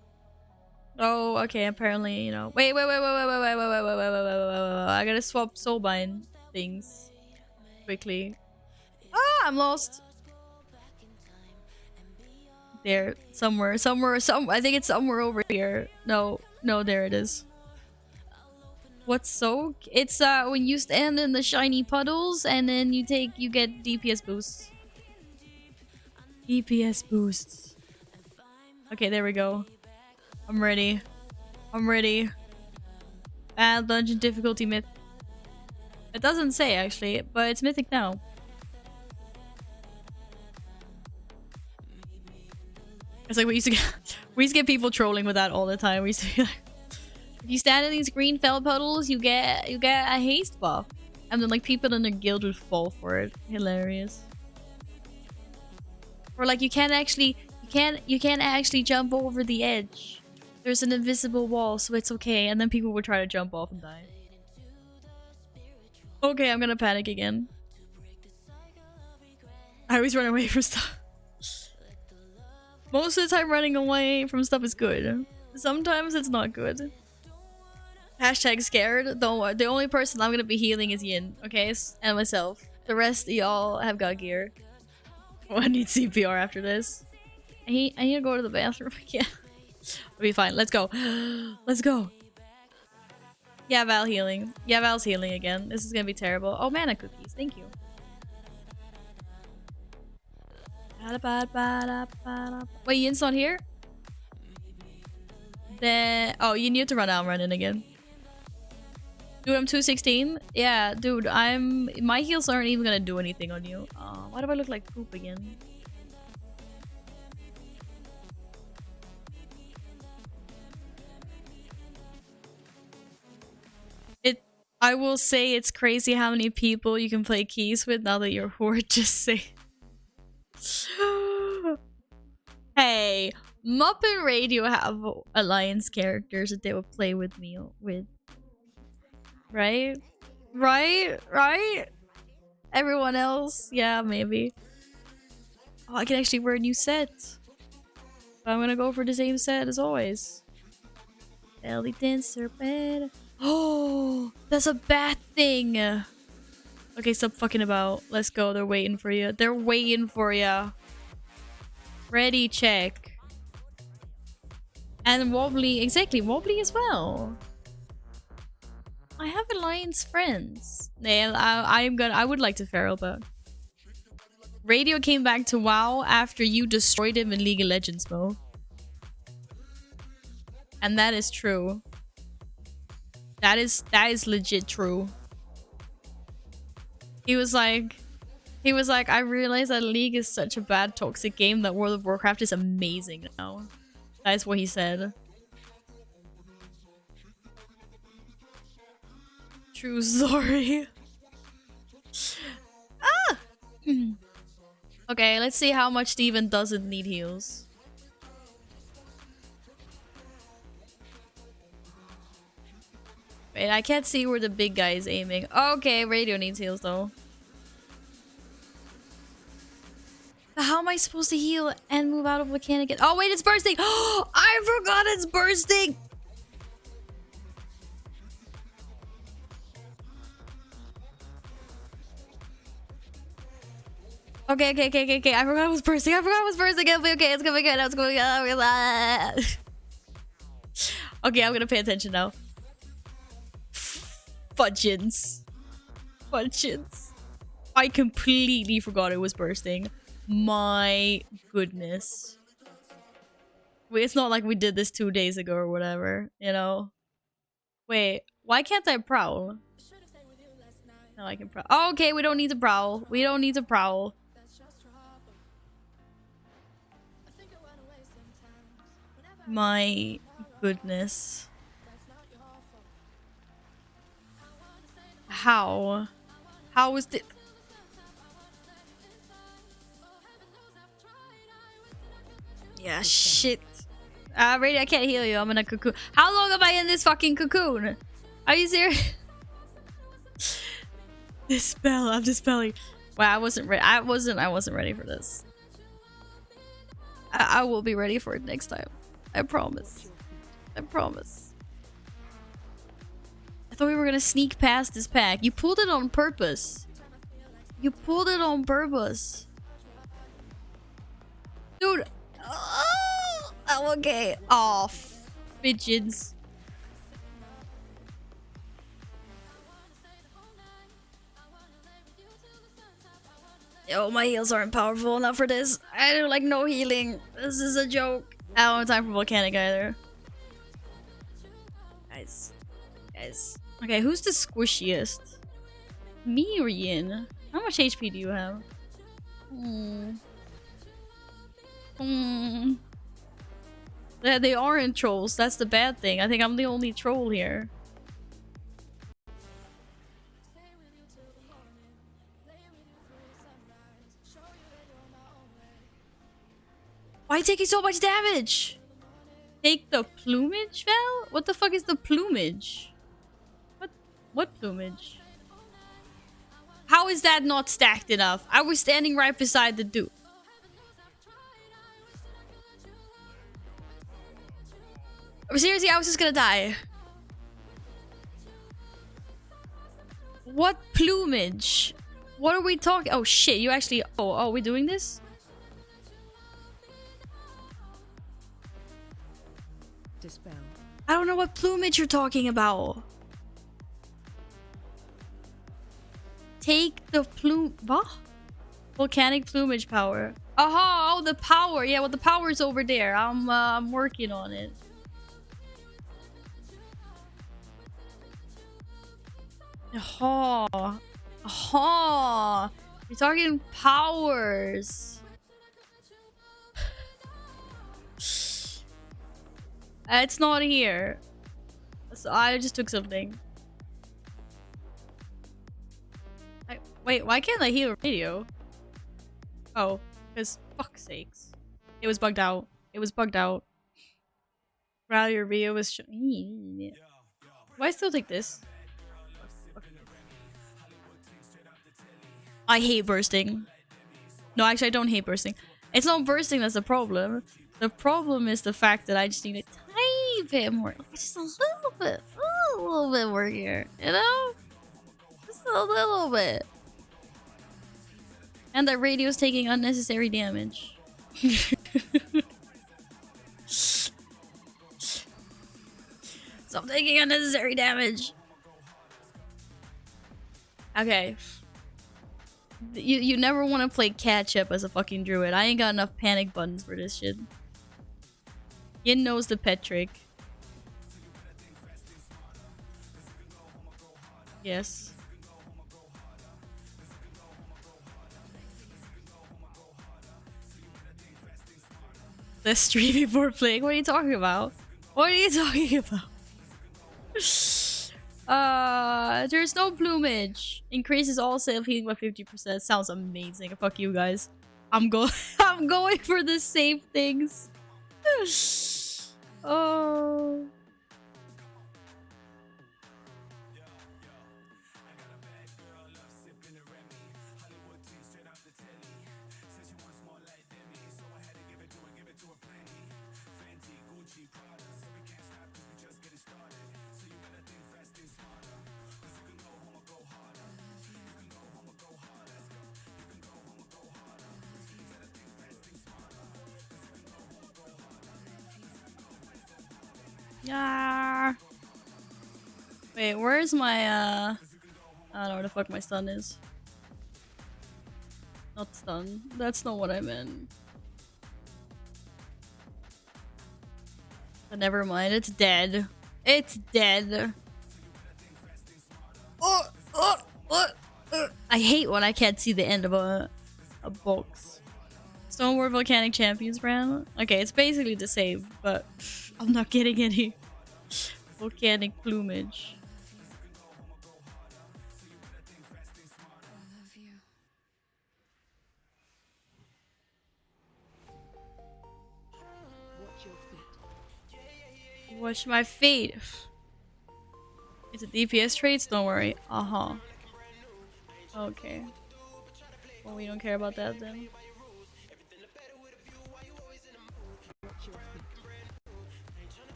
Oh, okay, apparently, you know. Wait. I gotta swap soulbind things quickly. Ah, I'm lost. There, somewhere. I think it's somewhere over here. No, there it is. What's soak? It's when you stand in the shiny puddles and then you get DPS boosts. DPS boosts. Okay, there we go. I'm ready. Dungeon difficulty myth. It doesn't say actually, but it's mythic now. It's like we used to get people trolling with that all the time. We used to be like, if you stand in these green fell puddles, you get a haste buff. And then like people in the guild would fall for it. Hilarious. Or like you can't actually jump over the edge. There's an invisible wall, so it's okay. And then people would try to jump off and die. Okay, I'm gonna panic again. I always run away from stuff. Most of the time running away from stuff is good. Sometimes it's not good. Hashtag scared. Don't worry. The only person I'm gonna be healing is Yin, okay? And myself. The rest of y'all have got gear. Oh, I need CPR after this. I need to go to the bathroom. Yeah. I'll be fine. Let's go. Let's go. Yeah, Val healing. Yeah, Val's healing again. This is gonna be terrible. Oh, mana cookies. Thank you. Wait, Yin's not here? Oh, you need to run out and run in again. Dude, I'm 216. Yeah, dude, my heals aren't even gonna do anything on you. Why do I look like poop again? I will say it's crazy how many people you can play keys with now that you're horde. Just say. Hey, Muppet Radio have alliance characters that they would play with me with. Right? Everyone else? Yeah, maybe. Oh, I can actually wear a new set. I'm gonna go for the same set as always. Belly dancer bed. Oh, that's a bad thing. Okay, stop fucking about. Let's go. They're waiting for you. They're waiting for you. Ready, check. And Wobbly, exactly, Wobbly as well. I have alliance friends. Yeah, I would like to feral, but Radio came back to WoW after you destroyed him in League of Legends mode. And that is true. That is legit true. He was like, I realized that League is such a bad toxic game that World of Warcraft is amazing now. That's what he said. True story. Ah! Okay, let's see how much Steven doesn't need heals. Wait, I can't see where the big guy is aiming. Okay, Radio needs heals though. How am I supposed to heal and move out of volcanic? Oh wait, it's bursting! Oh, I forgot it's bursting! Okay. I forgot it was bursting. It'll be okay. It's gonna be good. It's gonna be good. Okay, I'm gonna pay attention now. Fudgins. I completely forgot it was bursting. My goodness. Wait, it's not like we did this 2 days ago or whatever, you know? Wait, why can't I prowl? No, I can prowl. Oh, okay, we don't need to prowl. My goodness. How? How is this? Yeah, shit. Brady, I can't heal you. I'm in a cocoon. How long am I in this fucking cocoon? Are you serious? This spell, I'm dispelling. Wow, I wasn't ready. I wasn't ready for this. I will be ready for it next time. I promise. I thought we were gonna sneak past this pack. You pulled it on purpose. Dude. Oh, I'm okay. Oh, pigeons. Yo, my heals aren't powerful enough for this. I do like no healing. This is a joke. I don't have time for volcanic either. Guys. Okay, who's the squishiest? Me or Yin? How much HP do you have? Yeah, they aren't trolls. That's the bad thing. I think I'm the only troll here. Why are you taking so much damage? Take the plumage, Val? What the fuck is the plumage? What plumage? How is that not stacked enough? I was standing right beside the dude. Seriously, I was just gonna die. What plumage? What are we talking? Oh shit, you actually... Oh, are we doing this? Dispel. I don't know what plumage you're talking about. Take the plume... What? Volcanic plumage power. Oh, the power. Yeah, well, the power's over there. I'm working on it. Oh. You're talking powers. It's not here. So I just took something. Wait, why can't I heal a radio? Oh, because fuck's sakes. It was bugged out. While your video was Why still take this? I hate bursting. No, actually I don't hate bursting. It's not bursting that's the problem. The problem is the fact that I just need a tiny bit more. Just a little bit more here, you know? Just a little bit. And that radio's taking unnecessary damage. Stop taking unnecessary damage. Okay. You never want to play catch up as a fucking druid. I ain't got enough panic buttons for this shit. Yin knows the pet trick. Yes. The stream before playing? What are you talking about? There's no plumage. Increases all self healing by 50%. Sounds amazing. Fuck you guys. I'm going for the safe things. Oh. Yeah. Wait, where's my I don't know where the fuck my stun is. Not stun. That's not what I meant. But never mind, it's dead. It's dead. I hate when I can't see the end of a box. Stoneward Volcanic Champions brand. Okay, it's basically the same, but I'm not getting any volcanic plumage. Watch my feet. Is it DPS traits? Don't worry. Uh-huh. Okay. Well, we don't care about that then.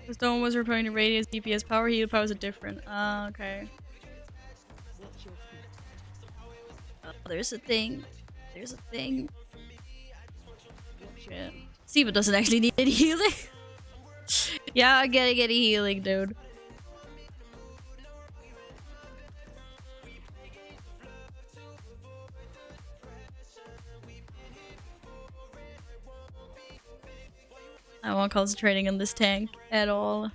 The stone was referring to radius, DPS, power, heal powers are different. Okay. Oh, there's a thing. There's a thing. Shit. Siva doesn't actually need any healing. Yeah, I'm getting any healing, dude. I won't concentrating on this tank at all.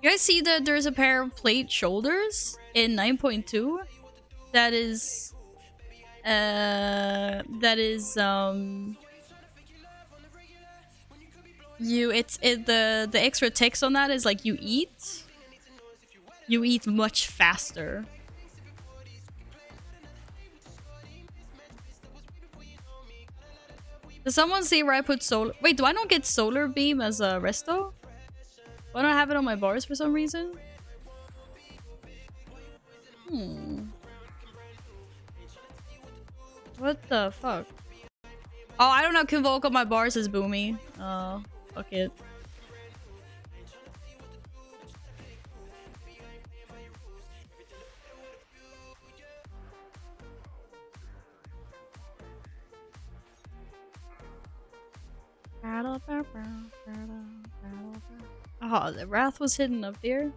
You guys see that there's a pair of plate shoulders in 9.2? That is the extra text on that is like you eat much faster. Does someone see where I put solar? Wait, do I not get solar beam as a resto? Why don't I have it on my bars for some reason? What the fuck? Oh, I don't know. Convoke on my bars is boomy. Oh, fuck it. Oh, the wrath was hidden up there.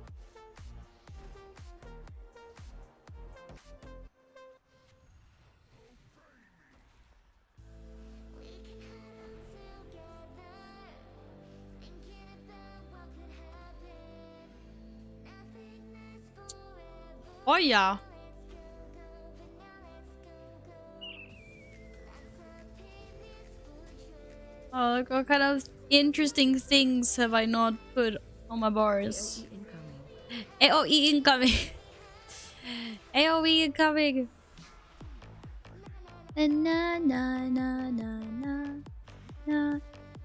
Oh yeah. Oh, look, what kind of interesting things have I not put on my bars? AOE incoming. AOE incoming. Na na na na na na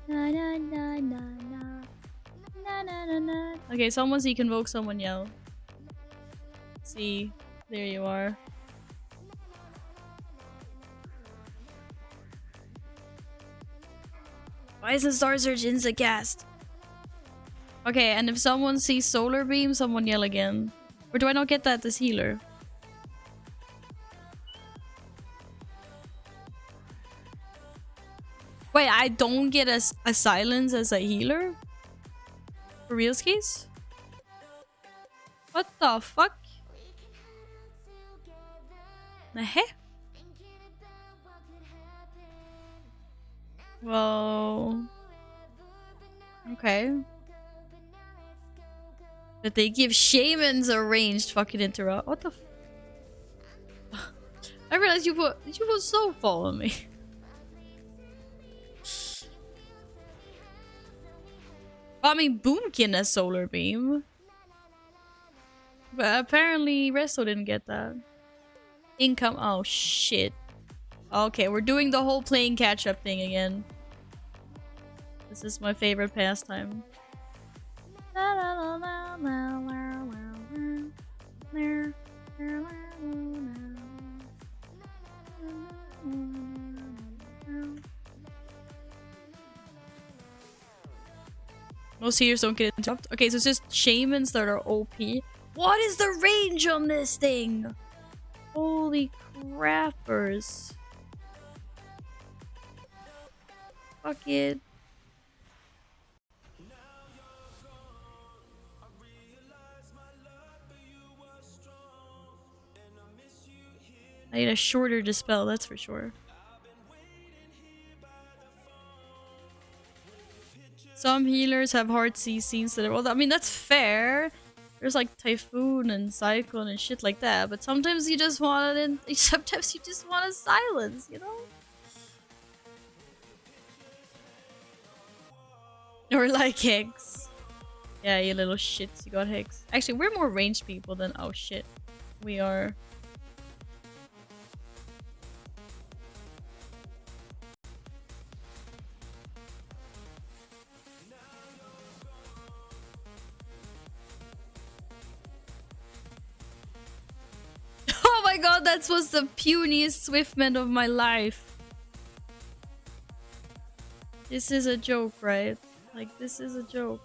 na na na na na na. Okay, someone see convoke, someone yell. See, there you are. Why isn't Star Surge insta cast? Okay, and if someone sees solar beam, someone yell again. Or do I not get that as healer? Wait, I don't get a silence as a healer? For real skis? What the fuck? Heh? Well... Okay. But they give shamans a ranged fucking interrupt. What the f— I realized you put so fall on me. Well, I mean, Boomkin has solar beam. But apparently Resto didn't get that. Income— oh shit. Okay, we're doing the whole playing catch-up thing again. This is my favorite pastime. Most healers don't get interrupted. Okay, so it's just shamans that are OP. What is the range on this thing? Holy crappers. Fuck it. I need a shorter dispel, that's for sure. Some healers have hard CC instead of... Well, I mean, that's fair. There's like Typhoon and Cyclone and shit like that, but sometimes you just want it. Sometimes you just want a silence, you know? Or like Hex. Yeah, you little shits, you got Hex. Actually, we're more ranged people than... Oh shit. We are... Oh my god, that was the puniest Swiftman of my life. This is a joke, right? Like, this is a joke.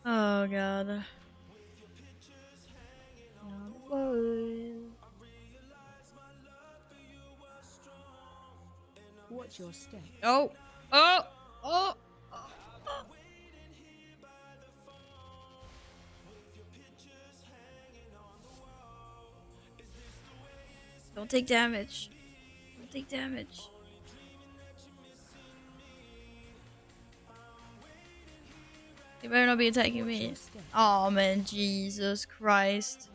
Oh god. Watch your step. Oh! Oh! Oh! Oh. Don't take damage. Don't take damage. You better not be attacking me. Oh man, Jesus Christ.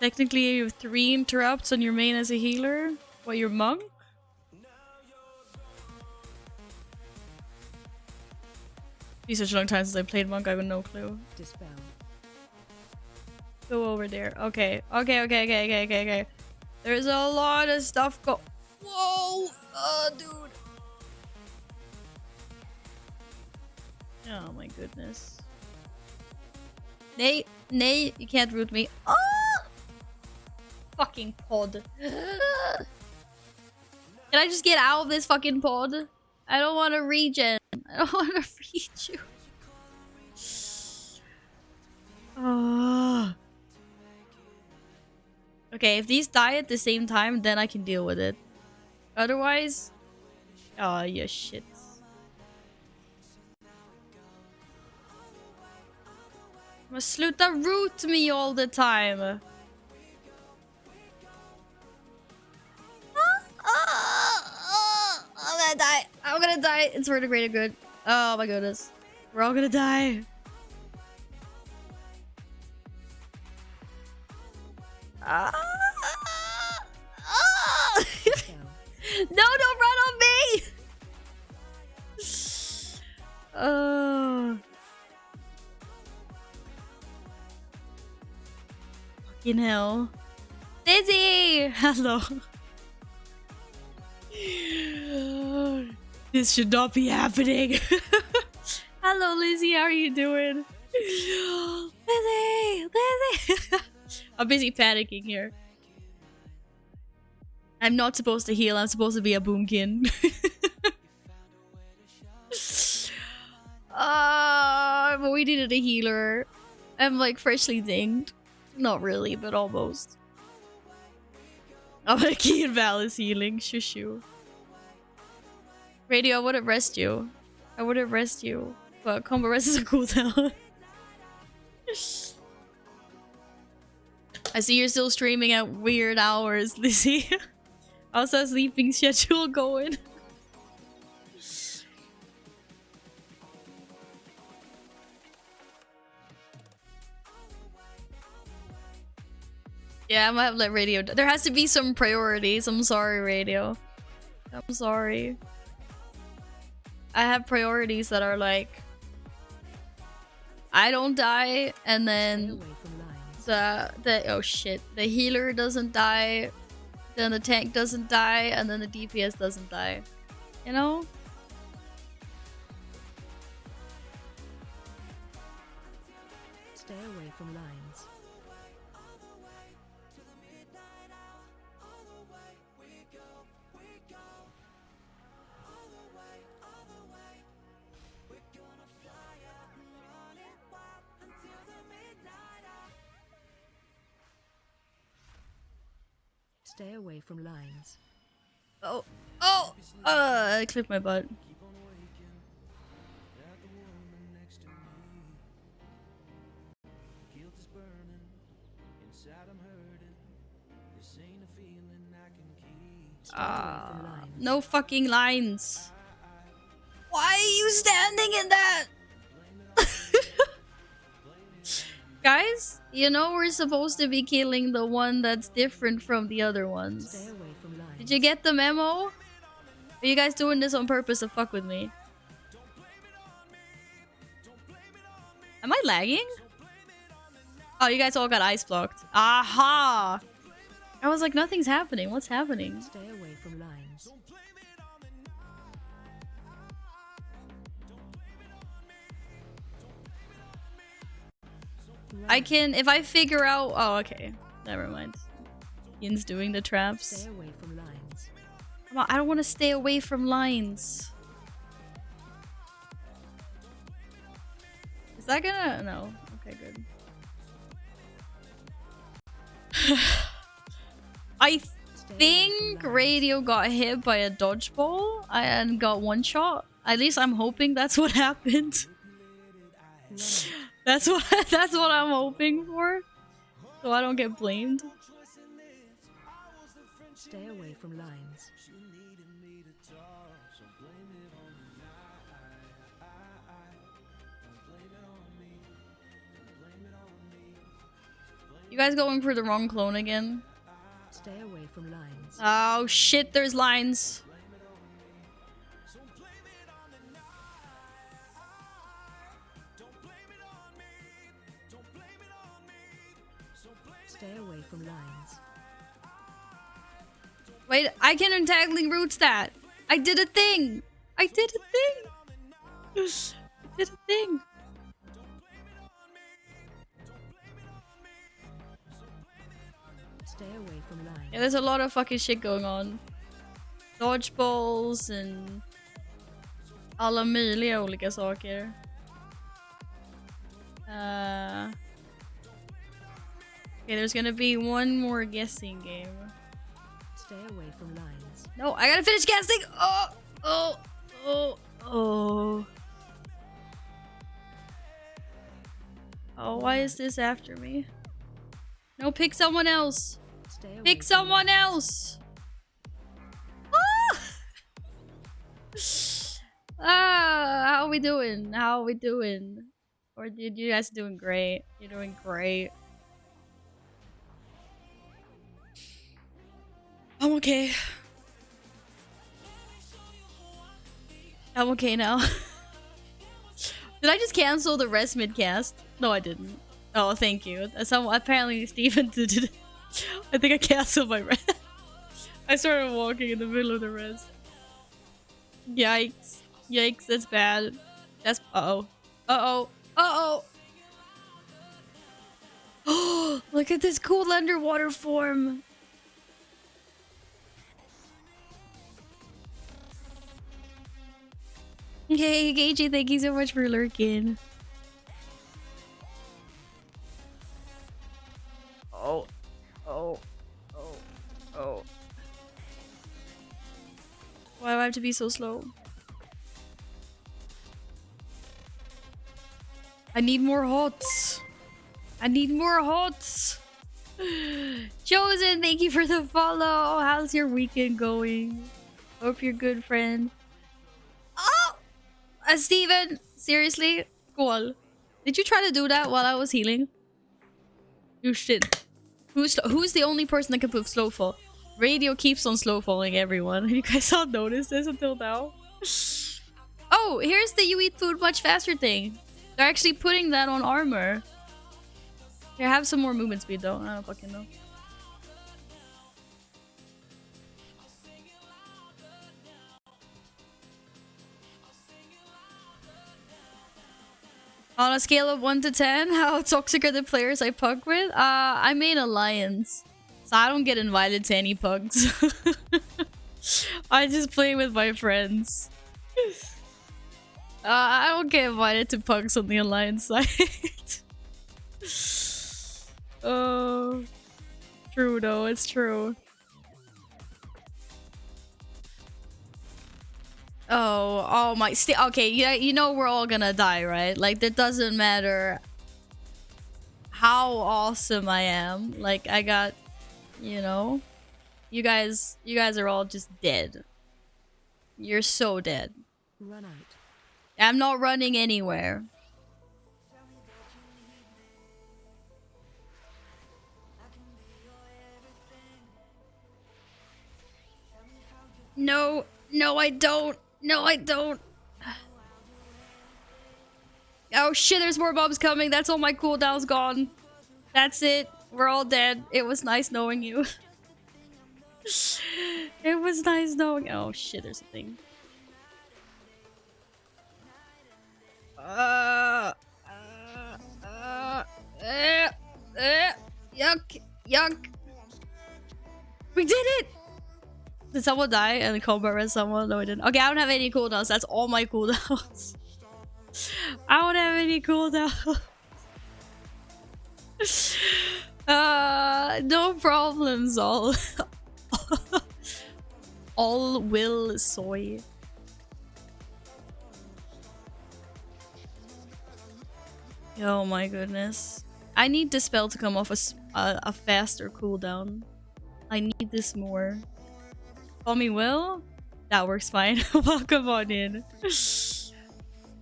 Technically, you have 3 interrupts on your main as a healer. What, your monk? It's been such a long time since I played monk, I have no clue. Dispel. Go over there. Okay. Okay. There's a lot of stuff go- Whoa! Oh, dude. Oh my goodness. Nay, you can't root me. Oh! Fucking pod. Can I just get out of this fucking pod? I don't want to regen. I don't want to feed you. Oh. Okay, if these die at the same time, then I can deal with it. Otherwise... Oh, you shit. Must sluta root me all the time. I'm gonna die. I'm gonna die. It's for the greater good. Oh my goodness. We're all gonna die. No, don't run on me! Fucking hell. Lizzie! Hello. This should not be happening. Hello, Lizzie. How are you doing? Lizzie! Lizzie! I'm busy panicking here. I'm not supposed to heal. I'm supposed to be a boomkin. But we needed a healer. I'm like freshly dinged. Not really, but almost. I'm gonna key and Val is healing. Shush you. Radio, I wouldn't rest you. I wouldn't rest you. But combo rest is a cooldown. I see you're still streaming at weird hours, Lizzie. How's that sleeping schedule going? Yeah, I might have let Radio. There has to be some priorities. I'm sorry, Radio. I'm sorry. I have priorities that are like, I don't die, and then oh shit, the healer doesn't die, then the tank doesn't die, and then the DPS doesn't die. You know? Stay away from lines. Stay away from lines. Oh, oh, I clipped my butt. No fucking lines. Why are you standing in that? Guys, you know we're supposed to be killing the one that's different from the other ones. Stay away from lines. Did you get the memo? Are you guys doing this on purpose to fuck with me? Am I lagging? Oh, you guys all got ice blocked. Aha! I was like, nothing's happening. What's happening? Stay away from lines. I can, if I figure out... Oh, okay. Never mind. Yin's doing the traps. Stay away from lines. Come on, I don't want to stay away from lines. Is that gonna... No. Okay, good. I think Radio got hit by a dodgeball and got one shot. At least I'm hoping that's what happened. That's what I'm hoping for. So I don't get blamed. Stay away from lines. You guys going for the wrong clone again? Stay away from lines. Oh shit, there's lines. Stay away from lines. Wait, I can entangling roots that. I did a thing. I did a thing. I did a thing. Stay away from lines. Yeah, there's a lot of fucking shit going on. Dodgeballs and alla möjliga olika saker. Okay, there's gonna be one more guessing game. Stay away from lines. No, I gotta finish guessing. Oh. Oh, why is this after me? No, pick someone else. Stay away Pick from someone lines. else. How are we doing? How are we doing? Or did you guys doing great? You're doing great. I'm okay. I'm okay now. Did I just cancel the rest midcast? No, I didn't. Oh, thank you. Apparently Steven did it. I think I canceled my rest. I started walking in the middle of the rest. Yikes. Yikes, that's bad. That's... Uh-oh. Uh-oh. Uh-oh. Oh, look at this cool underwater form. Okay, Gagey, thank you so much for lurking. Oh. Oh. Oh. Oh. Why do I have to be so slow? I need more hots. I need more hots. Chosen, thank you for the follow. How's your weekend going? Hope you're good, friend. Oh! Steven, seriously? Cool. Did you try to do that while I was healing? You should. Who's the only person that can put slow fall? Radio keeps on slow falling everyone. You guys all noticed this until now? Oh, here's the you eat food much faster thing. They're actually putting that on armor. Here, have some more movement speed though. I don't fucking know. On a scale of 1 to 10, how toxic are the players I pug with? I made alliance. So I don't get invited to any pugs. I just play with my friends. I don't get invited to pugs on the alliance side. Oh, true though, it's true. Oh my. Okay, yeah, you know we're all gonna die, right? Like, that doesn't matter how awesome I am. Like, I got, you know, you guys are all just dead. You're so dead. Run out. I'm not running anywhere. No, no, I don't. No, I don't. Oh shit, there's more mobs coming. That's all my cooldowns gone. That's it. We're all dead. It was nice knowing you. It was nice knowing. Oh shit, there's a thing. Yuck, yuck. We did it! Did someone die and combat res someone? No, I didn't. Okay, I don't have any cooldowns. That's all my cooldowns. I don't have any cooldowns. No problems, all. All will soy. Oh my goodness. I need this spell to come off a faster cooldown. I need this more. Call me Will? That works fine. Welcome on in.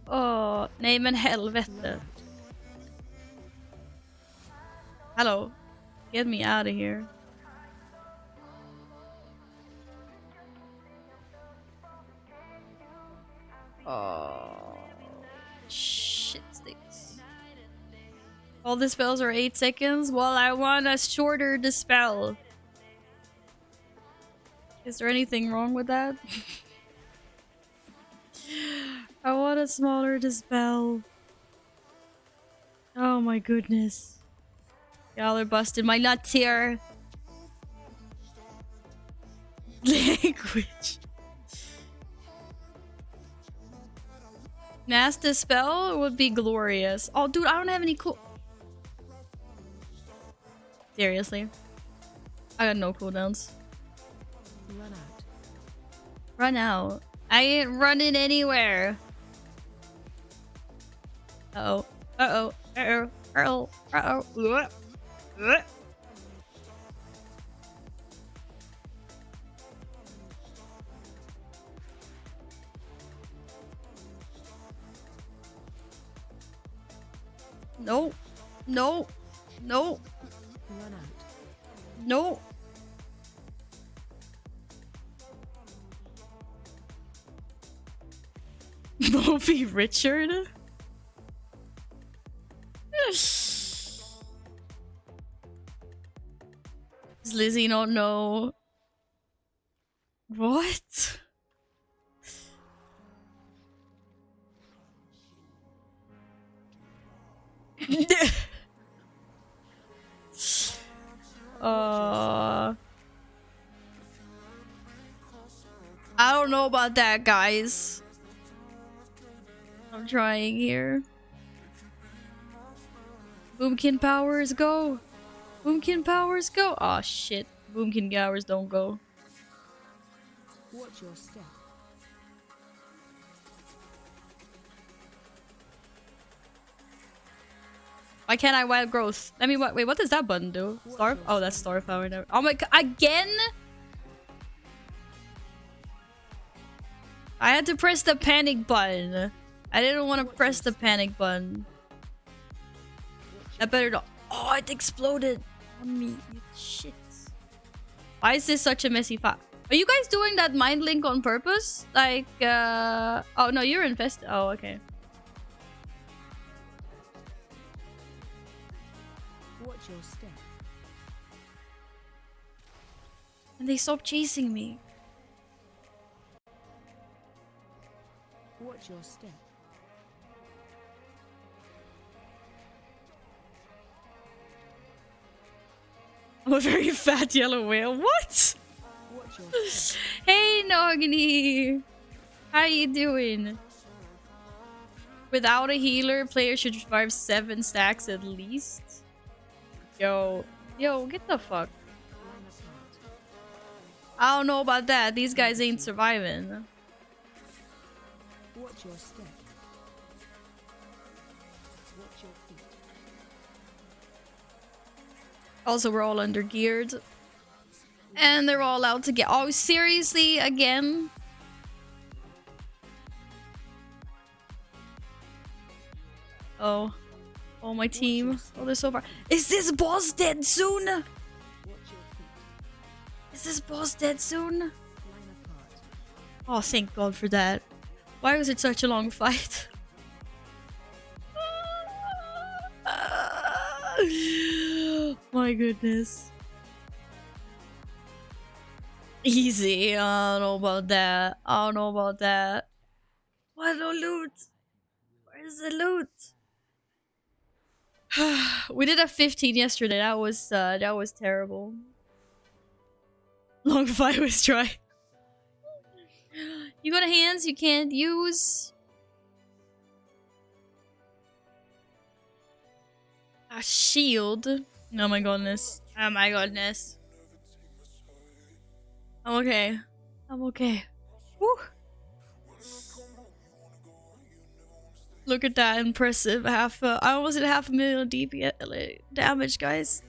Oh, nej men helvete. Hello. Get me out of here. Oh. Shit sticks. All the spells are 8 seconds? Well, I want a shorter dispel. Is there anything wrong with that? I want a smaller dispel. Oh my goodness. Y'all are busted my nuts here. Language. Mass dispel would be glorious. Oh, dude, I don't have any cool. Seriously. I got no cooldowns. Run out. Run out. I ain't running anywhere. Uh-oh. Uh-oh. Uh-oh. Uh-oh. Uh-oh. No. No. No. Run out. No. Moby Richard? Does Lizzie not know? What? I don't know about that, guys. I'm trying here. Boomkin powers go. Boomkin powers go. Aw, shit. Boomkin powers don't go. Watch your step. Why can't I wild growth? I mean, wait, what does that button do? Starve? Oh, that's starve power. Oh my god, again? I had to press the panic button. I didn't want to press the panic button. That better not. Oh, it exploded on me. You shit. Why is this such a messy fight? Are you guys doing that mind link on purpose? Like, oh no, you're infested. Oh, okay. Watch your step. And they stopped chasing me. Watch your step. I'm a very fat yellow whale. What? Watch your step. Hey, Nogni. How you doing? Without a healer, players should survive 7 stacks at least. Yo, get the fuck. Line apart. I don't know about that. These guys ain't surviving. Watch your step. Watch your feet. Also, we're all under geared. And they're all out to get. Oh, seriously? Again? Oh. Oh, my team. Oh, they're so far. Is this boss dead soon? Watch your feet. Is this boss dead soon? Line apart. Oh, thank God for that. Why was it such a long fight? My goodness. Easy. I don't know about that. I don't know about that. Why no loot? Where's the loot? We did a 15 yesterday. That was terrible. Long fight was dry. You got hands you can't use. A shield. Oh my goodness. Oh my goodness. I'm okay. I'm okay. Woo. Look at that, impressive. I almost did 500,000 DPS damage, guys.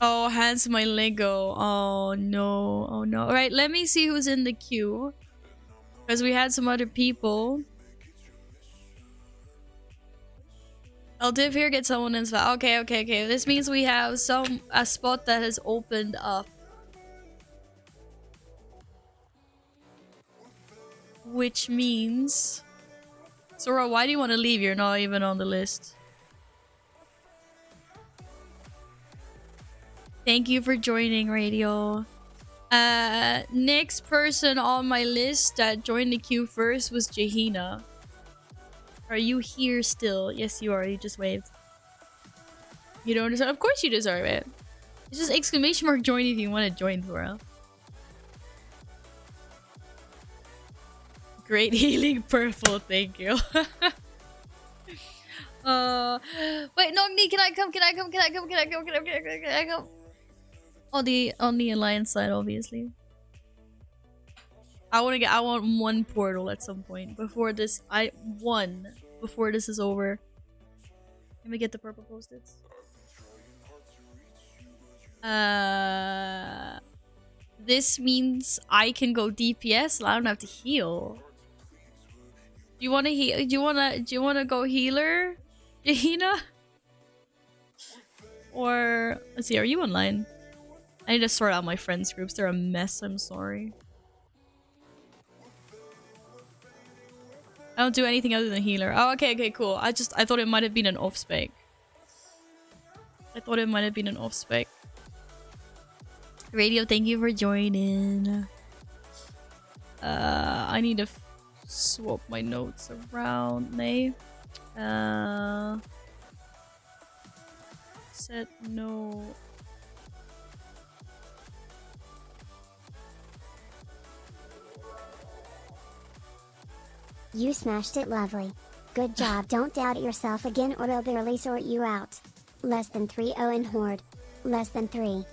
Oh, hands my Lego. Oh no. Oh no. Alright, let me see who's in the queue. Because we had some other people. I'll div here, get someone in. Okay, okay, okay. This means we have a spot that has opened up. Which means... Sora, why do you want to leave? You're not even on the list. Thank you for joining, Radio. Next person on my list that joined the queue first was Jahina. Are you here still? Yes, you are. You just waved. You don't deserve. Of course, you deserve it. It's just exclamation mark join if you want to join, Thora. Great healing, purple. Thank you. Wait, Nogni, can I come? Can I come? Can I come? Can I come? Can I come? Can I come? On the alliance side, obviously. I want one portal at some point before this. Before this is over. Let me get the purple post-its. This means I can go DPS. I don't have to heal. Do you want to heal? Do you wanna go healer, Jahina? Or let's see. Are you online? I need to sort out my friends groups. They're a mess. I'm sorry. I don't do anything other than healer. Oh, okay, okay, cool. I thought it might have been an off spec. I thought it might have been an off spec. Radio, thank you for joining. I need to swap my notes around. Nay. Set no. You smashed it, lovely. Good job. Don't doubt yourself again or they'll barely sort you out. Less than 3-0 in Horde. Less than 3.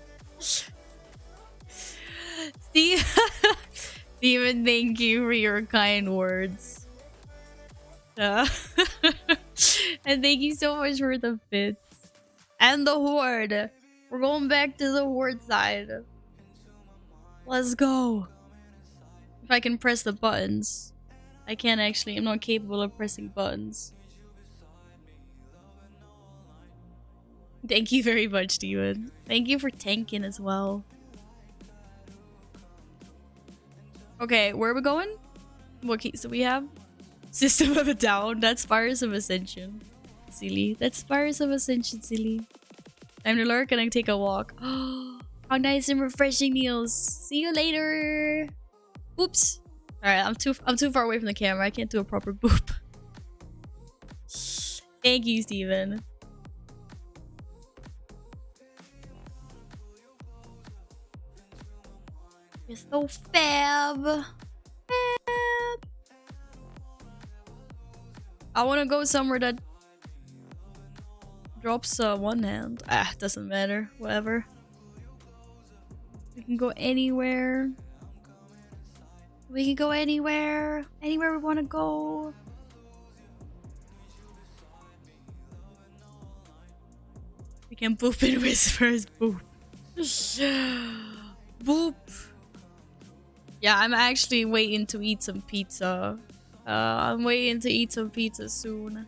Steven, thank you for your kind words. And thank you so much for the bits. And the Horde. We're going back to the Horde side. Let's go. If I can press the buttons. I can't actually. I'm not capable of pressing buttons. Thank you very much, Steven. Thank you for tanking as well. Okay, where are we going? What keys do we have? System of a Down. That's Spires of Ascension. Silly. That's Spires of Ascension, silly. Time to lurk and I take a walk. Oh, how nice and refreshing, Niels. See you later. Oops. Alright, I'm too far away from the camera. I can't do a proper boop. Thank you, Steven. You're so fab. Fab. I want to go somewhere that drops one hand. Ah, doesn't matter. Whatever. We can go anywhere. We can go anywhere. Anywhere we want to go. We can boop in whispers. Boop. Boop. Yeah, I'm actually waiting to eat some pizza. I'm waiting to eat some pizza soon.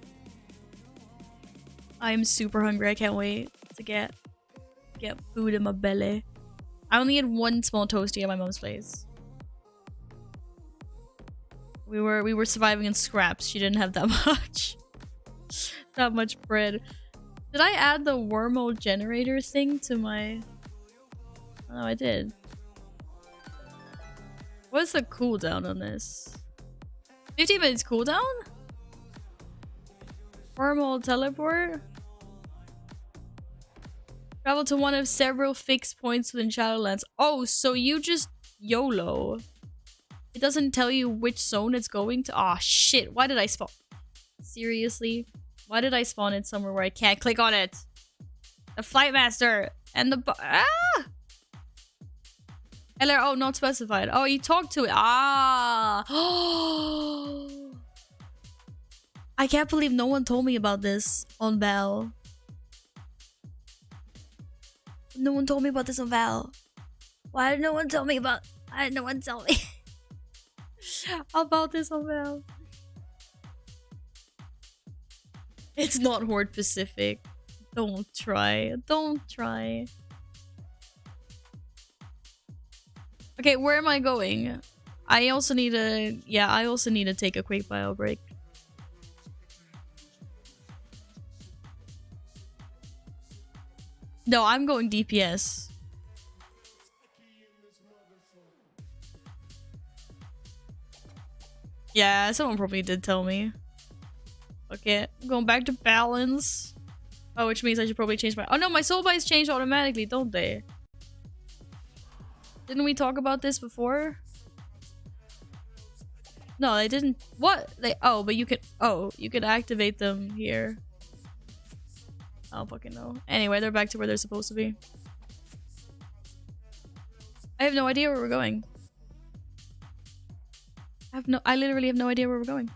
I'm super hungry. I can't wait to get food in my belly. I only had one small toasty at my mom's place. We were surviving in scraps. She didn't have that much. That much bread. Did I add the wormhole generator thing to my... Oh, I did. What's the cooldown on this? 15 minutes cooldown? Wormhole teleport? Travel to one of several fixed points within Shadowlands. Oh, so you just YOLO. It doesn't tell you which zone it's going to. Aw, shit. Why did I spawn? Seriously? Why did I spawn it somewhere where I can't click on it? The Flight Master and the... Ah! LR, oh, not specified. Oh, you talked to it. Ah! I can't believe no one told me about this on Val. No one told me about this on Val. Why did no one tell me about... Why did no one tell me about this on Val? It's not Horde Pacific. Don't try. Don't try. Okay, where am I going? I also need to... Yeah, I also need to take a quick bio break. No, I'm going DPS. Yeah, someone probably did tell me. Okay, going back to balance. Oh, which means I should probably change my... Oh no, my soul bites change automatically, don't they? Didn't we talk about this before? No, they didn't. What? They... Oh, but you can... Oh, you can activate them here. I don't fucking know. Anyway, they're back to where they're supposed to be. I have no idea where we're going. I literally have no idea where we're going.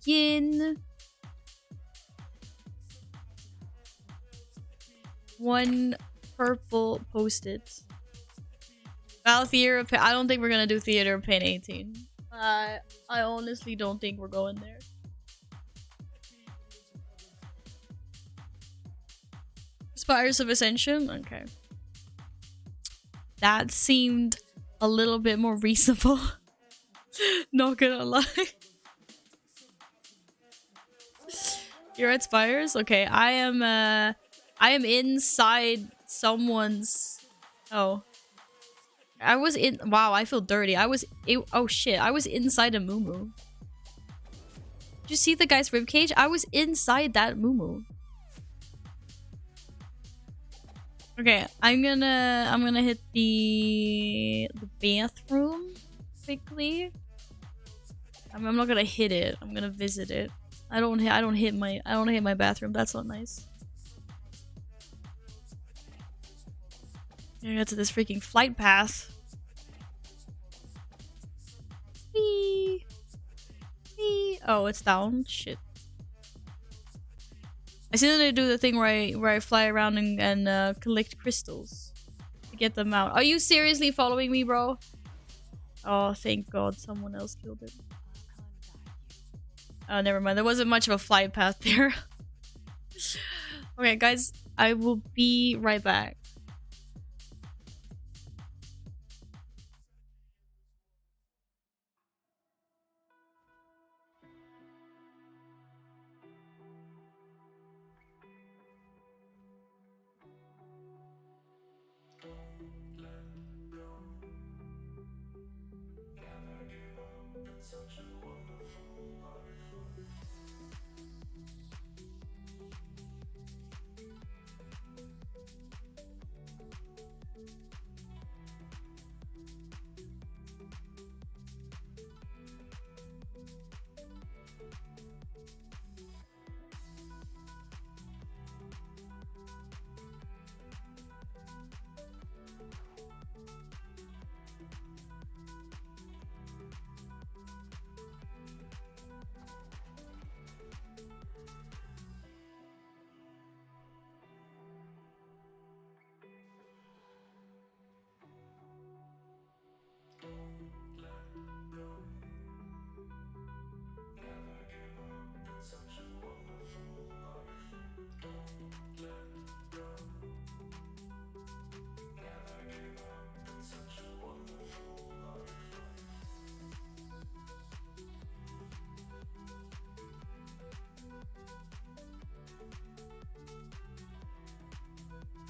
Yin. One purple post-it. Val Theater. I don't think we're gonna do Theater of Pain 18. I honestly don't think we're going there. Spires of Ascension? Okay. That seemed a little bit more reasonable. Not gonna lie. You're at Spires? Okay, I am inside someone's... Oh. I was in... Wow, I feel dirty. Oh shit, I was inside a muumuu. Did you see the guy's ribcage? I was inside that muumuu. Okay, I'm gonna hit the bathroom quickly. I'm not gonna hit it. I'm gonna visit it. I don't hit my bathroom. That's not nice. I got to this freaking flight path. Whee! Whee! Oh, it's down. Shit. I still need to do the thing where I fly around and collect crystals to get them out. Are you seriously following me, bro? Oh, thank God, someone else killed it. Oh, never mind. There wasn't much of a flight path there. Okay, guys, I will be right back.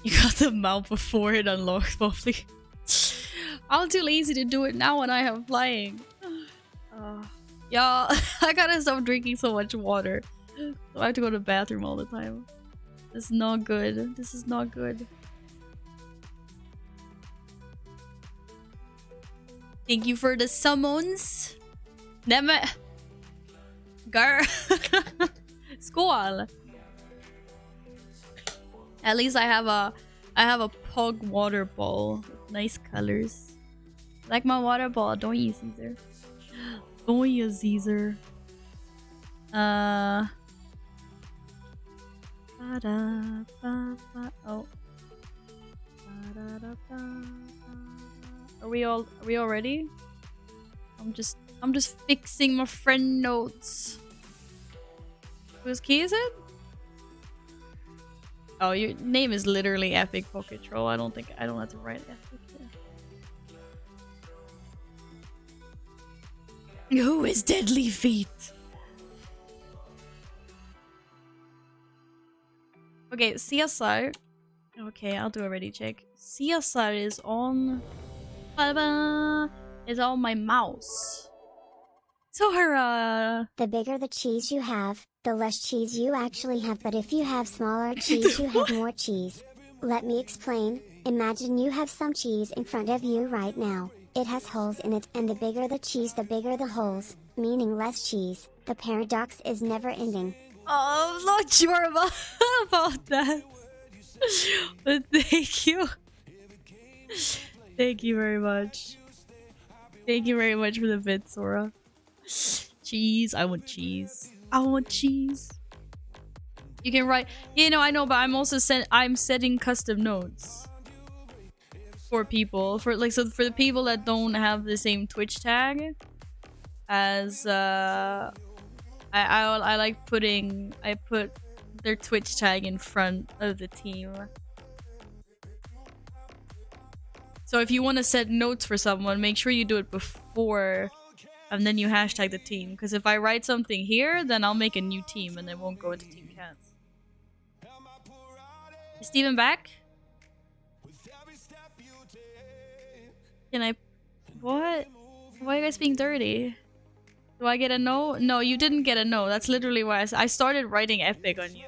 You got the mount before it unlocked, probably. I'm too lazy to do it now when I have flying. Y'all, I gotta stop drinking so much water. I have to go to the bathroom all the time. This is not good. This is not good. Thank you for the summons. Nemme. Gar. Skål. At least I have a pog water ball with nice colors. Like my water ball, don't you, Caesar? Don't you, Caesar? Oh. Are we all ready? I'm just fixing my friend notes. Whose key is it? Oh, your name is literally Epic Pocket Troll. I don't have to write Epic here. Who is Deadly Feet? Okay, CSR. Okay, I'll do a ready check. CSR is on. Is on my mouse. Sora. The bigger the cheese you have, the less cheese you actually have, but if you have smaller cheese you have more cheese. Let me explain. Imagine you have some cheese in front of you right now. It has holes in it, and the bigger the cheese the bigger the holes, meaning less cheese. The paradox is never ending. Oh, I'm not sure about that. But thank you. Thank you very much. Thank you very much for the bit, Sora. Cheese. I want cheese. I want cheese. You can write. You know, I know, but I'm also I'm setting custom notes for people. For the people that don't have the same Twitch tag as I like putting. I put their Twitch tag in front of the team. So if you want to set notes for someone, make sure you do it before, and then you hashtag the team. Because if I write something here, then I'll make a new team, and it won't go into Team Cats. Is Steven back? Can I... What? Why are you guys being dirty? Do I get a no? No, you didn't get a no. That's literally why I started writing epic on you.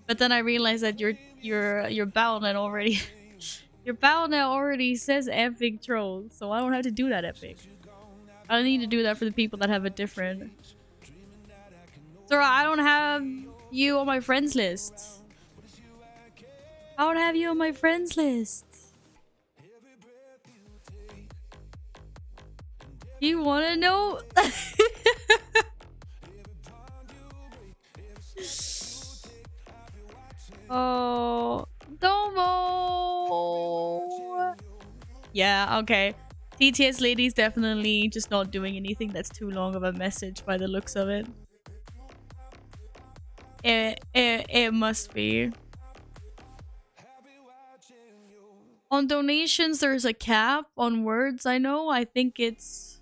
But then I realized that your Battle.net already... Your Battle.net already says epic troll, so I don't have to do that epic. I don't need to do that for the people that have a different... Sora, I don't have you on my friends list. I don't have you on my friends list. You wanna know? Oh, Domo. Yeah, okay. TTS lady's definitely just not doing anything that's too long of a message by the looks of it. It must be. On donations, there's a cap on words, I know. I think it's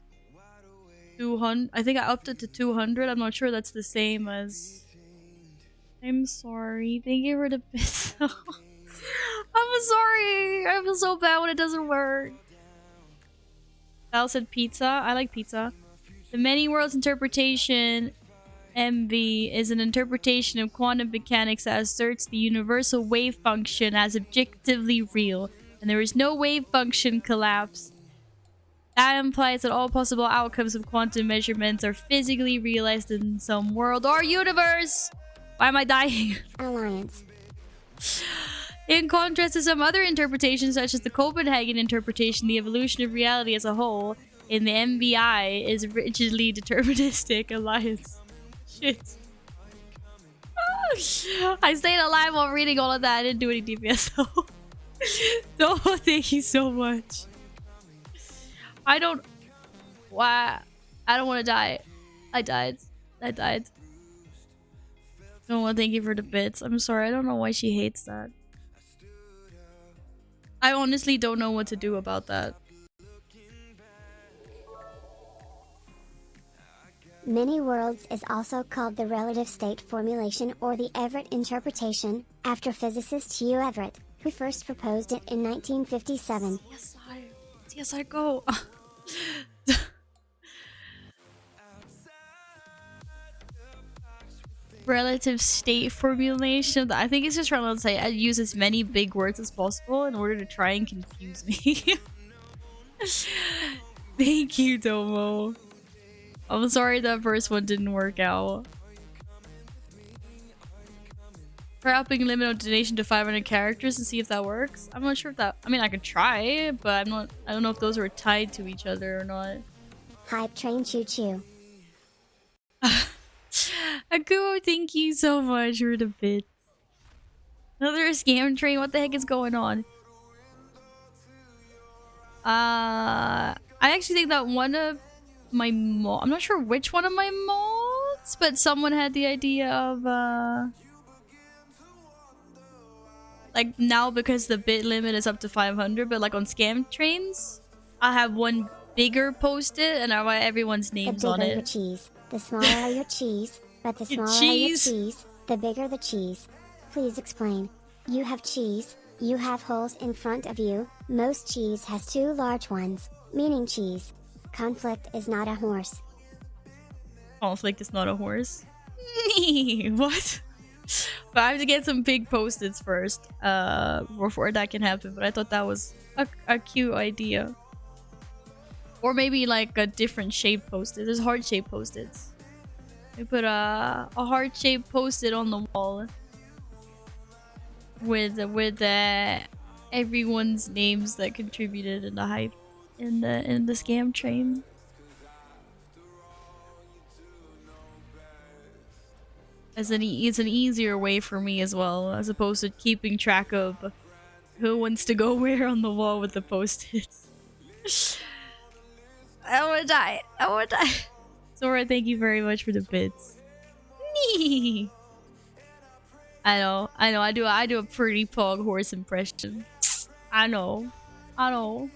200. I think I upped it to 200. I'm not sure that's the same as... I'm sorry. Thank you for the pistol. I'm sorry. I feel so bad when it doesn't work. Val said pizza. I like pizza. The many worlds interpretation MV is an interpretation of quantum mechanics that asserts the universal wave function as objectively real, and there is no wave function collapse. That implies that all possible outcomes of quantum measurements are physically realized in some world or universe. Why am I dying? Alliance. In contrast to some other interpretations, such as the Copenhagen interpretation, the evolution of reality as a whole in the MVI is rigidly deterministic. Alliance. Shit. I stayed alive while reading all of that. I didn't do any DPS though. No, thank you so much. I don't... Why? I don't want to die. I died. No, thank you for the bits. I'm sorry. I don't know why she hates that. I honestly don't know what to do about that. Many worlds is also called the relative state formulation or the Everett interpretation, after physicist Hugh Everett, who first proposed it in 1957. CSI go. Relative state formulation. I think it's just trying to say I use as many big words as possible in order to try and confuse me. Thank you, Domo. I'm sorry that first one didn't work out. Try upping limit on donation to 500 characters and see if that works. I'm not sure if that. I mean, I could try, but I'm not. I don't know if those are tied to each other or not. Hype train choo choo. Akuo, thank you so much for the bit. Another scam train. What the heck is going on? I actually think that one of my I'm not sure which one of my mods, but someone had the idea of like now because the bit limit is up to 500, but like on scam trains, I have one bigger post-it and I write everyone's names on The bigger it. your cheese, the smaller your cheese, but the Your smaller your cheese. cheese, the bigger the cheese. Please explain. You have cheese, you have holes in front of you, most cheese has two large ones, meaning cheese. Conflict is not a horse. Conflict is not a horse. What? But I have to get some big post-its first before that can happen, but I thought that was a cute idea. Or maybe like a different shape post-it. There's heart-shaped post-its. We put a heart-shaped post-it on the wall with everyone's names that contributed in the hype in the scam train. It's an easier way for me as well, as opposed to keeping track of who wants to go where on the wall with the post-its. I wanna die. I wanna die. Sora, thank you very much for the bits. I know. I do a pretty pog horse impression. I know. Oh.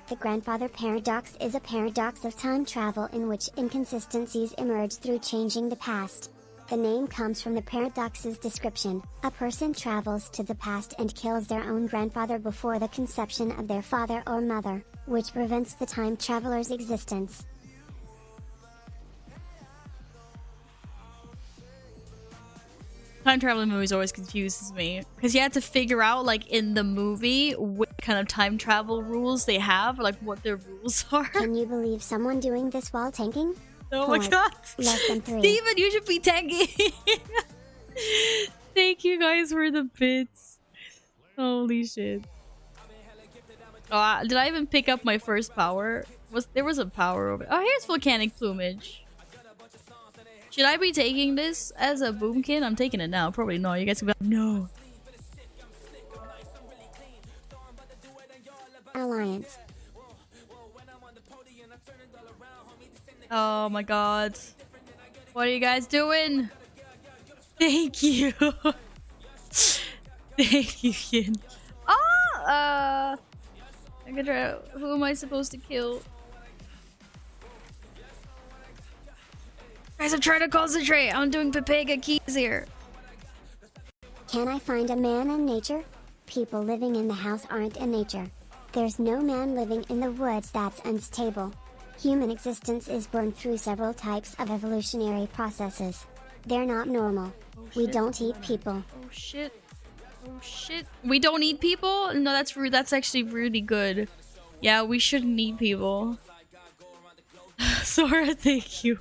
The grandfather paradox is a paradox of time travel in which inconsistencies emerge through changing the past. The name comes from the paradox's description. A person travels to the past and kills their own grandfather before the conception of their father or mother, which prevents the time traveler's existence. Time traveling movies always confuses me because you have to figure out, like, in the movie what kind of time travel rules they have, or like what their rules are. Can you believe someone doing this while tanking? Oh my god. Less than 3. Steven, you should be tanking. Thank you guys for the bits. Holy shit. Oh, did I even pick up my first power? There was a power over. Oh, here's volcanic plumage. Should I be taking this as a boomkin? I'm taking it now. Probably not. You guys can be like, no. Alliance. Oh my god. What are you guys doing? Thank you. Thank you, Yin. I'm gonna try. Who am I supposed to kill? Guys, I'm trying to concentrate. I'm doing Pepega keys here. Can I find a man in nature? People living in the house aren't in nature. There's no man living in the woods that's unstable. Human existence is born through several types of evolutionary processes. They're not normal. We don't eat people. Oh shit. Oh shit. We don't eat people? No, that's rude. That's actually really good. Yeah, we shouldn't eat people. Sora, thank you.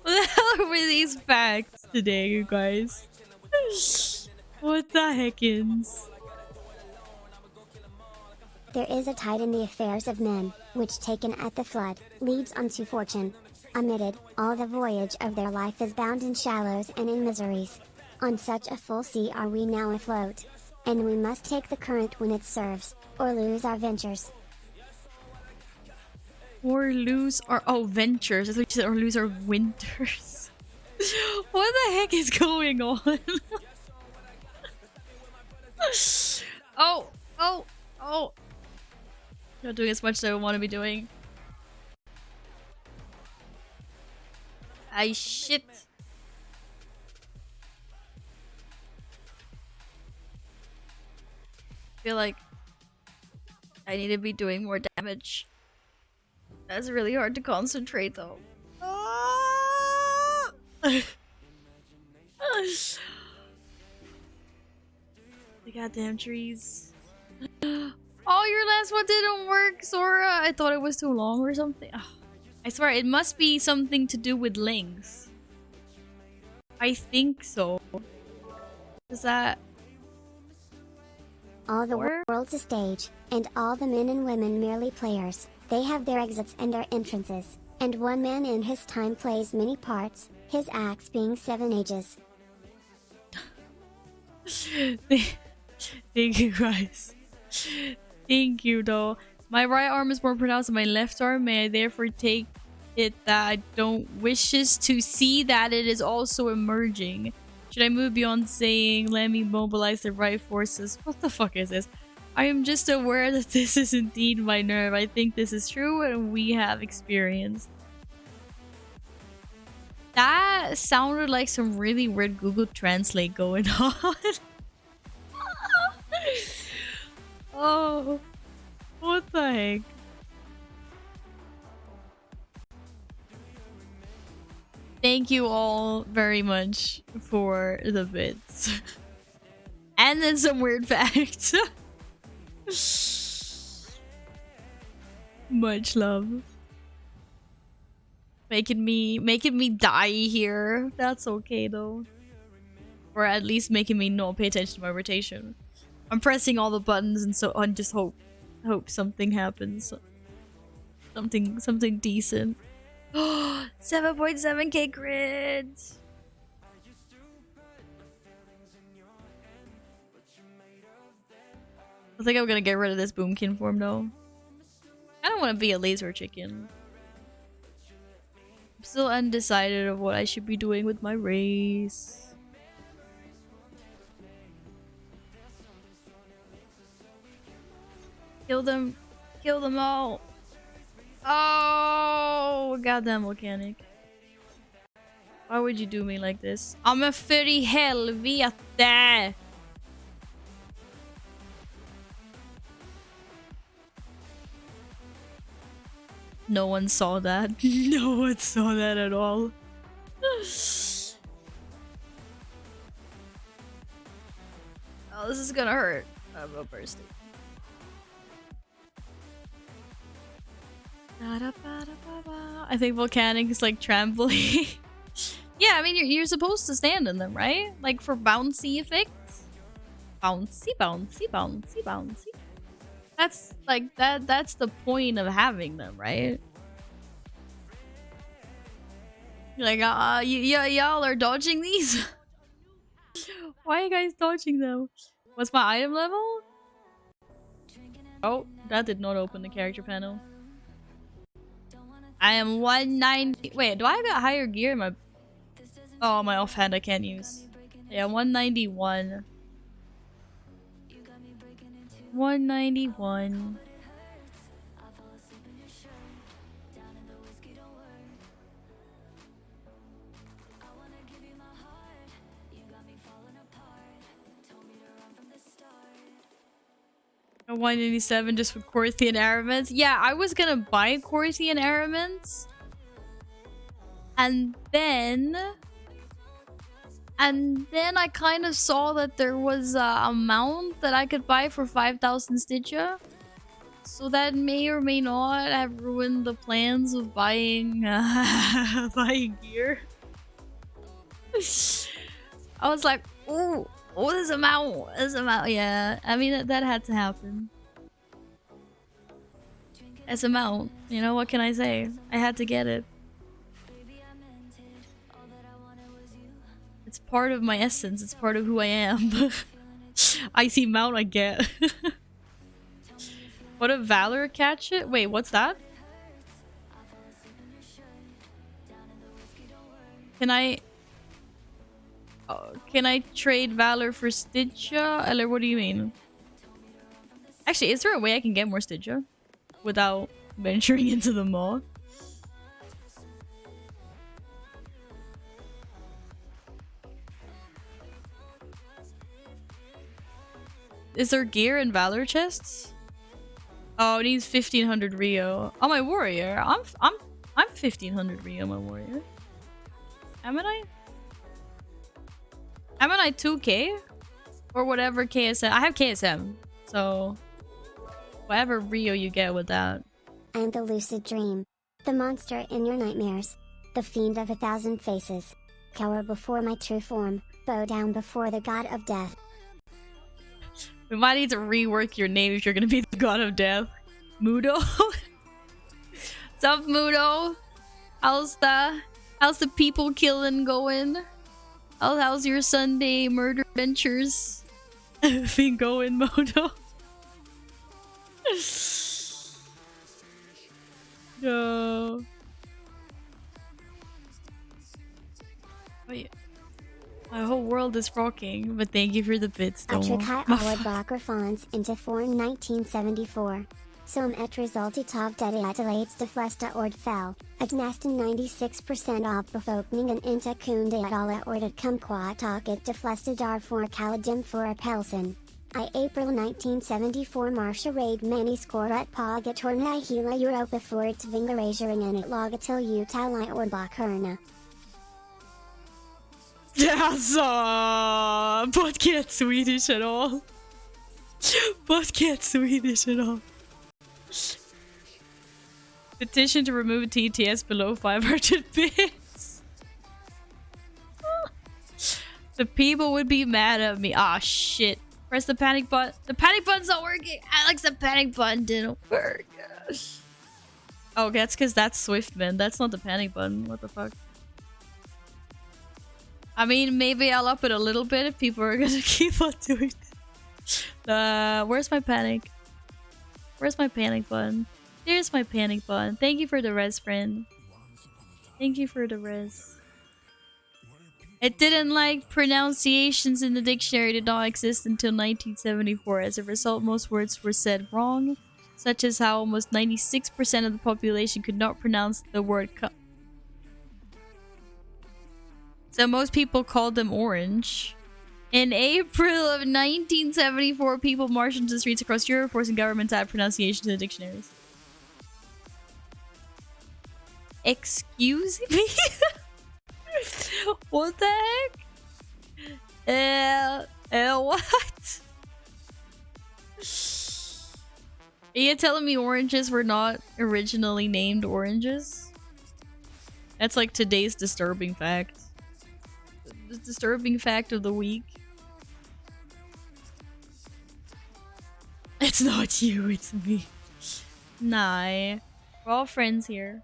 What the hell are with these facts today, you guys? What the heckins? There is a tide in the affairs of men, which taken at the flood, leads unto fortune. Omitted, all the voyage of their life is bound in shallows and in miseries. On such a full sea are we now afloat. And we must take the current when it serves, or lose our ventures. Or lose our ventures. I thought you said or lose our winters. What the heck is going on? Oh. Not doing as much as I want to be doing. I shit. Feel like I need to be doing more damage. That's really hard to concentrate though. Ah! The goddamn trees. Oh, your last one didn't work, Sora. I thought it was too long or something. Ugh. I swear, it must be something to do with length. I think so. Is that... All the Or? world's a stage, and all the men and women merely players. They have their exits and their entrances, and one man in his time plays many parts, his acts being 7 ages. Thank you, guys. Thank you, though. My right arm is more pronounced than my left arm. May I therefore take it that I don't wishes to see that it is also emerging? Should I move beyond saying, let me mobilize the right forces? What the fuck is this? I am just aware that this is indeed my nerve. I think this is true and we have experienced. That sounded like some really weird Google Translate going on. Oh, what the heck? Thank you all very much for the bits. And then some weird facts. Much love. Making me die here. That's okay though. Or at least making me not pay attention to my rotation. I'm pressing all the buttons and so on, just hope something happens. Something decent. 7.7k grids. I think I'm gonna get rid of this boomkin form though. I don't want to be a laser chicken. I'm still undecided of what I should be doing with my race. Kill them all. Oh, goddamn volcanic. Why would you do me like this? I'm a för i helvete! No one saw that. No one saw that at all. Oh, this is gonna hurt. I'm a bursting. I think volcanic is like trampoline. Yeah, I mean you're supposed to stand in them, right? Like for bouncy effects. Bouncy, bouncy, bouncy, bouncy. That's like that's the point of having them, right? Like y'all are dodging these? Why are you guys dodging them? What's my item level? Oh, that did not open the character panel. I am 190. Wait, do I got higher gear in my... Oh, my offhand I can't use. Yeah, 191. 191. A 187 just with Corthian Araments. Yeah, I was gonna buy Corthian Araments. And then I kind of saw that there was a mount that I could buy for 5,000 Stygia. So that may or may not have ruined the plans of buying buying gear. I was like, oh, there's a mount. There's a mount. Yeah, I mean that had to happen. As a mount, you know, what can I say? I had to get it. It's part of my essence. It's part of who I am. I see mount, I get. What a Valor catch it? Wait, what's that? Can I trade Valor for Stygia? Eller what do you mean? Actually, is there a way I can get more Stygia without venturing into the mall? Is there gear in Valor chests? Oh, it needs 1500 Rio. Oh, my warrior. I'm 1500 Rio, my warrior. Haven't I? Haven't I 2k? Or whatever KSM. I have KSM. So whatever Rio you get with that. I am the lucid dream. The monster in your nightmares. The fiend of 1,000 faces. Cower before my true form. Bow down before the god of death. We might need to rework your name if you're gonna be the god of death. Mudo? What's up, Mudo? How's the people killing going? How's your Sunday murder ventures been going, Mudo? No. Oh yeah. My whole world is rocking, but thank you for the bits, though. Atrikai Awad Bakrafans into Foreign 1974. Som et resultat av dette ateliers de flesta ord fell, at nästan 96% av befolkningen inte kunde alla ordet kumquataket de flesta därför kallade för pelsen. I April 1974 marsha raid many skorat paga Tirna I hela Europa för tvingarationen at laga till utali ordbakurna. Alltså, but can't Swedish at all. But can't Swedish at all. Petition to remove TTS below 500 bits. The people would be mad at me. Ah, shit. Press the panic button. The panic button's not working. Alex, the panic button didn't work. Oh, that's because that's Swift, man. That's not the panic button. What the fuck? I mean, maybe I'll up it a little bit if people are gonna keep on doing it. Where's my panic? Where's my panic button? There's my panic button. Thank you for the res, friend. Thank you for the res. It didn't like pronunciations in the dictionary did not exist until 1974. As a result, most words were said wrong, such as how almost 96% of the population could not pronounce the word so most people called them orange. In April of 1974, people marched into the streets across Europe, forcing governments to add pronunciation to the dictionaries. Excuse me? What the heck? What? Are you telling me oranges were not originally named oranges? That's like today's disturbing fact. The disturbing fact of the week. It's not you, it's me. Nah. We're all friends here.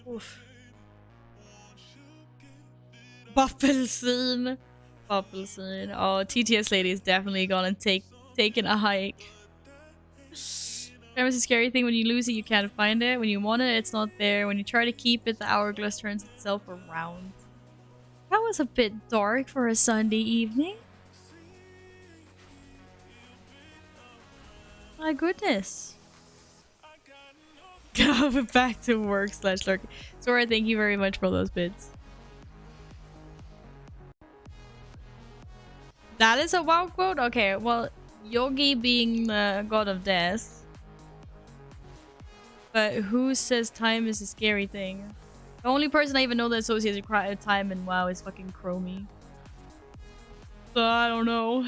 Oof. Buffelscene. Buffelscene. Oh, TTS lady is definitely gonna taking a hike. It's a scary thing. When you lose it, you can't find it. When you want it, it's not there. When you try to keep it, the hourglass turns itself around. That was a bit dark for a Sunday evening. My goodness. Back to work / lurk. Sora, thank you very much for those bits. That is a WoW quote? Okay, well, Yogi being the god of death. But who says time is a scary thing? The only person I even know that associates time in WoW is fucking Chromie. So I don't know.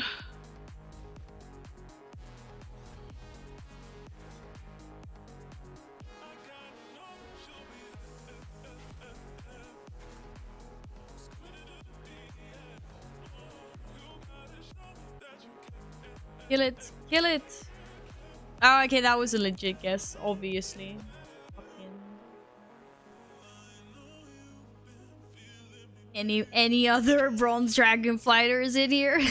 Kill it! Kill it! Oh, okay, that was a legit guess, obviously. Any other bronze dragon fighters in here?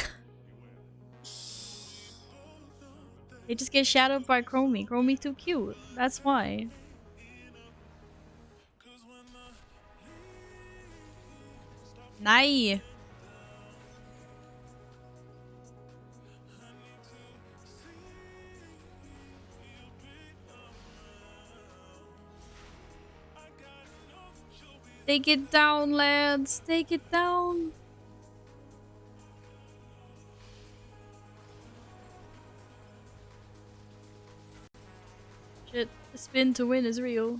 They just get shadowed by Chromie. Chromie too cute. That's why. Nice. Take it down, lads. Take it down. Shit, the spin to win is real.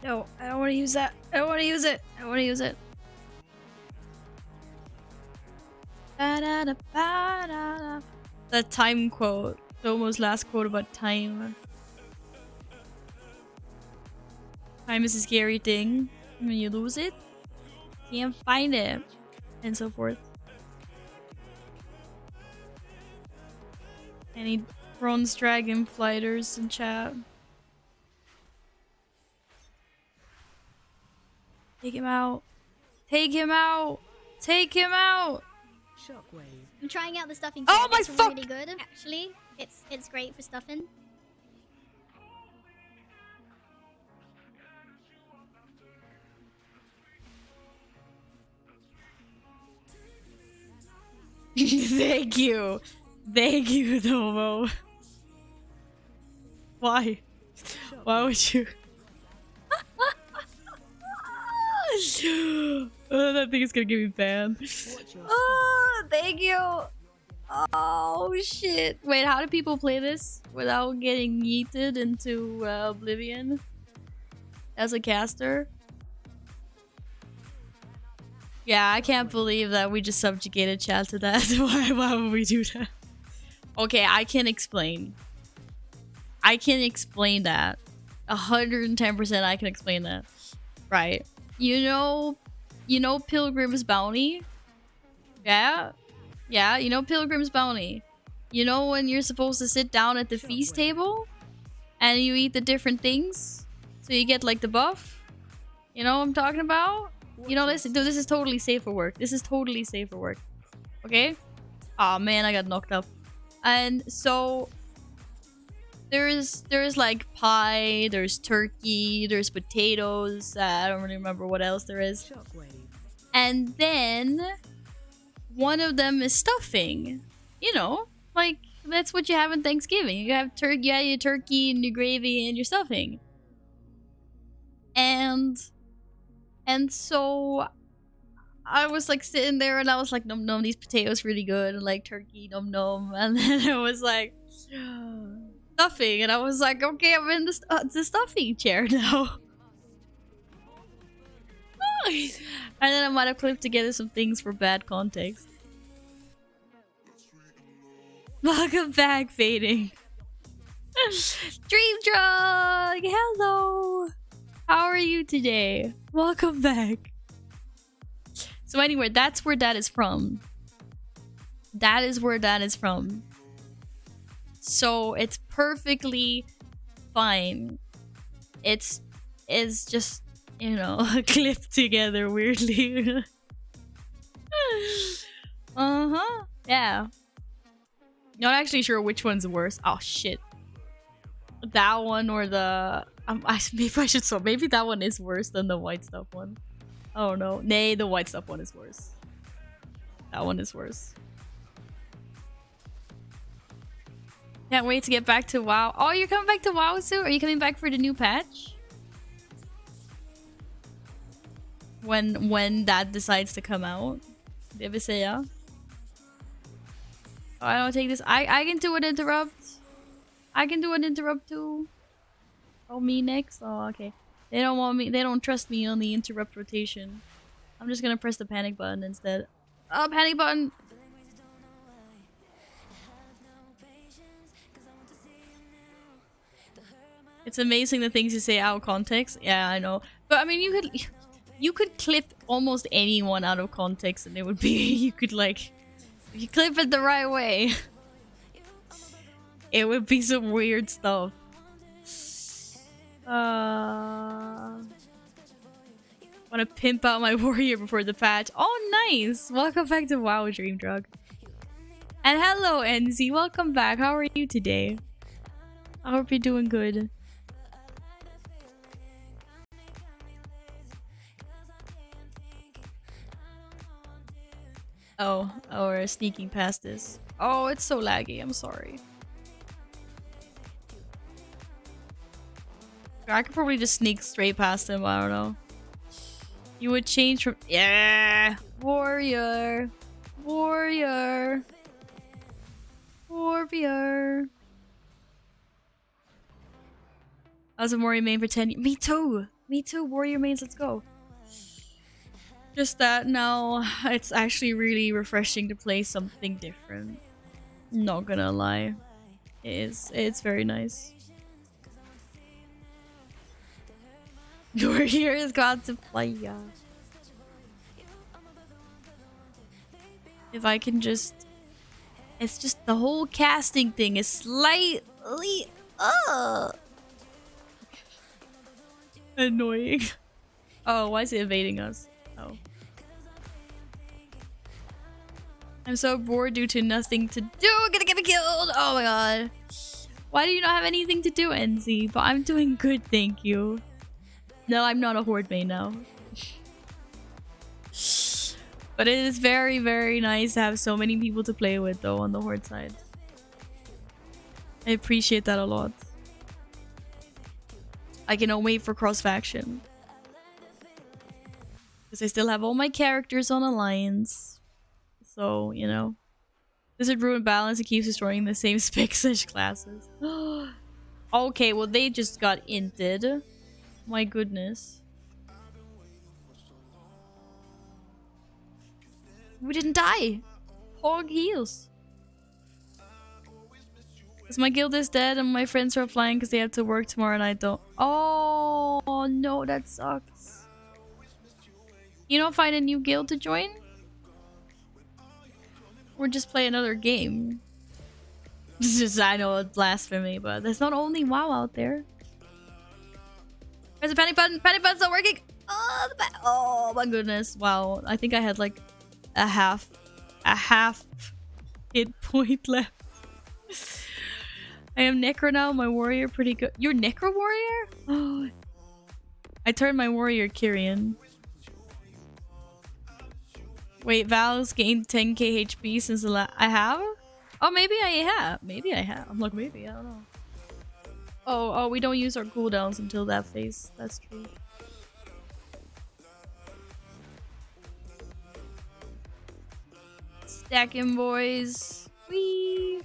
No, I don't want to use that. I don't want to use it. I want to use it. Ba-da-da-ba-da-da. The time quote. The almost last quote about time. Time is a scary thing. When you lose it, you can't find it. And so forth. Any bronze dragon flighters in chat? Take him out. Take him out. Take him out. Shockwave. I'm trying out the stuffing. Oh kit. my It's fuck! really good, actually. It's great for stuffing. Thank you. Thank you, Domo. Why? Why would you? Oh, that thing is gonna get me banned. Watch your Oh, thank you. Oh shit. Wait, how do people play this without getting yeeted into oblivion as a caster? Yeah, I can't believe that we just subjugated chat to that. Why would we do that? Okay, I can explain. I can explain that. 110% I can explain that. Right. You know Pilgrim's Bounty? Yeah? Yeah, you know Pilgrim's Bounty. You know when you're supposed to sit down at the feast table? And you eat the different things? So you get like the buff? You know what I'm talking about? You know, listen, dude, this is totally safe for work. This is totally safe for work. Okay? Aw, man, I got knocked up. And so there's like pie, there's turkey, there's potatoes. I don't really remember what else there is. shockwave. And then one of them is stuffing. You know, like that's what you have in Thanksgiving. You have turkey, yeah, your turkey and your gravy and your stuffing. And so I was like sitting there and I was like, nom nom, these potatoes really good, and like turkey, nom nom, and then it was like stuffing, and I was like, okay, I'm in the stuffing chair now. And then I might have clipped together some things for bad context. Welcome back, Fading. Dream Drug! Hello! How are you today? Welcome back. So anyway, that's where that is from. That is where that is from. So it's perfectly fine. It's just, you know, clipped together weirdly. Uh-huh. Yeah. Not actually sure which one's worse. Oh shit. That one or the maybe I should swap. Maybe that one is worse than the white stuff one. I don't know. Nay, the white stuff one is worse. That one is worse. Can't wait to get back to WoW. Oh, you're coming back to WoW soon? Are you coming back for the new patch? When that decides to come out? Did we say yeah? Oh, I don't take this. I can do an interrupt. I can do an interrupt too. Oh, me next? Oh, okay. They don't want me. They don't trust me on the interrupt rotation. I'm just gonna press the panic button instead. Oh, panic button! It's amazing the things you say out of context. Yeah, I know. But I mean, you could clip almost anyone out of context, and it would be you could like, if you clip it the right way, it would be some weird stuff. Want to pimp out my warrior before the patch. Oh, nice! Welcome back to WoW, Dream Drug. And hello, NZ. Welcome back. How are you today? I hope you're doing good. Oh, we're sneaking past this. Oh, it's so laggy. I'm sorry. I could probably just sneak straight past him. I don't know. You would change from yeah, warrior, warrior, warrior. I was a warrior main for 10 years. Me too. Me too. Warrior mains. Let's go. Just that now it's actually really refreshing to play something different. Not gonna lie. It is. It's very nice. Warrior has got to play, yeah. If I can just... It's just the whole casting thing is slightly... annoying. Oh, why is it evading us? Oh. I'm so bored due to nothing to do. I'm gonna get me killed. Oh my god. Why do you not have anything to do, NZ? But I'm doing good, thank you. No, I'm not a horde main now. But it is very, very nice to have so many people to play with, though, on the horde side. I appreciate that a lot. I cannot wait for cross-faction. Because I still have all my characters on Alliance. So, you know. Wizard ruin balance, it keeps destroying the same spec/slash classes. Okay, well they just got inted. My goodness. We didn't die. Hog heals. Because my guild is dead and my friends are flying because they have to work tomorrow and I don't. Oh no, that sucks. You don't find a new guild to join? Or just play another game? It's just, I know it's blasphemy, but there's not only WoW out there. There's a panic button. Panic button's not working. Oh, oh my goodness. Wow. I think I had like a half hit point left. I am Necro now. My warrior pretty good. You're Necro warrior? Oh. I turned my warrior Kyrian. Wait, Val's gained 10k HP since the last. I have? Oh, maybe I have. Maybe I have. I'm like, maybe. I don't know. Oh, we don't use our cooldowns until that phase. That's true. Stacking, boys. Whee!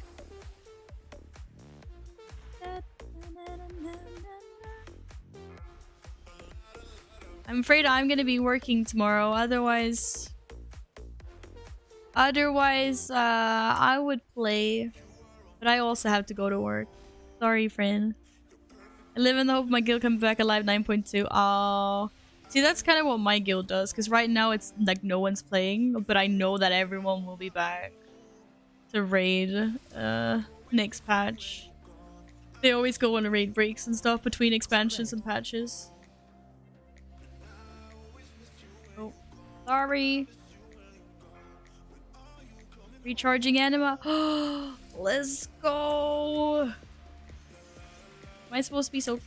I'm afraid I'm gonna be working tomorrow. Otherwise, I would play. But I also have to go to work. Sorry, friend. I live in the hope my guild comes back alive 9.2. Oh. See, that's kind of what my guild does. Because right now it's like no one's playing. But I know that everyone will be back to raid next patch. They always go on raid breaks and stuff between expansions and patches. Oh, sorry. Recharging anima. Let's go. Am I supposed to be so...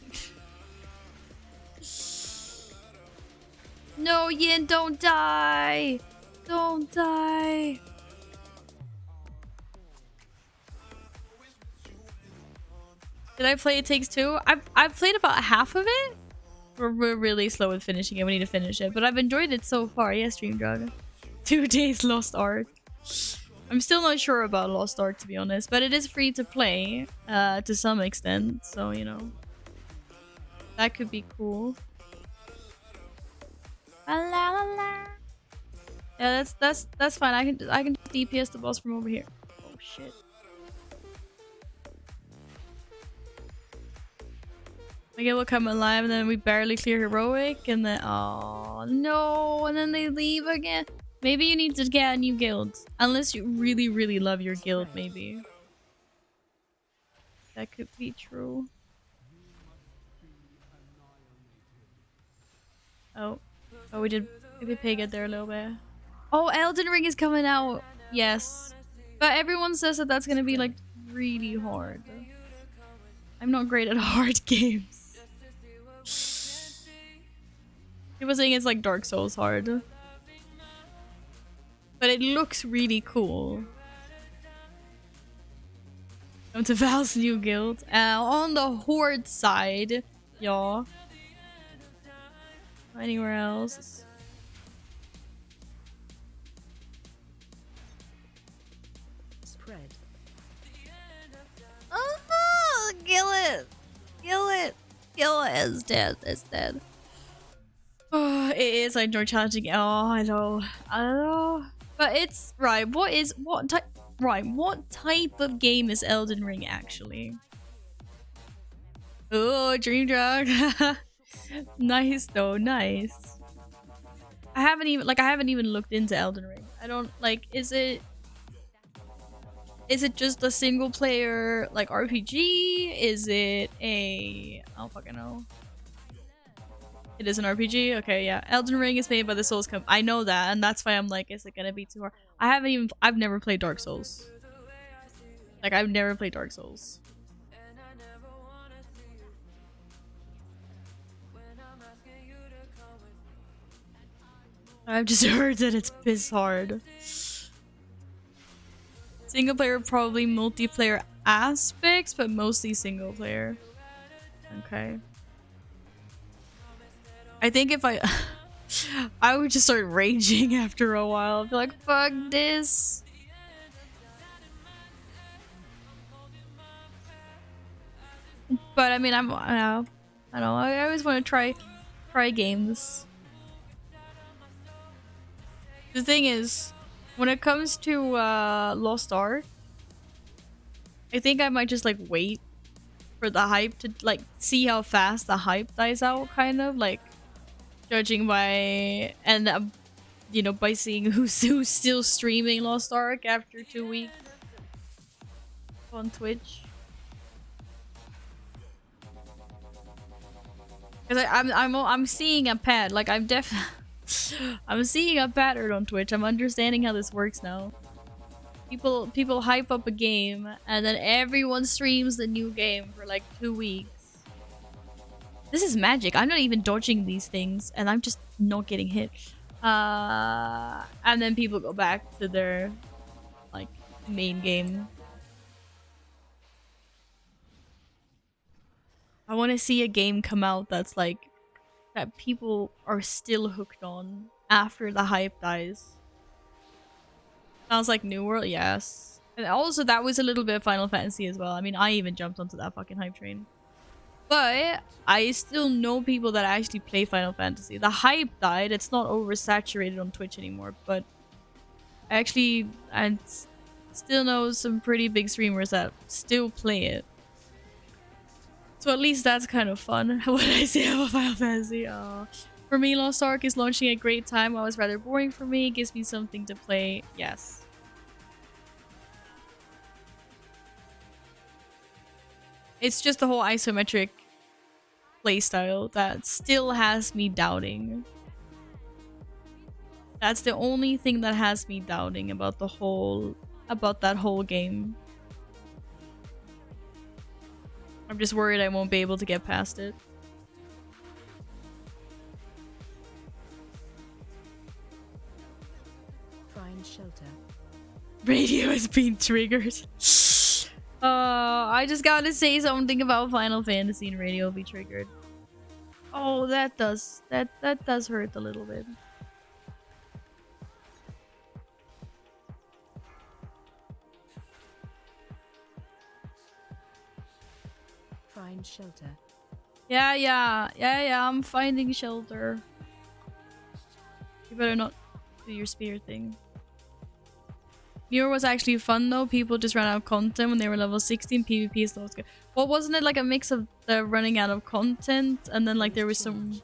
No, Yin, don't die. Don't die. Did I play It Takes Two? I've played about half of it. We're really slow with finishing it. We need to finish it. But I've enjoyed it so far. Yes, Stream Drug. 2 days Lost Ark. I'm still not sure about Lost Ark, to be honest. But it is free to play to some extent. So, you know. That could be cool. La la la. Yeah, that's fine. I can just DPS the boss from over here. Oh shit. We get will come alive and then we barely clear heroic and then oh no, and then they leave again. Maybe you need to get a new guild. Unless you really, really love your guild, maybe. That could be true. Oh, we did maybe pay get there a little bit. Oh, Elden Ring is coming out. Yes. But everyone says that that's gonna be like really hard. I'm not great at hard games. People saying it's like Dark Souls hard. But it looks really cool. Come to Val's new guild. On the Horde side, y'all. Anywhere else? Spread. Oh, kill it! Kill it! Kill it! It's dead. It's dead. Oh, it is like more challenging. Oh, I know. I know. But it's right. What type? Right. What type of game is Elden Ring actually? Oh, Dream Drag. Nice though. Nice. I haven't even looked into Elden Ring. I don't like. Is it just a single player like RPG? Is it a I don't fucking know. It is an RPG? Okay, yeah. Elden Ring is made by the Souls Company. I know that, and that's why I'm like, is it gonna be too hard? I've never played Dark Souls. Like, I've never played Dark Souls. I've just heard that it's piss hard. Single player, probably multiplayer aspects, but mostly single player. Okay. I think if I would just start raging after a while. I'd be like, fuck this. But I mean, I don't know. I always want to try games. The thing is, when it comes to Lost Ark, I think I might just like wait for the hype to like see how fast the hype dies out, kind of like judging by and you know, by seeing who's still streaming Lost Ark after 2 weeks on Twitch. Because I'm seeing a pattern. Like I'm seeing a pattern on Twitch. I'm understanding how this works now. People hype up a game and then everyone streams the new game for like 2 weeks. This is magic. I'm not even dodging these things and I'm just not getting hit. And then people go back to their like main game. I want to see a game come out that's like that people are still hooked on after the hype dies. Sounds like New World, yes. And also that was a little bit of Final Fantasy as well. I mean, I even jumped onto that fucking hype train. But I still know people that actually play Final Fantasy. The hype died. It's not oversaturated on Twitch anymore. But I still know some pretty big streamers that still play it. So at least that's kind of fun. What I say about Final Fantasy. For me, Lost Ark is launching at a great time. While it's rather boring for me, it gives me something to play. Yes. It's just the whole isometric playstyle that still has me doubting. That's the only thing that has me doubting about that whole game. I'm just worried I won't be able to get past it. Find shelter. Radio has been triggered. I just gotta say something about Final Fantasy and radio will be triggered. Oh, that does hurt a little bit. Find shelter. Yeah, I'm finding shelter. You better not do your spear thing. Muir was actually fun though. People just ran out of content when they were level 16. PvP is always good. Well, wasn't it like a mix of the running out of content and then like there was some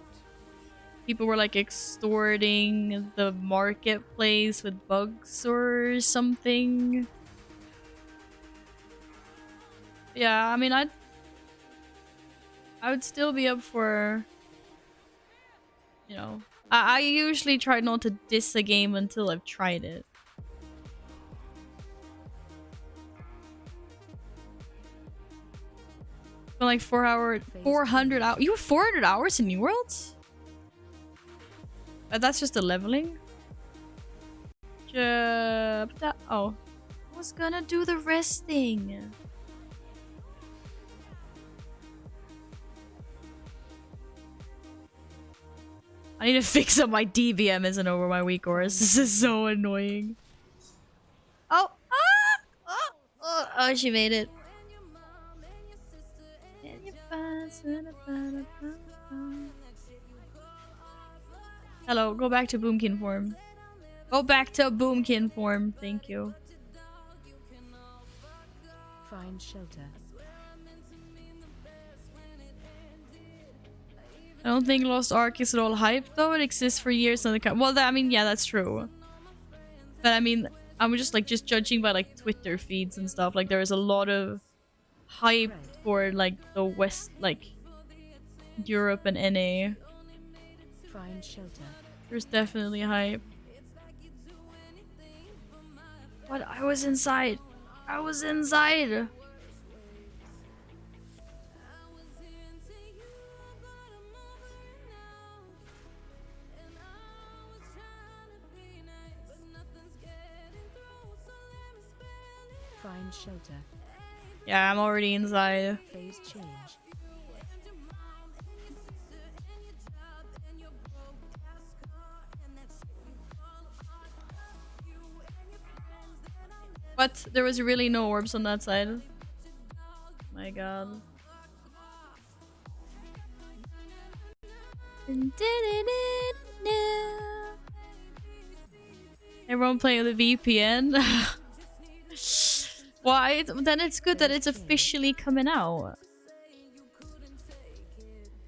people were like extorting the marketplace with bugs or something? Yeah, I mean I would still be up for, you know, I usually try not to diss a game until I've tried it. For like 400 hours. You have 400 hours in New Worlds? That's just the leveling? Oh. I was gonna do the resting. I need to fix up my DBM isn't over my weak course. This is so annoying. Oh! Oh, she made it. Hello, go back to Boomkin form. Go back to Boomkin form. Thank you. Find shelter. I don't think Lost Ark is at all hyped though. It exists for years on the well, I mean, yeah, that's true. But I mean, I'm just judging by like Twitter feeds and stuff. Like there is a lot of hype for like the West, like Europe and NA. Find shelter. There's definitely hype. What? I was inside. I was inside. Find shelter. Yeah, I'm already inside. Phase change. What? There was really no orbs on that side. My god. Everyone playing with a VPN? Why? Then it's good that it's officially coming out.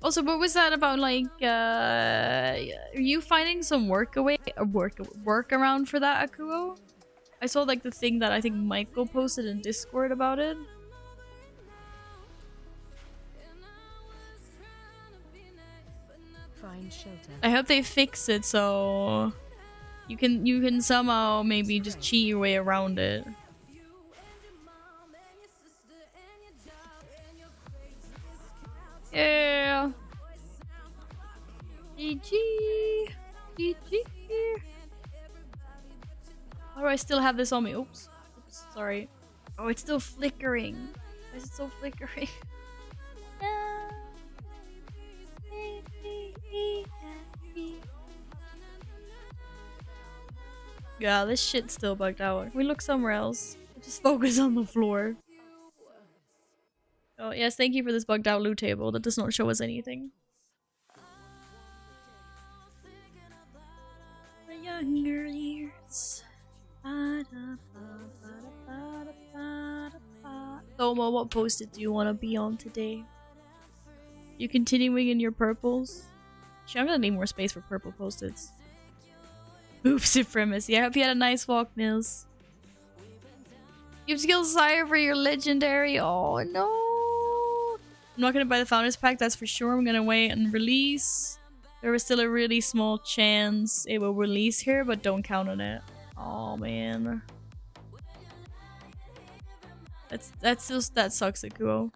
Also, what was that about? Like, are you finding some workaround for that, Akuo? I saw like the thing that I think Michael posted in Discord about it. Find shelter. I hope they fix it so you can somehow maybe just cheat your way around it. Yeah. GG. GG. Why do I still have this on me? Oops. Oops. Sorry. Oh, it's still flickering. Why is it so flickering? Yeah, this shit's still bugged out. We look somewhere else. Just focus on the floor. Oh, yes, thank you for this bugged out loot table. That does not show us anything. The younger years. Tomo, what post-it do you want to be on today? You continuing in your purples? Actually, I'm gonna need more space for purple post-its. Oops, supremacy. I hope you had a nice walk, Nils. You've skilled Sire for your legendary. Oh no! I'm not gonna buy the Founders Pack, that's for sure. I'm gonna wait and release. There was still a really small chance it will release here, but don't count on it. Oh man. That sucks, Akuo.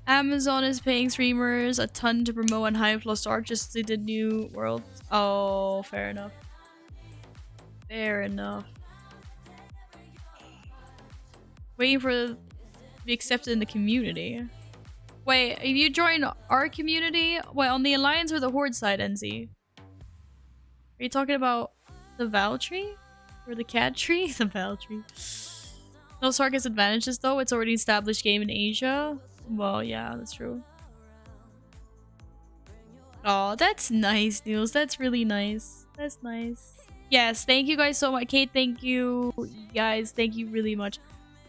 Amazon is paying streamers a ton to promote and hype Lost Ark just they did New World. Oh, fair enough. Fair enough. Waiting for it to be accepted in the community. Wait, if you join our community, wait, on the Alliance or the Horde side, NZ? Are you talking about the Val tree? Or the cat tree? The Val tree. Lost Ark has advantages though, it's already an established game in Asia. Well, yeah, that's true. Oh, that's nice, Niels. That's really nice. That's nice. Yes, thank you guys so much. Kate, thank you. Guys, thank you really much.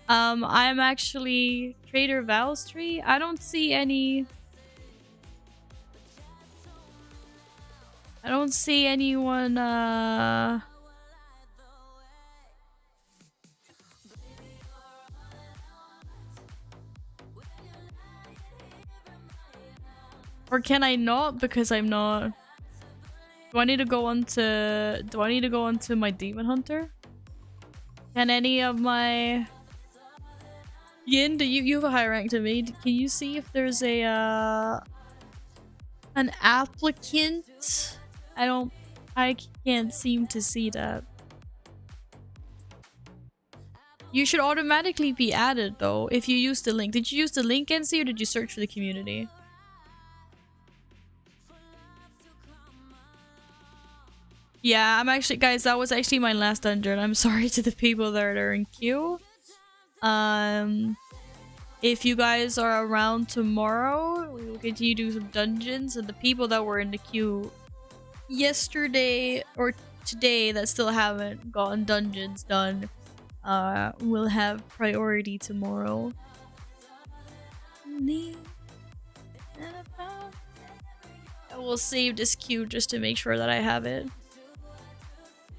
I'm actually Trader Val's tree. I don't see any... I don't see anyone, Or can I not? Because I'm not... Do I need to go on to my Demon Hunter? Can any of my... Yin, do you have a higher rank to me? Can you see if there's a an applicant? I can't seem to see that. You should automatically be added though if you use the link. Did you use the link, NC, or did you search for the community? Yeah, I'm actually, guys, that was actually my last dungeon. I'm sorry to the people that are in queue. If you guys are around tomorrow, we will continue to do some dungeons, and the people that were in the queue yesterday or today that still haven't gotten dungeons done will have priority tomorrow. I will save this queue just to make sure that I have it.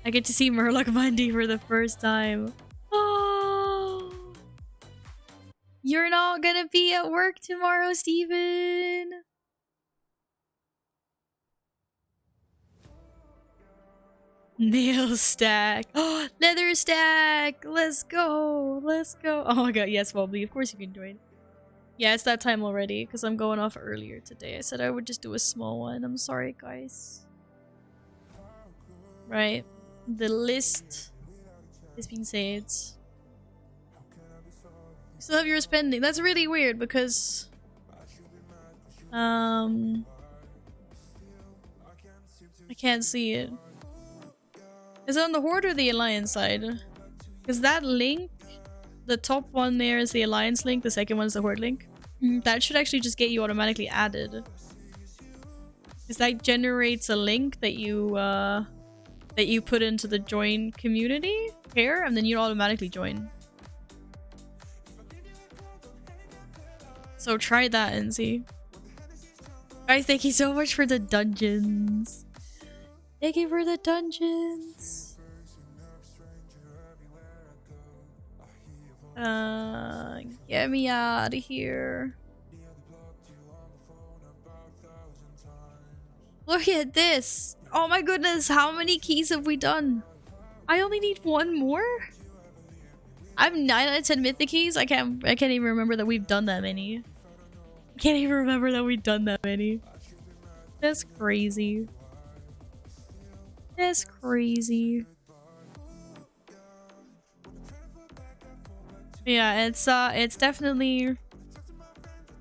I get to see Murloc Monday for the first time. Oh, you're not gonna be at work tomorrow, Steven. Nail stack. Oh, leather stack. Let's go. Let's go. Oh my god, yes, Wobbly. Of course you can join. Yeah, it's that time already because I'm going off earlier today. I said I would just do a small one. I'm sorry, guys. Right. The list has been saved. You still have yours pending. That's really weird because I can't see it. Is it on the Horde or the Alliance side? Because that link, the top one there is the Alliance link, the second one is the Horde link. That should actually just get you automatically added. Because that generates a link that you put into the join community here, and then you automatically join. So try that and see. Guys, thank you so much for the dungeons. Thank you for the dungeons. Get me out of here. Look at this. Oh my goodness, how many keys have we done? I only need one more? I'm 9 out of 10 Mythic keys. I can't even remember that we've done that many. I can't even remember that we've done that many. That's crazy. That's crazy. Yeah, it's definitely,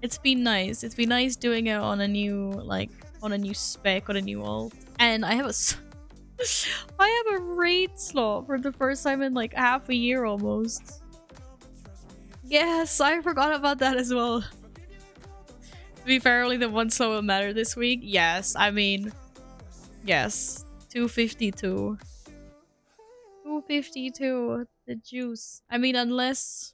it's been nice. It's been nice doing it on a new, like, on a new spec, on a new ult. And I have a I have a raid slot for the first time in like half a year almost. Yes, I forgot about that as well. To be fair, only the one slot will matter this week. Yes, I mean, yes. 252. 252. The juice. I mean, unless...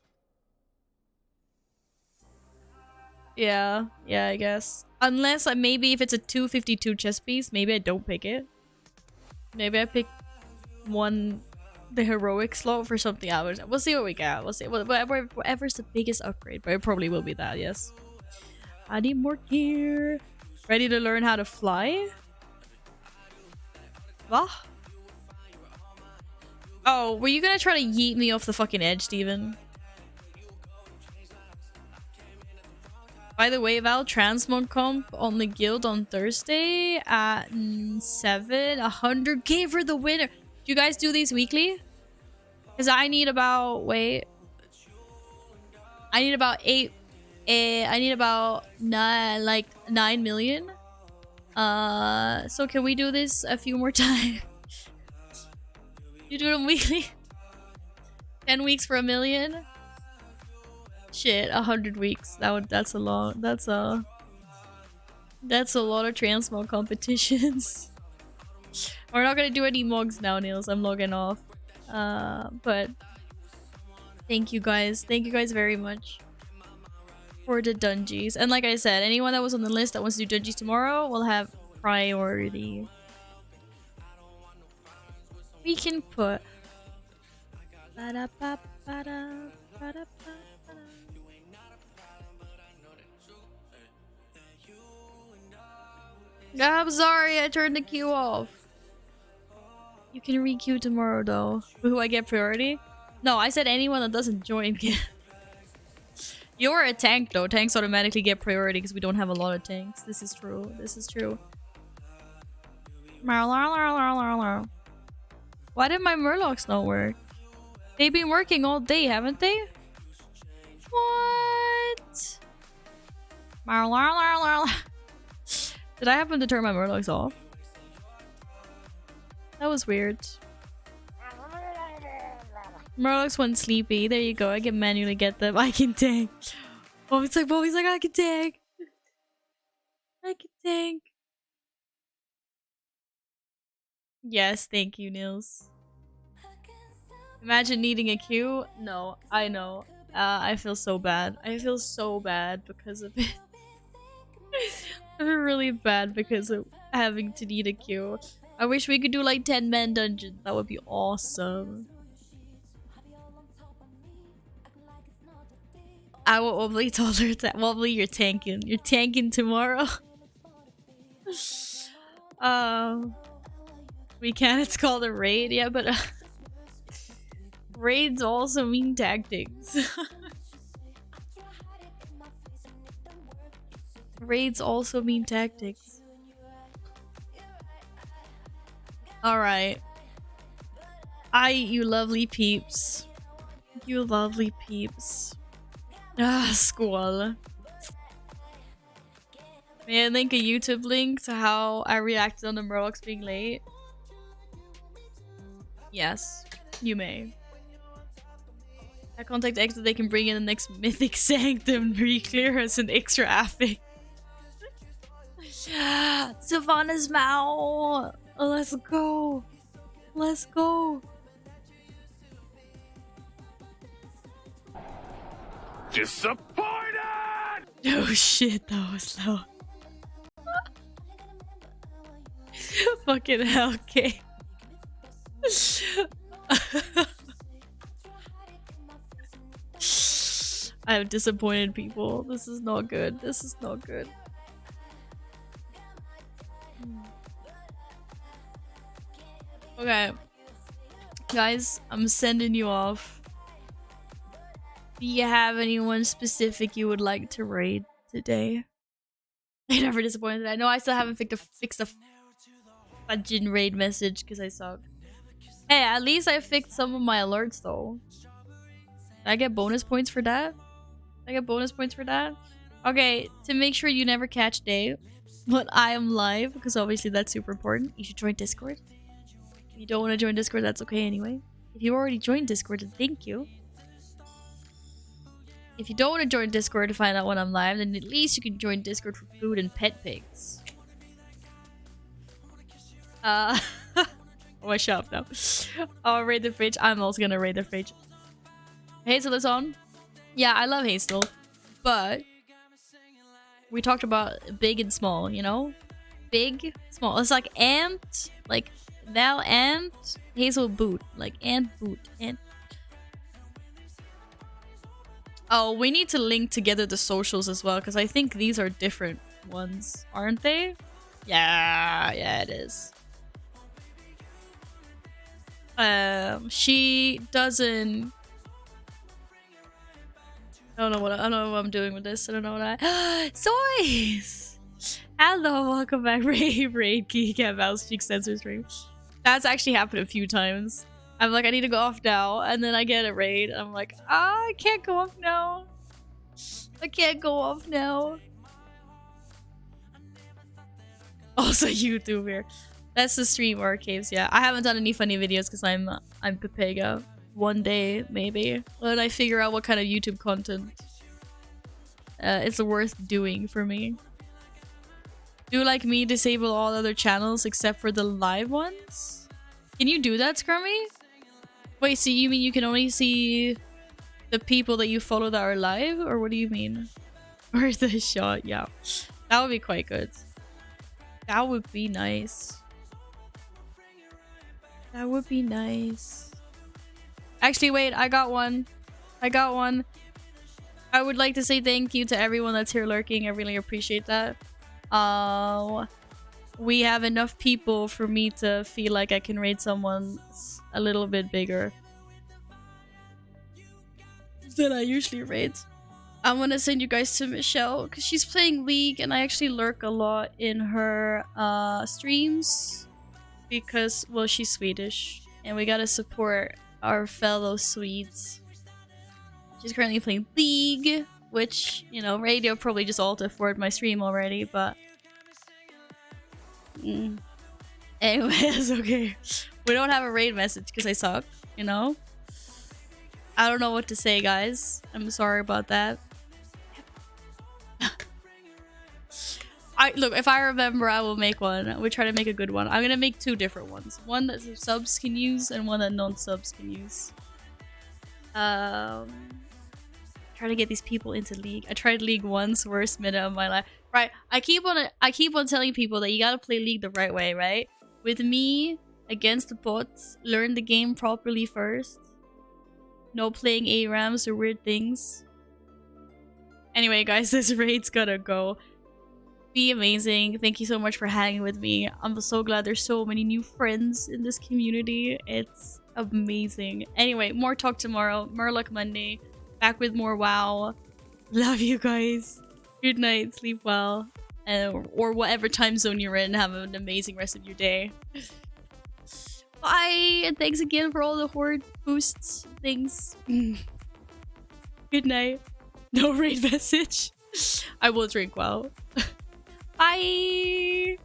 Yeah, I guess. Unless, maybe if it's a 252 chest piece, maybe I don't pick it. Maybe I pick the heroic slot for something else. We'll see what we get. We'll see. Whatever's the biggest upgrade, but it probably will be that, yes. I need more gear. Ready to learn how to fly? What? Oh, were you gonna try to yeet me off the fucking edge, Steven? By the way, Val, transmog comp on the guild on Thursday at 7. 100k for the winner. Do you guys do these weekly? Because I need about, wait. I need about 8. I need about 9 million. So can we do this a few more times? You do them weekly? 10 weeks for 1 million? Shit, 100 weeks. That's a lot. That's a lot of transmog competitions. We're not gonna do any mogs now, Niels. I'm logging off. But thank you guys. Thank you guys very much for the dungeons. And like I said, anyone that was on the list that wants to do dungeons tomorrow will have priority. We can put I'm sorry, I turned the queue off. You can re-queue tomorrow though. Who I get priority? No, I said anyone that doesn't join. You're a tank though. Tanks automatically get priority because we don't have a lot of tanks. This is true. This is true. Why did my Murlocs not work? They've been working all day, haven't they? What? Did I happen to turn my Murlocs off? That was weird. Murlocs went sleepy. There you go. I can manually get them. I can tank. Bobby's like, I can tank. I can tank. Yes, thank you, Nils. Imagine needing a queue. No, I know. I feel so bad. I feel so bad because of it. I feel really bad because of having to need a queue. I wish we could do like 10-man dungeons. That would be awesome. I will Wobbly told her that Wobbly, you're tanking. You're tanking tomorrow. We can. It's called a raid. Yeah, but raids also mean tactics. Raids also mean tactics. Alright. You lovely peeps. You lovely peeps. Ah, Squall. May I link a YouTube link to how I reacted on the Murlocs being late? Yes, you may. I contact X that they can bring in the next Mythic Sanctum re-clear as an extra affix. Savannah's Mao! Let's go! Let's go! Disappointed! Oh shit, that was low. Fucking hell, okay. I have disappointed people. This is not good. This is not good. Okay. Guys, I'm sending you off. Do you have anyone specific you would like to raid today? I never disappointed. I know I still haven't fixed the fudging raid message because I suck. Hey, at least I fixed some of my alerts though. Did I get bonus points for that? I get bonus points for that? Okay, to make sure you never catch Dave when I am live, because obviously that's super important, you should join Discord. If you don't want to join Discord, that's okay anyway. If you already joined Discord, then thank you. If you don't want to join Discord to find out when I'm live, then at least you can join Discord for food and pet pigs. Oh, I shut up now. I'll raid the fridge. I'm also gonna raid the fridge. Hazel is on. Yeah, I love Hazel. But we talked about big and small, you know? Big, small. It's like ant, like thou ant, Hazel boot. Like ant boot. Ant. Oh, we need to link together the socials as well, because I think these are different ones, aren't they? Yeah, it is. She doesn't. I don't know what I'm doing with this. I don't know what I. Soys! Hello, welcome back. Raid Geek at Mouse Cheek Sensor Stream. That's actually happened a few times. I'm like, I need to go off now, and then I get a raid. And I'm like, I can't go off now. I can't go off now. Also, YouTuber. That's the stream archives. Yeah, I haven't done any funny videos because I'm Pepega. One day, maybe, when I figure out what kind of YouTube content it's worth doing for me. Do like me disable all other channels except for the live ones? Can you do that, Scrummy? Wait, so you mean you can only see the people that you follow that are live? Or what do you mean? Or the shot? Yeah. That would be quite good. That would be nice. That would be nice. Actually, wait, I got one. I would like to say thank you to everyone that's here lurking. I really appreciate that. We have enough people for me to feel like I can raid someone a little bit bigger than I usually raid. I'm gonna send you guys to Michelle because she's playing League and I actually lurk a lot in her streams because, well, she's Swedish and we gotta support our fellow Swedes. She's currently playing League, which, you know, radio probably just alt afford my stream already, but anyway, it's okay. We don't have a raid message because I suck, you know? I don't know what to say, guys. I'm sorry about that. Look, if I remember, I will make one. We'll try to make a good one. I'm gonna make 2 different ones. One that subs can use and one that non-subs can use. Try to get these people into League. I tried League once, worst meta of my life. Right, I keep on telling people that you gotta play League the right way, right? With me against the bots, learn the game properly first. No playing ARAMs or weird things. Anyway, guys, this raid's gotta go. Be amazing. Thank you so much for hanging with me. I'm so glad there's so many new friends in this community. It's amazing. Anyway, more talk tomorrow. Murloc Monday. Back with more WoW. Love you guys. Good night. Sleep well. Or whatever time zone you're in. Have an amazing rest of your day. Bye. And thanks again for all the horde boosts things. Good night. No raid message. I will drink well. Bye.